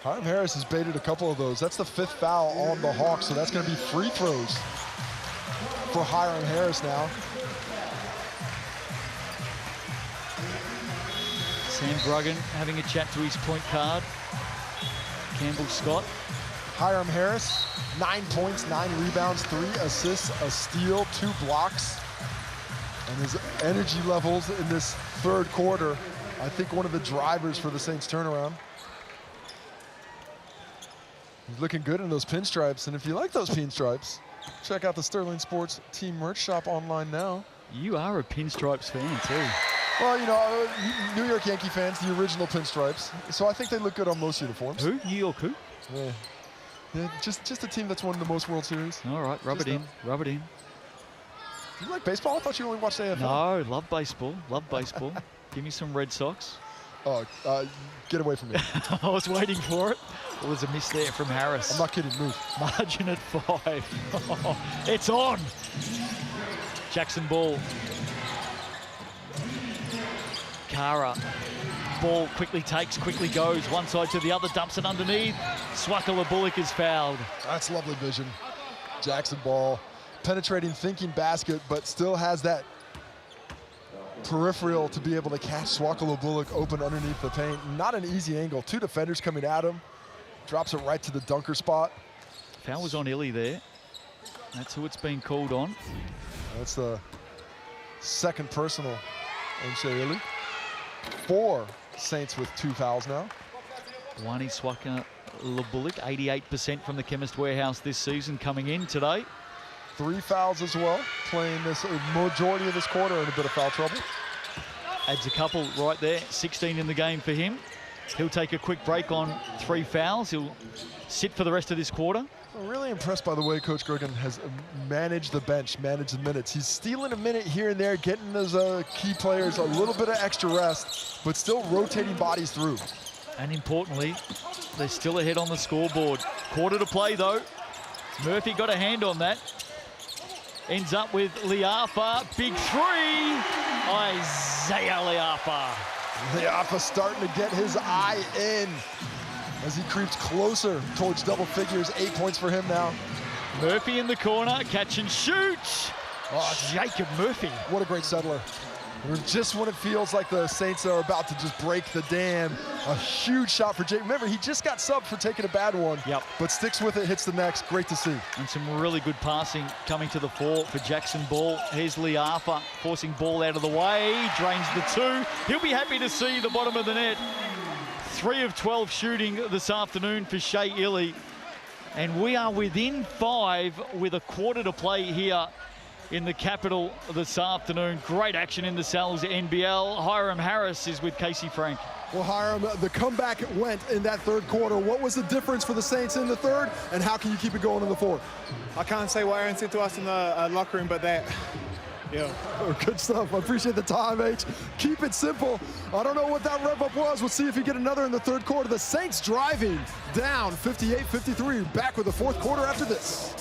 Hiram Harris has baited a couple of those. That's the 5th foul on the Hawks, so that's going to be free throws for Hiram Harris now. Sam Bruggen having a chat to his point guard. Campbell-Scott. Hiram Harris, 9 points, 9 rebounds, 3 assists, a steal, 2 blocks. And his energy levels in this third quarter, I think one of the drivers for the Saints turnaround. He's looking good in those pinstripes, and if you like those pinstripes, check out the Sterling Sports team merch shop online now. You are a pinstripes fan too. Well, you know, New York Yankee fans, the original pinstripes. So I think they look good on most uniforms. Who? New York who? Yeah, just a team that's won the most World Series. All right, rub it in, rub it in. You like baseball? I thought you only watched AFL. No, love baseball, love baseball. Give me some Red Sox. Oh, get away from me. I was waiting for it. Well, there's a miss there from Harris. I'm not kidding, move. Margin at 5. It's on. Jackson Ball. Kara. Ball quickly takes, quickly goes. One side to the other, dumps it underneath. Swakalo-Bullock is fouled. That's lovely vision. Jackson Ball. Penetrating, thinking basket, but still has that peripheral to be able to catch Swakalo-Bullock open underneath the paint. Not an easy angle. 2 defenders coming at him. Drops it right to the dunker spot. Foul was on Illy there. That's who it's been called on. That's the second personal on Shea Illy. 4 Saints with 2 fouls now. Wani Swakalo-Bullock, 88% from the Chemist Warehouse this season coming in today. 3 fouls as well, playing this majority of this quarter in a bit of foul trouble. Adds a couple right there, 16 in the game for him. He'll take a quick break on 3 fouls. He'll sit for the rest of this quarter. I'm really impressed by the way Coach Gergen has managed the bench, managed the minutes. He's stealing a minute here and there, getting those key players a little bit of extra rest, but still rotating bodies through. And importantly, they're still ahead on the scoreboard. Quarter to play though. Murphy got a hand on that. Ends up with Liafa, big 3. Isaiah Liafa. Liafa starting to get his eye in as he creeps closer towards double figures. 8 points for him now. Murphy in the corner, catch and shoot. Oh, Jacob Murphy. What a great settler. Just when it feels like the Saints are about to just break the dam, a huge shot for Jake. Remember, he just got subbed for taking a bad one, but sticks with it, hits the next. Great to see. And some really good passing coming to the fore for Jackson Ball. Here's Liafa forcing Ball out of the way, drains the 2. He'll be happy to see the bottom of the net. 3 of 12 shooting this afternoon for Shea Illy. And we are within 5 with a quarter to play here in the capital this afternoon. Great action in the Sal's NBL. Hiram Harris is with Casey Frank. Well, Hiram, the comeback went in that third quarter. What was the difference for the Saints in the third, and how can you keep it going in the fourth? I can't say what Aaron said to us in the locker room, but that, yeah. Oh, good stuff. I appreciate the time, H. Keep it simple. I don't know what that rev-up was. We'll see if you get another in the third quarter. The Saints driving down 58-53. Back with the fourth quarter after this.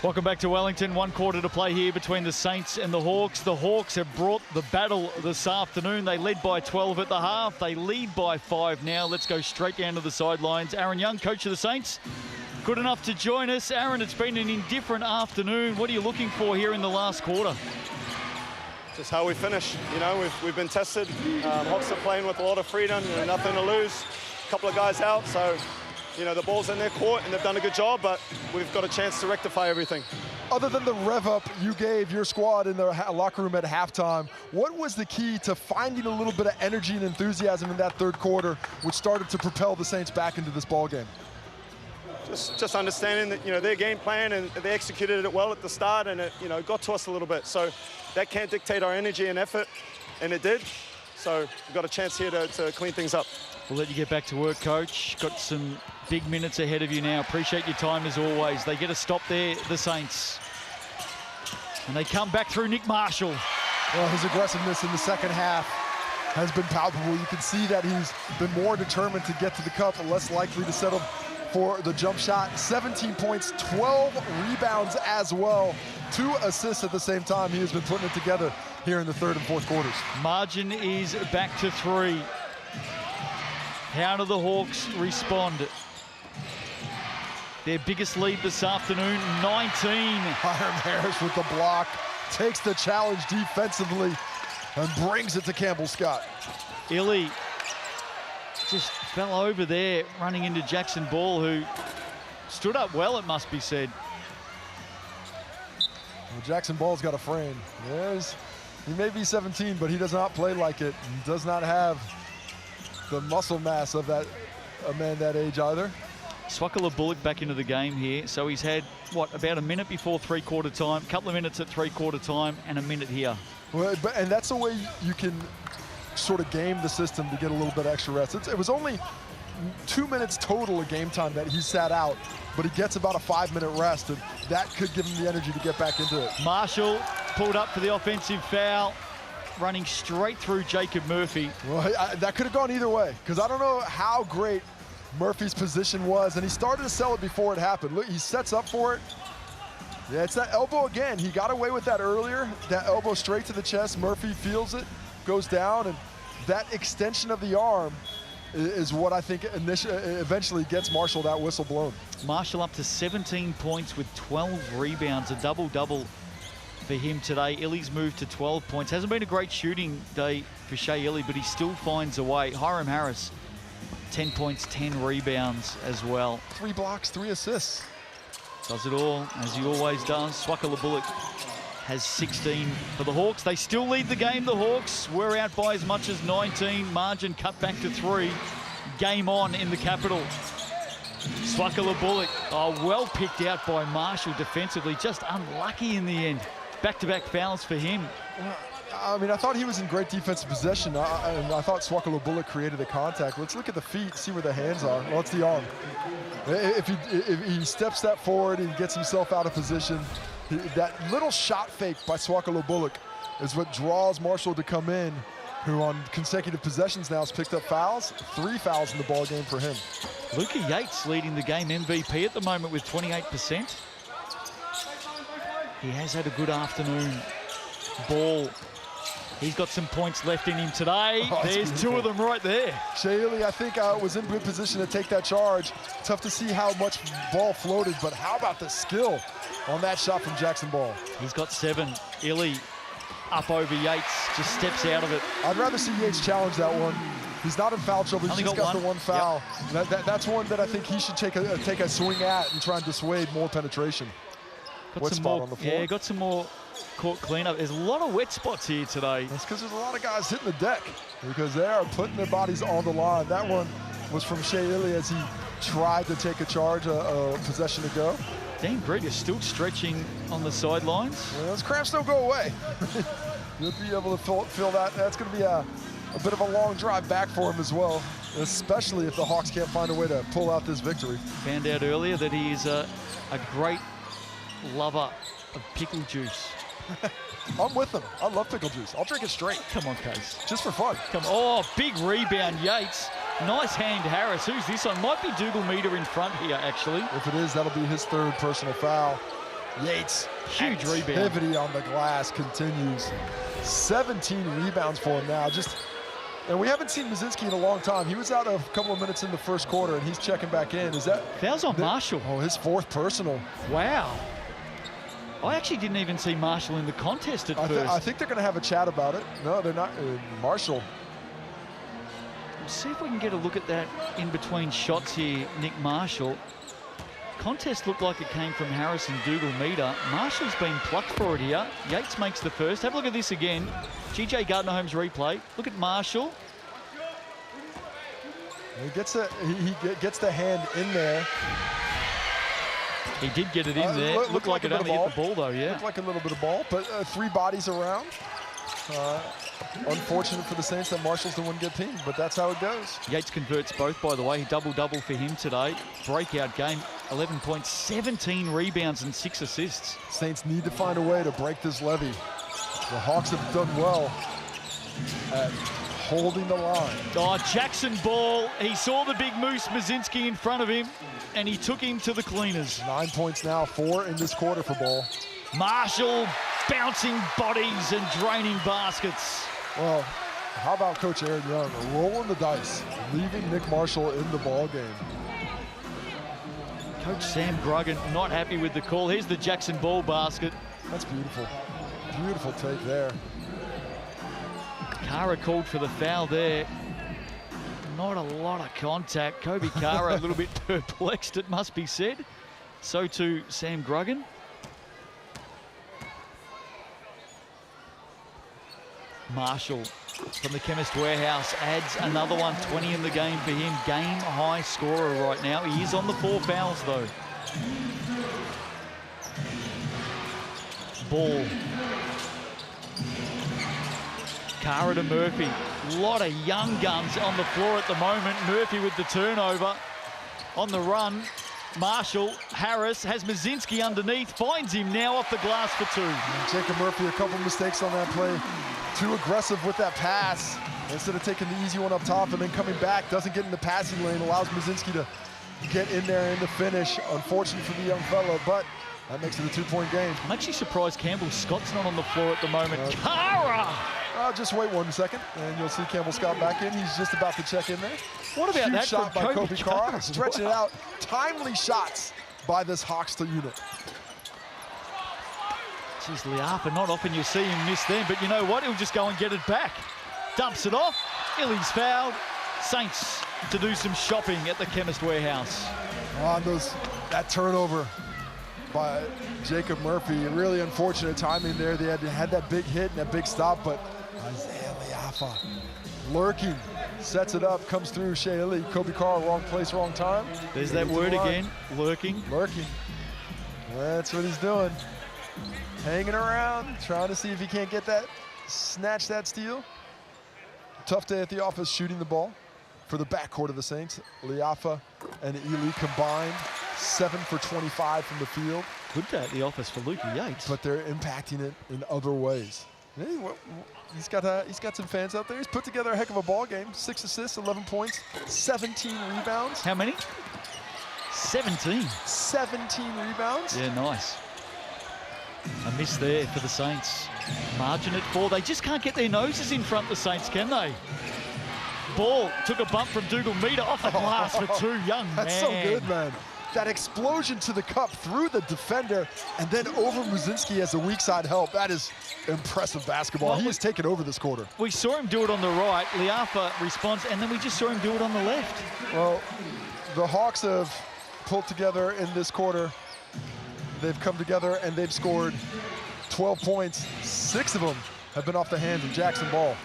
Welcome back to Wellington. 1 quarter to play here between the Saints and the Hawks. The Hawks have brought the battle this afternoon. They led by 12 at the half. They lead by 5 now. Let's go straight down to the sidelines. Aaron Young, coach of the Saints, good enough to join us. Aaron, it's been an indifferent afternoon. What are you looking for here in the last quarter? Just how we finish. You know, we've been tested. Hawks are playing with a lot of freedom, you know, nothing to lose. A couple of guys out, so you know, the ball's in their court and they've done a good job, but we've got a chance to rectify everything. Other than the rev up you gave your squad in the locker room at halftime, what was the key to finding a little bit of energy and enthusiasm in that third quarter, which started to propel the Saints back into this ball game? Just understanding that, you know, their game plan, and they executed it well at the start, and it, you know, got to us a little bit. So that can't dictate our energy and effort, and it did. So we've got a chance here to clean things up. We'll let you get back to work, Coach. Got some big minutes ahead of you now. Appreciate your time as always. They get a stop there, the Saints. And they come back through Nick Marshall. Well, his aggressiveness in the second half has been palpable. You can see that he's been more determined to get to the cup and less likely to settle for the jump shot. 17 points, 12 rebounds as well. 2 assists at the same time. He has been putting it together here in the third and fourth quarters. Margin is back to 3. How do the Hawks respond? Their biggest lead this afternoon, 19. Hiram Harris with the block, takes the challenge defensively and brings it to Campbell Scott. Illy just fell over there, running into Jackson Ball, who stood up well, it must be said. Well, Jackson Ball's got a frame. He may be 17, but he does not play like it. He does not have the muscle mass of a man that age either. Swakala Bullock back into the game here. So he's had, what, about a minute before three-quarter time, a couple of minutes at three-quarter time, and a minute here. Well, and that's the way you can sort of game the system to get a little bit of extra rest. It was only 2 minutes total of game time that he sat out, but he gets about a 5-minute rest, and that could give him the energy to get back into it. Marshall pulled up for the offensive foul, running straight through Jacob Murphy. Well, that could have gone either way, because I don't know how great Murphy's position was, and he started to sell it before it happened. Look, he sets up for it. Yeah, it's that elbow again. He got away with that earlier. That elbow straight to the chest. Murphy feels it, goes down, and that extension of the arm is what I think eventually gets Marshall that whistle blown. Marshall up to 17 points with 12 rebounds, a double-double for him today. Illy's moved to 12 points. Hasn't been a great shooting day for Shea Illy, but he still finds a way. Hiram Harris, 10 points, 10 rebounds as well. 3 blocks, 3 assists. Does it all, as he always does. Swakala Bullock has 16 for the Hawks. They still lead the game, the Hawks. We're out by as much as 19. Margin cut back to 3. Game on in the capital. Swakala Bullock, well picked out by Marshall defensively. Just unlucky in the end. Back-to-back fouls for him. I mean, I thought he was in great defensive possession. I thought Swakala Bullock created the contact. Let's look at the feet, see where the hands are. Well, it's the arm. If he steps that forward and gets himself out of position, that little shot fake by Swakala Bullock is what draws Marshall to come in, who on consecutive possessions now has picked up fouls. 3 fouls in the ball game for him. Luka Yates leading the game MVP at the moment with 28%. He has had a good afternoon. Ball. He's got some points left in him today. There's beautiful. 2 of them right there. Shea Illy, I think, was in good position to take that charge. Tough to see how much ball floated, but how about the skill on that shot from Jackson Ball? He's got 7. Illy up over Yates, just steps out of it. I'd rather see Yates challenge that one. He's not in foul trouble. He's just got the 1 foul. Yep. That's one that I think he should take a swing at and try and dissuade more penetration. Got some more, on the floor. Yeah, got some more court cleanup. There's a lot of wet spots here today. That's because there's a lot of guys hitting the deck because they are putting their bodies on the line. That one was from Shea Illy as he tried to take a charge a possession ago. Dean Grigg still stretching on the sidelines. Well, those cramps don't go away. You'll be able to feel that. That's going to be a bit of a long drive back for him as well, especially if the Hawks can't find a way to pull out this victory. Found out earlier that he is a great lover of pickle juice. I'm with him. I love pickle juice. I'll drink it straight. Come on, Case. Just for fun. Come on. Oh, big rebound, Yates. Nice hand, Harris. Who's this one? Might be Dougal Meter in front here, actually. If it is, that'll be his 3rd personal foul. Yates, Huge rebound. activity on the glass continues. 17 rebounds for him now. And we haven't seen Muszynski in a long time. He was out a couple of minutes in the first quarter, and he's checking back in. Is that fouls on Marshall? Oh, his 4th personal. Wow. I actually didn't even see Marshall in the contest at first. I think they're going to have a chat about it. No, they're not. Marshall. Let's see if we can get a look at that in between shots here, Nick Marshall. Contest looked like it came from Harrison Dougal Meter. Marshall's been plucked for it here. Yates makes the first. Have a look at this again. GJ Gardner-Holmes replay. Look at Marshall. He gets the hand in there. He did get it in there. Looked like it only hit the ball though, yeah. Looked like a little bit of ball, but 3 bodies around. Unfortunate for the Saints that Marshall's the one good team, but that's how it goes. Yates converts both, by the way. Double-double for him today. Breakout game. 11 points, 17 rebounds and 6 assists. Saints need to find a way to break this levy. The Hawks have done well at holding the line. Oh, Jackson Ball. He saw the big moose Muszynski in front of him, and he took him to the cleaners. 9 points now, 4 in this quarter for Ball. Marshall bouncing bodies and draining baskets. Well, how about Coach Aaron Young rolling the dice, leaving Nick Marshall in the ball game? Coach Sam Gruggan not happy with the call. Here's the Jackson Ball basket. That's beautiful. Beautiful take there. Kara called for the foul there. Not a lot of contact. Kobe Kara a little bit perplexed, it must be said. So too Sam Gruggan. Marshall from the Chemist Warehouse adds another one, 20 in the game for him. Game high scorer right now. He is on the 4 fouls though. Ball. Kara to Murphy. A lot of young guns on the floor at the moment. Murphy with the turnover. On the run, Marshall, Harris has Muszynski underneath, finds him now off the glass for 2. Jacob Murphy, a couple mistakes on that play. Too aggressive with that pass. Instead of taking the easy one up top and then coming back, doesn't get in the passing lane, allows Muszynski to get in there in the finish. Unfortunate for the young fellow, but that makes it a 2-point game. I'm actually surprised Campbell Scott's not on the floor at the moment. Kara! Just wait 1 second, and you'll see Campbell Scott back in. He's just about to check in there. What about Huge that shot from by Kobe Kara, stretching it out. Timely shots by this Hawks unit. Geez, Liafa, not often you see him miss them, but you know what? He'll just go and get it back. Dumps it off. Illy's fouled. Saints to do some shopping at the Chemist Warehouse. On that turnover by Jacob Murphy, really unfortunate timing there. They had that big hit and that big stop, but Isaiah Liafa lurking, sets it up, comes through. Shea Illy, Kobe Kara, wrong place, wrong time. There's that word again, lurking. Lurking. That's what he's doing. Hanging around, trying to see if he can't get that, snatch that steal. Tough day at the office shooting the ball for the backcourt of the Saints. Liafa and Ely combined, 7 for 25 from the field. Good day at the office for Luka Yates. But they're impacting it in other ways. He's got some fans out there. He's put together a heck of a ball game. 6 assists, 11 points, 17 rebounds. How many? 17. 17 rebounds. Yeah, nice. A miss there for the Saints. Margin at 4. They just can't get their noses in front, the Saints, can they? Ball took a bump from Dougal Meter off the glass for 2. Young man. That's so good, man. That explosion to the cup through the defender and then over Muszynski as a weak side help. That is impressive basketball. He has taken over this quarter. We saw him do it on the right. Liafa responds, and then we just saw him do it on the left. Well, the Hawks have pulled together in this quarter. They've come together and they've scored 12 points. 6 of them have been off the hands of Jackson Ball.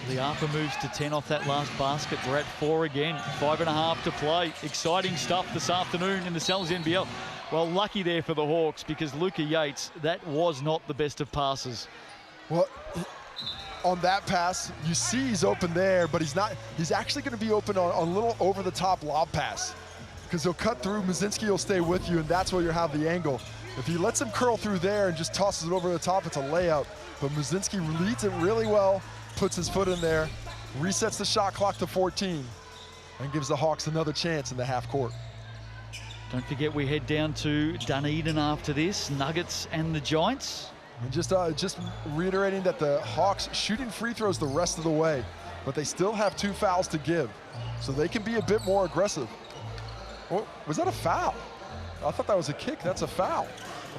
Liafa moves to 10 off that last basket. We're at 4 again. 5.5 to play. Exciting stuff this afternoon in the Cells NBL. Well, lucky there for the Hawks because Luka Yates, that was not the best of passes. Well, on that pass, you see he's open there, but he's not. He's actually going to be open on a little over-the-top lob pass because he'll cut through. Muszynski will stay with you, and that's where you'll have the angle. If he lets him curl through there and just tosses it over the top, it's a layup. But Muszynski leads it really well, puts his foot in there, resets the shot clock to 14, and gives the Hawks another chance in the half court. Don't forget we head down to Dunedin after this, Nuggets and the Giants. And just reiterating that the Hawks shooting free throws the rest of the way, but they still have 2 fouls to give, so they can be a bit more aggressive. Oh, was that a foul? I thought that was a kick. That's a foul.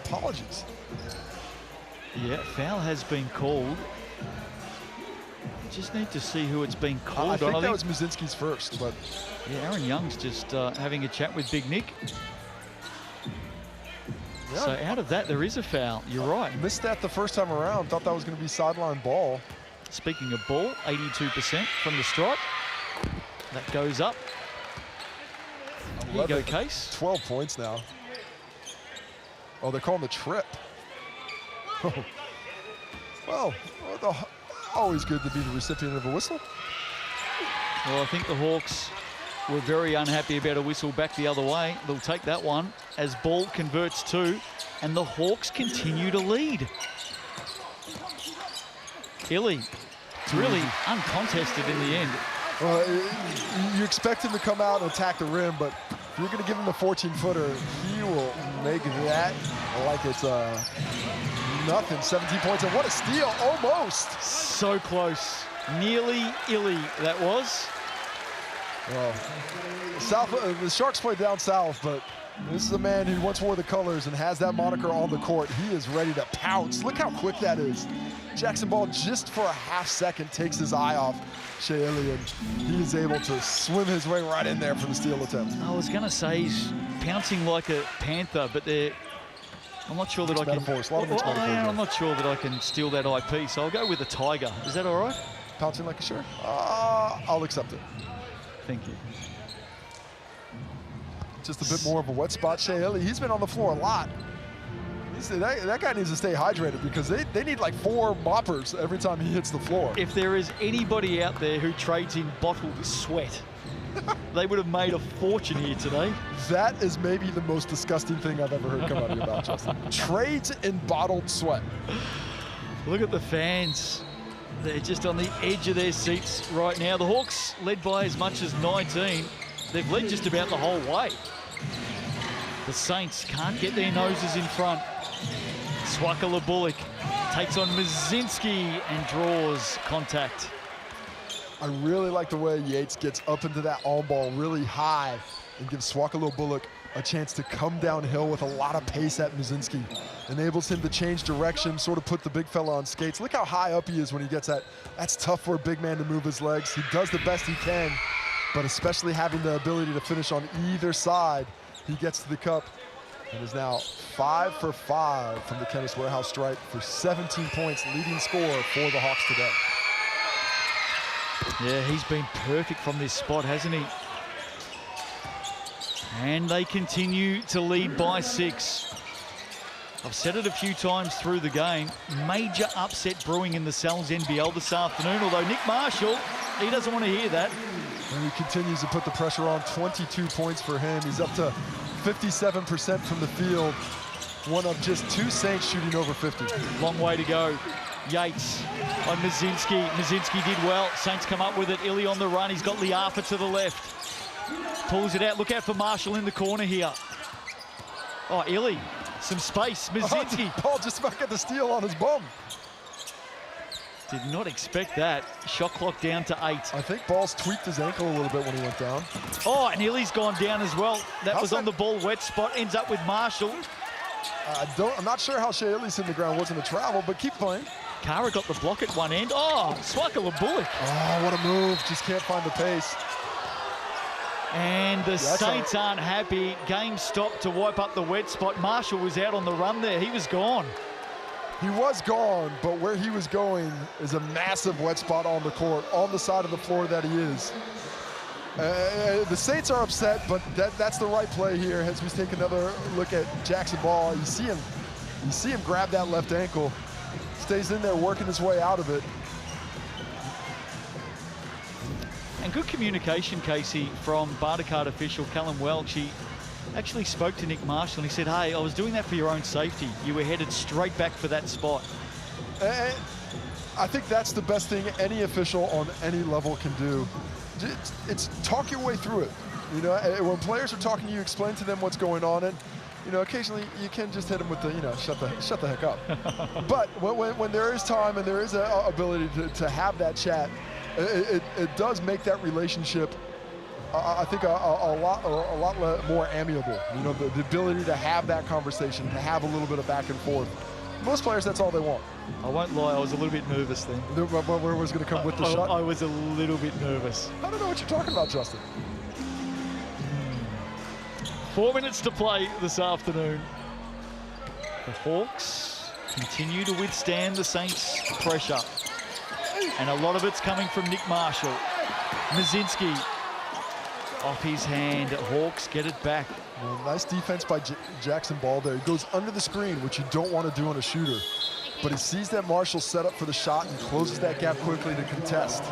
Apologies. Yeah, foul has been called. Just need to see who it's been called I think on. that was Muzinski's first, but yeah, Aaron Young's just having a chat with Big Nick. yeah. So out of that, there is a foul. You're right. Missed that the first time around. Thought that was going to be sideline ball. Speaking of ball, 82% from the stripe. That goes up. Here you go, Case. 12 points now. Oh, they're calling the trip. Well, always good to be the recipient of a whistle. Well, I think the Hawks were very unhappy about a whistle back the other way. They'll take that one as ball converts 2, and the Hawks continue to lead. Illy, it's really uncontested in the end. You expect him to come out and attack the rim, but if you're going to give him the 14-footer, he will make that like it's nothing. 17 points, and what a steal, almost. So close. Nearly Illy, that was. Well, the Sharks play down south, but this is a man who once wore the colors and has that moniker on the court. He is ready to pounce. Look how quick that is. Jackson Ball, just for a half second, takes his eye off Shea Illy, and he is able to swim his way right in there for the steal attempt. I was going to say he's pouncing like a panther, but I'm not sure that I can. I'm not sure that I can steal that IP, so I'll go with a tiger. Is that all right? Pouncing like a sure? I'll accept it. Thank you. Just a bit more of a wet spot. Shea Illy, he's been on the floor a lot. That guy needs to stay hydrated because they need like 4 moppers every time he hits the floor. If there is anybody out there who trades in bottled sweat, they would have made a fortune here today. That is maybe the most disgusting thing I've ever heard come out of your mouth, Justin. Trades in bottled sweat. Look at the fans. They're just on the edge of their seats right now. The Hawks led by as much as 19. They've led just about the whole way. The Saints can't get their noses in front. Swakala Bullock takes on Muzinski and draws contact. I really like the way Yates gets up into that on ball really high and gives Swakala Bullock a chance to come downhill with a lot of pace at Muzinski. Enables him to change direction, sort of put the big fella on skates. Look how high up he is when he gets that. That's tough for a big man to move his legs. He does the best he can, but especially having the ability to finish on either side, he gets to the cup and is now 5 for 5 from the Chemist Warehouse stripe for 17 points, leading scorer for the Hawks today. Yeah, he's been perfect from this spot, hasn't he? And they continue to lead by 6. I've said it a few times through the game. Major upset brewing in the Sal's NBL this afternoon, although Nick Marshall, he doesn't want to hear that. And he continues to put the pressure on. 22 points for him. He's up to 57% from the field. One of just 2 Saints shooting over 50. Long way to go. Yates on Muzinski. Muzinski did well. Saints come up with it. Illy on the run. He's got Liafa to the left. Pulls it out. Look out for Marshall in the corner here. Oh, Illy. Some space. Muzinski. Oh, Paul just about got the steal on his bum. Did not expect that. Shot clock down to 8. I think Ball's tweaked his ankle a little bit when he went down. Oh, and Illy's gone down as well. That was on the ball wet spot. Ends up with Marshall. I'm not sure how Shea Illy's in the ground. Wasn't a travel, but keep playing. Kara got the block at one end. Oh, Swakala Bullock. Oh, what a move. Just can't find the pace. And the Saints aren't happy. Game stopped to wipe up the wet spot. Marshall was out on the run there. He was gone. He was gone, but where he was going is a massive wet spot on the court, on the side of the floor that he is. The Saints are upset, but that's the right play here as we take another look at Jackson Ball. You see him grab that left ankle. Stays in there working his way out of it. And good communication, Casey, from Bartercard official Callum Welch. He actually spoke to Nick Marshall and he said, hey, I was doing that for your own safety. You were headed straight back for that spot. I think that's the best thing any official on any level can do. It's talk your way through it. You know, when players are talking to you, explain to them what's going on, and you know, occasionally you can just hit them with the, you know, shut the heck up. But when there is time and there is an ability to have that chat, it does make that relationship, I think, a lot more amiable. You know, the ability to have that conversation, to have a little bit of back and forth. Most players, that's all they want. I won't lie, I was a little bit nervous then. Where was going to come with the shot? I was a little bit nervous. I don't know what you're talking about, Justin. 4 minutes to play this afternoon. The Hawks continue to withstand the Saints' pressure. And a lot of it's coming from Nick Marshall. Mazinski off his hand. Hawks get it back. Well, nice defense by Jackson Ball there. He goes under the screen, which you don't want to do on a shooter. But he sees that Marshall set up for the shot and closes that gap quickly to contest.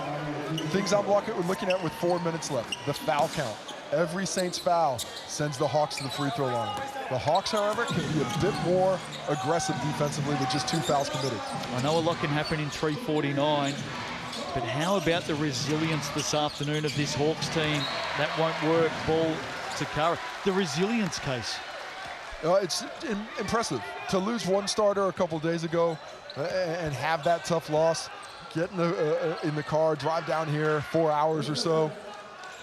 Things I'm looking at with 4 minutes left. The foul count. Every Saints foul sends the Hawks to the free throw line. The Hawks, however, can be a bit more aggressive defensively with just 2 fouls committed. I know a lot can happen in 3:49, but how about the resilience this afternoon of this Hawks team? That won't work. Ball to Curry. The resilience case. It's impressive to lose one starter a couple days ago and have that tough loss. Get in the car, drive down here 4 hours or so,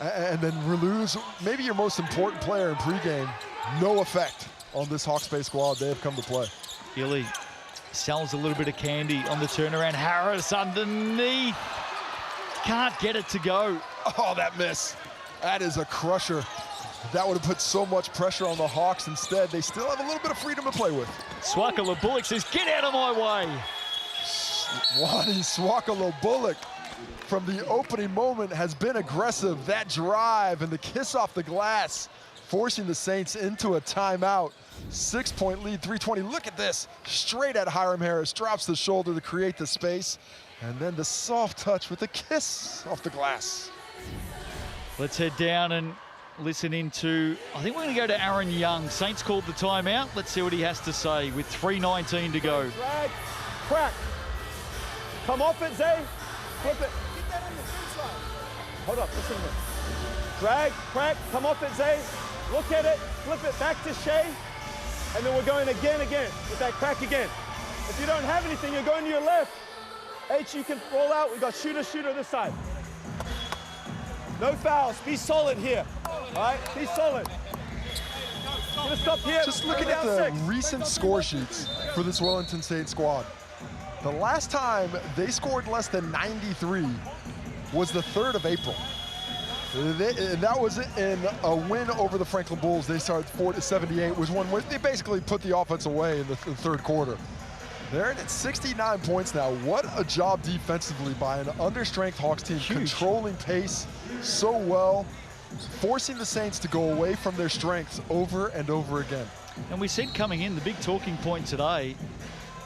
and then lose maybe your most important player in pregame. No effect on this Hawks Bay squad. They have come to play. Illy sells a little bit of candy on the turnaround. Harris underneath. Can't get it to go. Oh, that miss. That is a crusher. That would have put so much pressure on the Hawks. Instead, they still have a little bit of freedom to play with. Swakala-Bullock says, get out of my way. Wani Swakala-Bullock from the opening moment has been aggressive. That drive and the kiss off the glass, forcing the Saints into a timeout. 6-point lead, 3:20. Look at this. Straight at Hiram Harris. Drops the shoulder to create the space. And then the soft touch with the kiss off the glass. Let's head down and listen into, I think we're going to go to Aaron Young. Saints called the timeout. Let's see what he has to say with 3:19 to go. Drag, crack. Come off it, Zay. Flip it. Get that on the inside. Hold up, listen to me. Drag, crack, come off it, Zay. Look at it, flip it back to Shea. And then we're going again with that crack again. If you don't have anything, you're going to your left. H, you can roll out. We got shooter this side. No fouls. Be solid here. All right? Be solid. Gonna stop here. Just looking at the recent score sheets for this Wellington Saints squad. The last time they scored less than 93 was the 3rd of April. That was in a win over the Franklin Bulls. They started 4-78, was one where they basically put the offense away in the third quarter. They're at 69 points now. What a job defensively by an understrength Hawks team. Huge. Controlling pace so well, forcing the Saints to go away from their strengths over and over again. And we said coming in, the big talking point today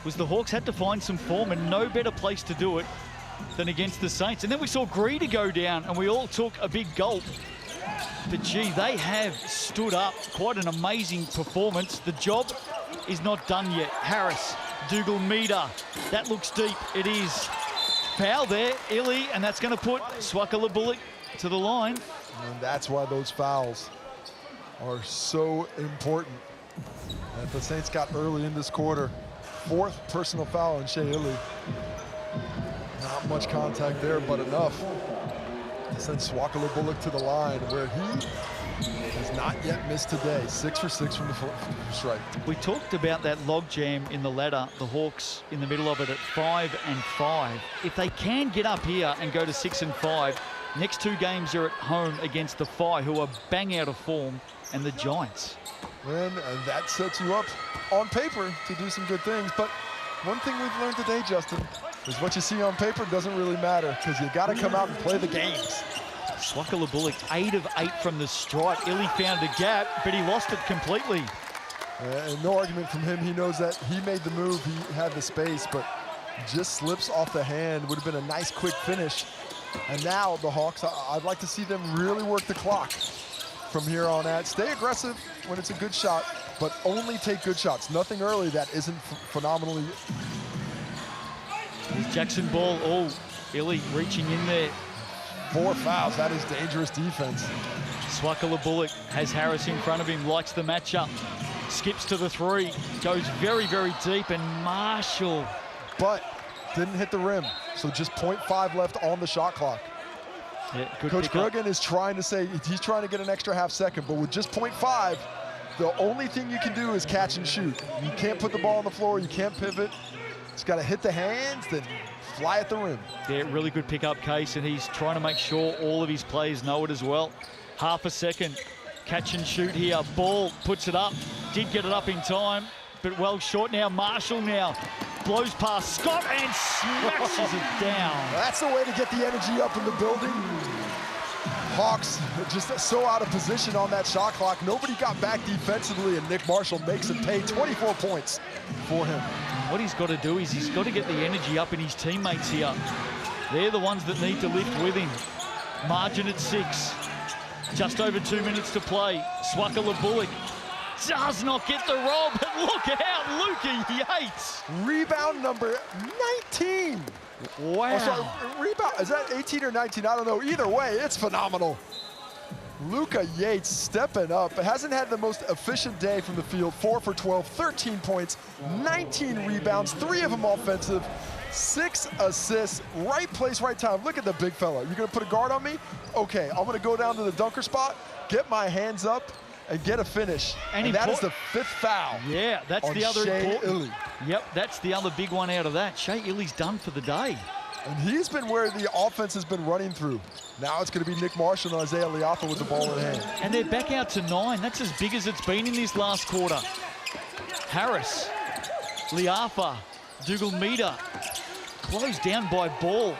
was the Hawks had to find some form, and no better place to do it than against the Saints. And then we saw Greedy go down, and we all took a big gulp. But gee, they have stood up. Quite an amazing performance. The job is not done yet. Harris, Dougal Meter, that looks deep. It is. Foul there, Illy, and that's going to put Swakala-Bullock to the line. And that's why those fouls are so important that the Saints got early in this quarter. 4th personal foul on Shea Illy. Not much contact there, but enough to send Swakala-Bullock to the line, where he has not yet missed today. 6 for 6 from the strike. We talked about that log jam in the ladder, the Hawks in the middle of it at 5-5. If they can get up here and go to 6-5, next 2 games are at home against the Phi, who are bang out of form, and the Giants. And that sets you up on paper to do some good things. But one thing we've learned today, Justin, is what you see on paper doesn't really matter, because you got to come out and play the games. Swakala-Bullock 8 of 8 from the stripe. Illy found a gap, but he lost it completely. And no argument from him. He knows that he made the move, he had the space, but just slips off the hand. Would have been a nice quick finish. And now the Hawks, I'd like to see them really work the clock from here on out. Stay aggressive when it's a good shot, but only take good shots. Nothing early that isn't phenomenally. Here's Jackson Ball. Oh, Illy reaching in there. 4 fouls. That is dangerous defense. Swakala has Harris in front of him, likes the matchup. Skips to the three, goes very, very deep, and Marshall. But didn't hit the rim, so just 0.5 left on the shot clock. Yeah, good Coach pickup. Grugan is trying to say, he's trying to get an extra half second, but with just 0.5, the only thing you can do is catch and shoot. You can't put the ball on the floor, you can't pivot. It's got to hit the hands, then fly at the rim. Yeah, really good pickup, Case, and he's trying to make sure all of his players know it as well. Half a second, catch and shoot here. Ball puts it up, did get it up in time, but well short now. Marshall now blows past Scott and smashes it down. That's the way to get the energy up in the building. Hawks just so out of position on that shot clock. Nobody got back defensively, and Nick Marshall makes him pay. 24 points for him. What he's got to do is he's got to get the energy up in his teammates here. They're the ones that need to lift with him. Margin at 6. Just over 2 minutes to play. Swakala does not get the roll, but look out, Luca Yates. Rebound number 19. Wow. Oh, sorry, rebound, is that 18 or 19? I don't know. Either way, it's phenomenal. Luca Yates stepping up. Hasn't had the most efficient day from the field. 4 for 12, 13 points, 19 rebounds, 3 of them offensive, 6 assists. Right place, right time. Look at the big fella. You're going to put a guard on me? Okay, I'm going to go down to the dunker spot, get my hands up, and get a finish. And that is the 5th foul. Yeah, that's the other Shea important. Illy. Yep, that's the other big one out of that. Shea Illy's done for the day. And he's been where the offense has been running through. Now it's going to be Nick Marshall and Isaiah Liafa with the ball in hand. And they're back out to 9. That's as big as it's been in this last quarter. Harris, Liafa, Dougal Meter, closed down by Ball.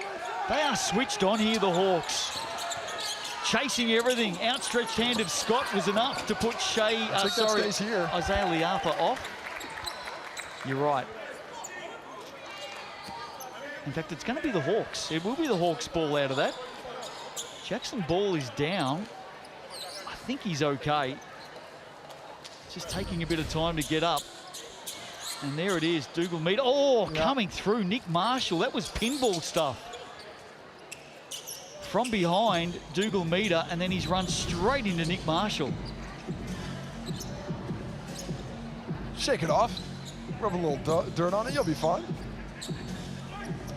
They are switched on here, the Hawks. Chasing everything. Outstretched hand of Scott was enough to put Isaiah Liafa off. You're right. In fact, it's going to be the Hawks. It will be the Hawks' ball out of that. Jackson Ball is down. I think he's okay. Just taking a bit of time to get up. And there it is, Dougal Meter. Oh, coming through, Nick Marshall. That was pinball stuff. From behind, Dougal Meter, and then he's run straight into Nick Marshall. Shake it off. Rub a little dirt on it, you'll be fine.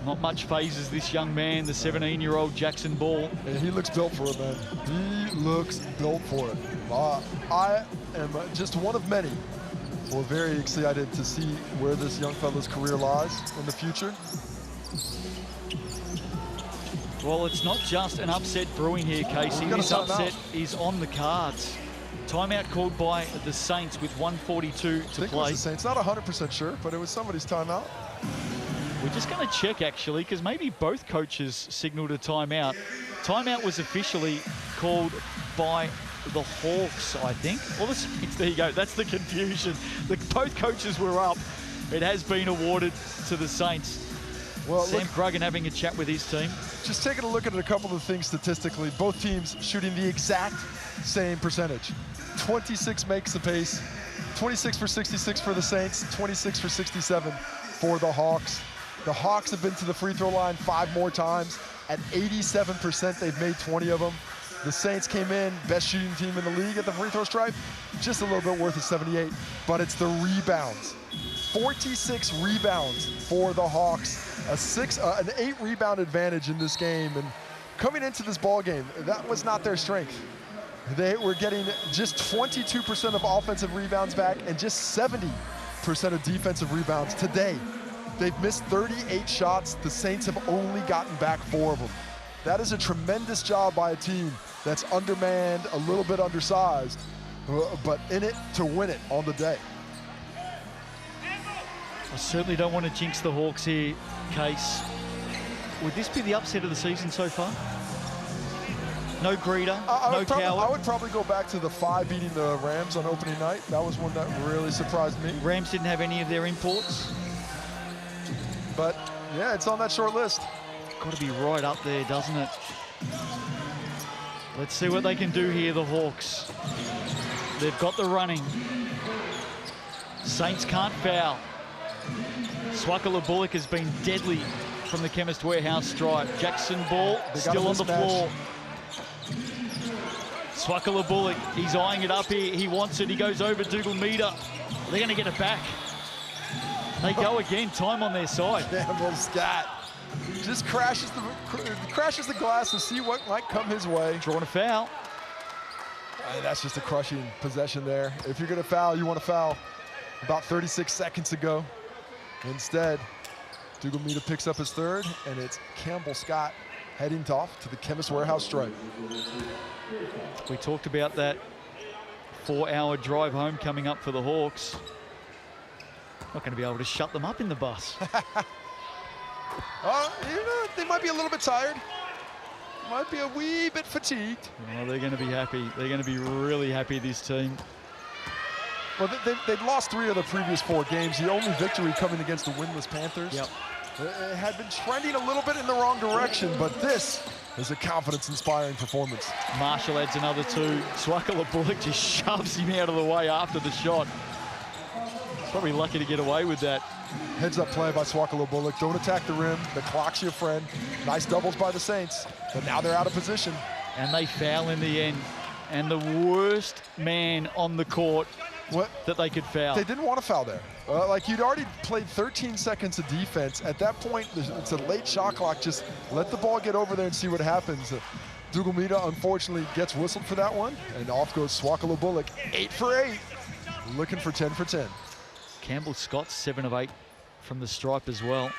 Not much phases this young man, the 17-year-old Jackson Ball. And he looks built for it, man. He looks built for it. I am just one of many. We're very excited to see where this young fella's career lies in the future. Well, it's not just an upset brewing here, Casey. This upset is on the cards. Timeout called by the Saints with 1:42 to I think play. it was the Saints. Not 100% sure, but it was somebody's timeout. We're just going to check, actually, because maybe both coaches signaled a timeout. Timeout was officially called by the Hawks, I think. Well, the Saints, there you go. That's the confusion. Both coaches were up. It has been awarded to the Saints. Well, Sam Cruggan having a chat with his team. Just taking a look at a couple of things statistically. Both teams shooting the exact same percentage. 26 makes the pace. 26 for 66 for the Saints. 26 for 67 for the Hawks. The Hawks have been to the free throw line 5 more times. At 87%, they've made 20 of them. The Saints came in, best shooting team in the league at the free throw stripe. Just a little bit worth of 78, but it's the rebounds. 46 rebounds for the Hawks. An 8 rebound advantage in this game. And coming into this ball game, that was not their strength. They were getting just 22% of offensive rebounds back and just 70% of defensive rebounds today. They've missed 38 shots. The Saints have only gotten back 4 of them. That is a tremendous job by a team that's undermanned, a little bit undersized, but in it to win it on the day. I certainly don't want to jinx the Hawks here, Case. Would this be the upset of the season so far? No Greeter, no Coward? I would probably go back to the 5 beating the Rams on opening night. That was one that really surprised me. Rams didn't have any of their imports. But, yeah, it's on that short list. Got to be right up there, doesn't it? Let's see what they can do here, the Hawks. They've got the running. Saints can't foul. Swakala has been deadly from the Chemist Warehouse stripe. Jackson Ball still on the floor. Swakala Bullock, he's eyeing it up here. He wants it. He goes over Dougal Meter. They're going to get it back. They go again. Time on their side. Campbell Scott just crashes the glass to see what might come his way. Drawing a foul. And that's just a crushing possession there. If you're going to foul, you want to foul about 36 seconds ago. Instead, Dougal Meter picks up his third, and it's Campbell Scott heading off to the Chemist Warehouse stripe. We talked about that 4-hour drive home coming up for the Hawks. Not going to be able to shut them up in the bus. You know, they might be a little bit tired. Might be a wee bit fatigued. Oh, they're going to be happy. They're going to be really happy, this team. Well, they've lost 3 of the previous 4 games. The only victory coming against the winless Panthers. Yep. It had been trending a little bit in the wrong direction, but this is a confidence-inspiring performance. Marshall adds another 2. Swakala Bullock just shoves him out of the way after the shot. Probably lucky to get away with that. Heads-up play by Swakala Bullock. Don't attack the rim. The clock's your friend. Nice doubles by the Saints, but now they're out of position. And they foul in the end. And the worst man on the court that they could foul. They didn't want to foul there. Like, you'd already played 13 seconds of defense. At that point, it's a late shot clock. Just let the ball get over there and see what happens. Dougal Meter, unfortunately, gets whistled for that one. And off goes Swakala Bullock, 8 for 8. Looking for 10 for 10. Campbell Scott, 7 of 8 from the stripe as well.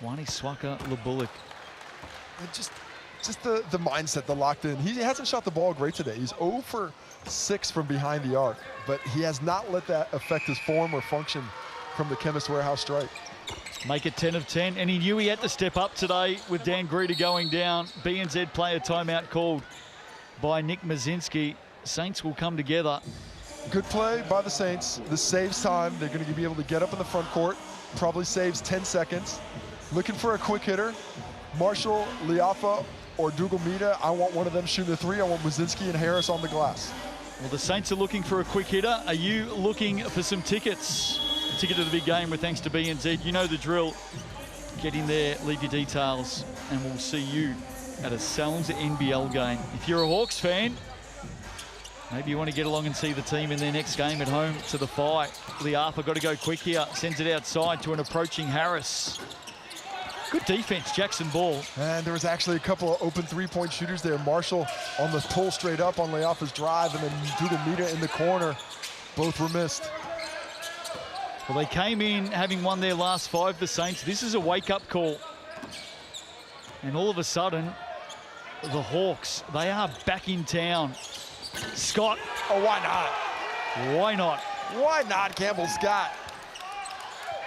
Wani Swakala Bullock. Just the mindset, the locked in. He hasn't shot the ball great today. He's 0 for 6 from behind the arc, but he has not let that affect his form or function from the Chemist Warehouse stripe. Make it 10 of 10, and he knew he had to step up today with Dan Greeter going down. BNZ player timeout called by Nick Mazinski. Saints will come together. Good play by the Saints. This saves time. They're going to be able to get up in the front court. Probably saves 10 seconds. Looking for a quick hitter. Marshall, Liafa, or Dougal Meter. I want one of them shooting a 3. I want Mazinski and Harris on the glass. Well, the Saints are looking for a quick hitter. Are you looking for some tickets? A ticket to the big game with thanks to BNZ. You know the drill. Get in there, leave your details, and we'll see you at a Sal's NBL game. If you're a Hawks fan, maybe you want to get along and see the team in their next game at home to the Phi. Liafa got to go quick here. Sends it outside to an approaching Harris. Good defense, Jackson Ball. And there was actually a couple of open 3-point shooters there. Marshall on the pull straight up on Liafa's drive, and then Dougal Meter in the corner. Both were missed. Well, they came in having won their last 5, the Saints. This is a wake-up call. And all of a sudden, the Hawks, they are back in town. Scott. Oh, why not? Why not? Why not, Campbell Scott?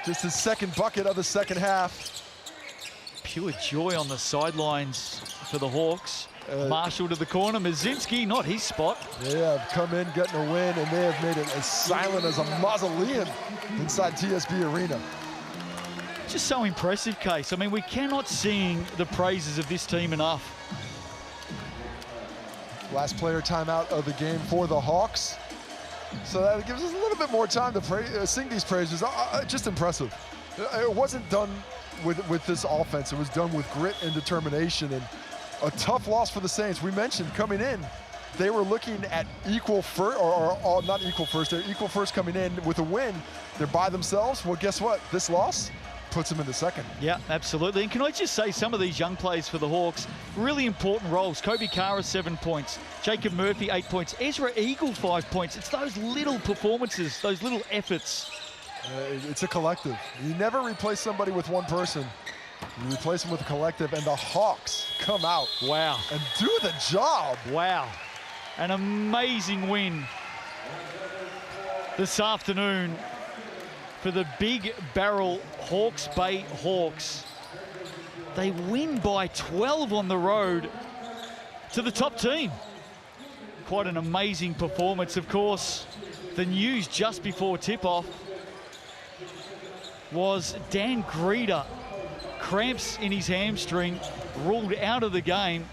Just his second bucket of the second half. Pure joy on the sidelines for the Hawks. Marshall to the corner. Mazinski, not his spot. They have come in getting a win, and they have made it as silent as a mausoleum inside TSB Arena. Just so impressive, Case. I mean, we cannot sing the praises of this team enough. Last player timeout of the game for the Hawks. So that gives us a little bit more time to sing these praises. Just impressive. It wasn't done with this offense. It was done with grit and determination, and a tough loss for the Saints. We mentioned coming in, they were looking at equal first, or not equal first, they're equal first coming in with a win. They're by themselves. Well, guess what? This loss puts them into second. Yeah, absolutely. And can I just say, some of these young players for the Hawks, really important roles. Kobe Kara, 7 points. Jacob Murphy, 8 points. Ezra Eagle, 5 points. It's those little performances, those little efforts. It's a collective. You never replace somebody with one person. You replace them with a collective, and the Hawks come out. Wow. And do the job. Wow. An amazing win this afternoon for the Big Barrel Hawke's Bay Hawks. They win by 12 on the road to the top team. Quite an amazing performance. Of course, the news just before tip-off was Dan Greeter, cramps in his hamstring, ruled out of the game.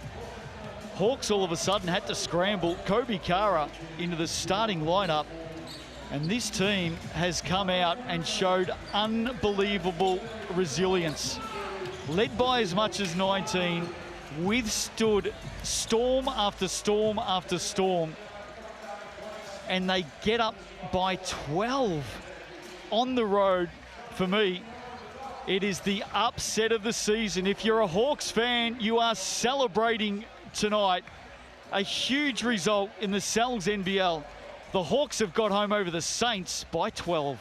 Hawks all of a sudden had to scramble Kobe Kara into the starting lineup, and this team has come out and showed unbelievable resilience. Led by as much as 19, withstood storm after storm after storm, and they get up by 12 on the road. For me, it is the upset of the season. If you're a Hawks fan, you are celebrating tonight. A huge result in the Sal's NBL. The Hawks have got home over the Saints by 12.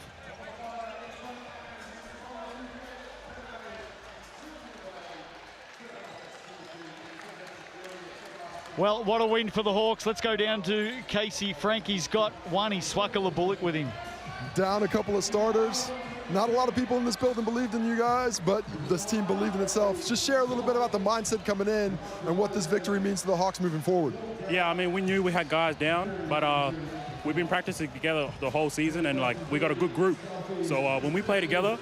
Well, what a win for the Hawks. Let's go down to Casey. Frankie's got one. He swackle a bullet with him. Down a couple of starters. Not a lot of people in this building believed in you guys, but this team believed in itself. Just share a little bit about the mindset coming in and what this victory means to the Hawks moving forward. Yeah, I mean, we knew we had guys down, but we've been practicing together the whole season, and like we got a good group. So when we play together,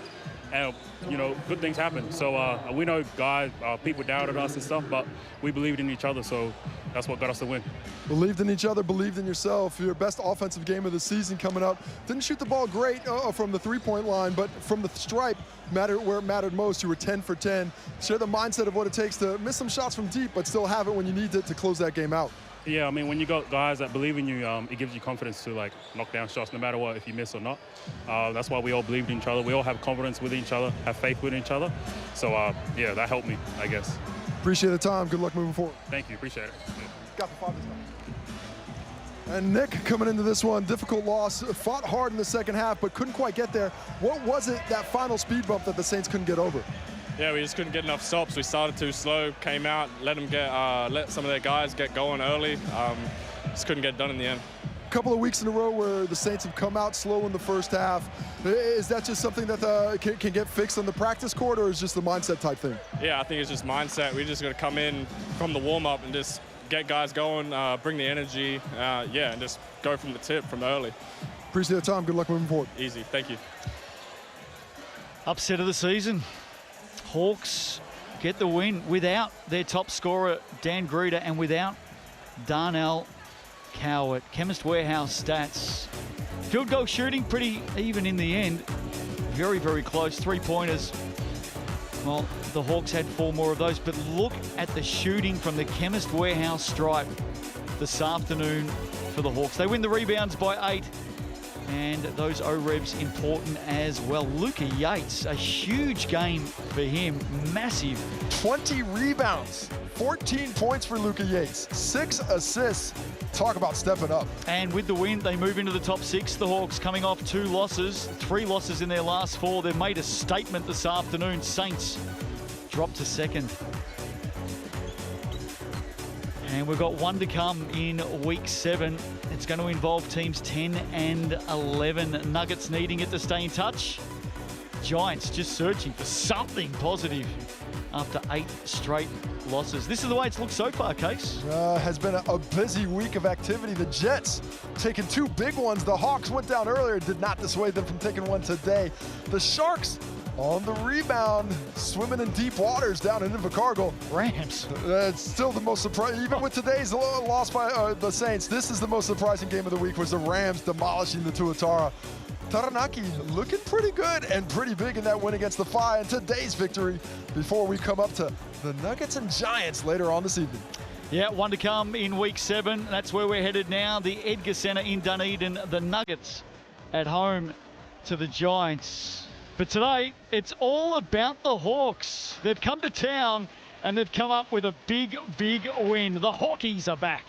you know, good things happen. So we know guys, people doubted us and stuff, but we believed in each other, so that's what got us the win. Believed in each other, believed in yourself. Your best offensive game of the season coming up. Didn't shoot the ball great from the three-point line, but from the stripe, where it mattered most, you were 10 for 10. Share the mindset of what it takes to miss some shots from deep, but still have it when you need to close that game out. Yeah, I mean, when you got guys that believe in you, it gives you confidence to like knock down shots no matter what, if you miss or not. That's why we all believed in each other. We all have confidence with each other, have faith with each other. So yeah, that helped me, I guess. Appreciate the time. Good luck moving forward. Thank you, appreciate it. Got the 5 this time. And Nick coming into this one, difficult loss, fought hard in the second half, but couldn't quite get there. What was it, that final speed bump that the Saints couldn't get over? Yeah, we just couldn't get enough stops. We started too slow, came out, let some of their guys get going early. Just couldn't get it done in the end. A couple of weeks in a row where the Saints have come out slow in the first half. Is that just something that can get fixed on the practice court, or is just the mindset type thing? Yeah, I think it's just mindset. We just got to come in from the warm-up and just get guys going, bring the energy, yeah, and just go from the tip from early. Appreciate the time. Good luck moving forward. Easy. Thank you. Upset of the season. Hawks get the win without their top scorer, Dan Gruder, and without Darnell Cowart. Chemist Warehouse stats. Field goal shooting pretty even in the end. Very, very close. Three-pointers. Well, the Hawks had 4 more of those, but look at the shooting from the Chemist Warehouse stripe this afternoon for the Hawks. They win the rebounds by 8, and those O-Rebs important as well. Luka Yates, a huge game for him, massive. 20 rebounds, 14 points for Luka Yates, 6 assists. Talk about stepping up. And with the win, they move into the top 6. The Hawks coming off 2 losses, 3 losses in their last 4. They've made a statement this afternoon. Saints drop to 2nd. And we've got one to come in week 7. It's going to involve teams 10 and 11. Nuggets needing it to stay in touch. Giants just searching for something positive after 8 straight losses. This is the way it's looked so far, Case. Has been a busy week of activity. The Jets taking 2 big ones. The Hawks went down earlier, did not dissuade them from taking one today. The Sharks on the rebound, swimming in deep waters down in Invercargill. Rams. It's still the most surprising, even with today's loss by the Saints, this is the most surprising game of the week, was the Rams demolishing the Tuatara. Taranaki looking pretty good and pretty big in that win against the Fi, and today's victory before we come up to the Nuggets and Giants later on this evening. Yeah, one to come in week 7. That's where we're headed now. The Edgar Center in Dunedin. The Nuggets at home to the Giants. But today, it's all about the Hawks. They've come to town and they've come up with a big, big win. The Hawkies are back.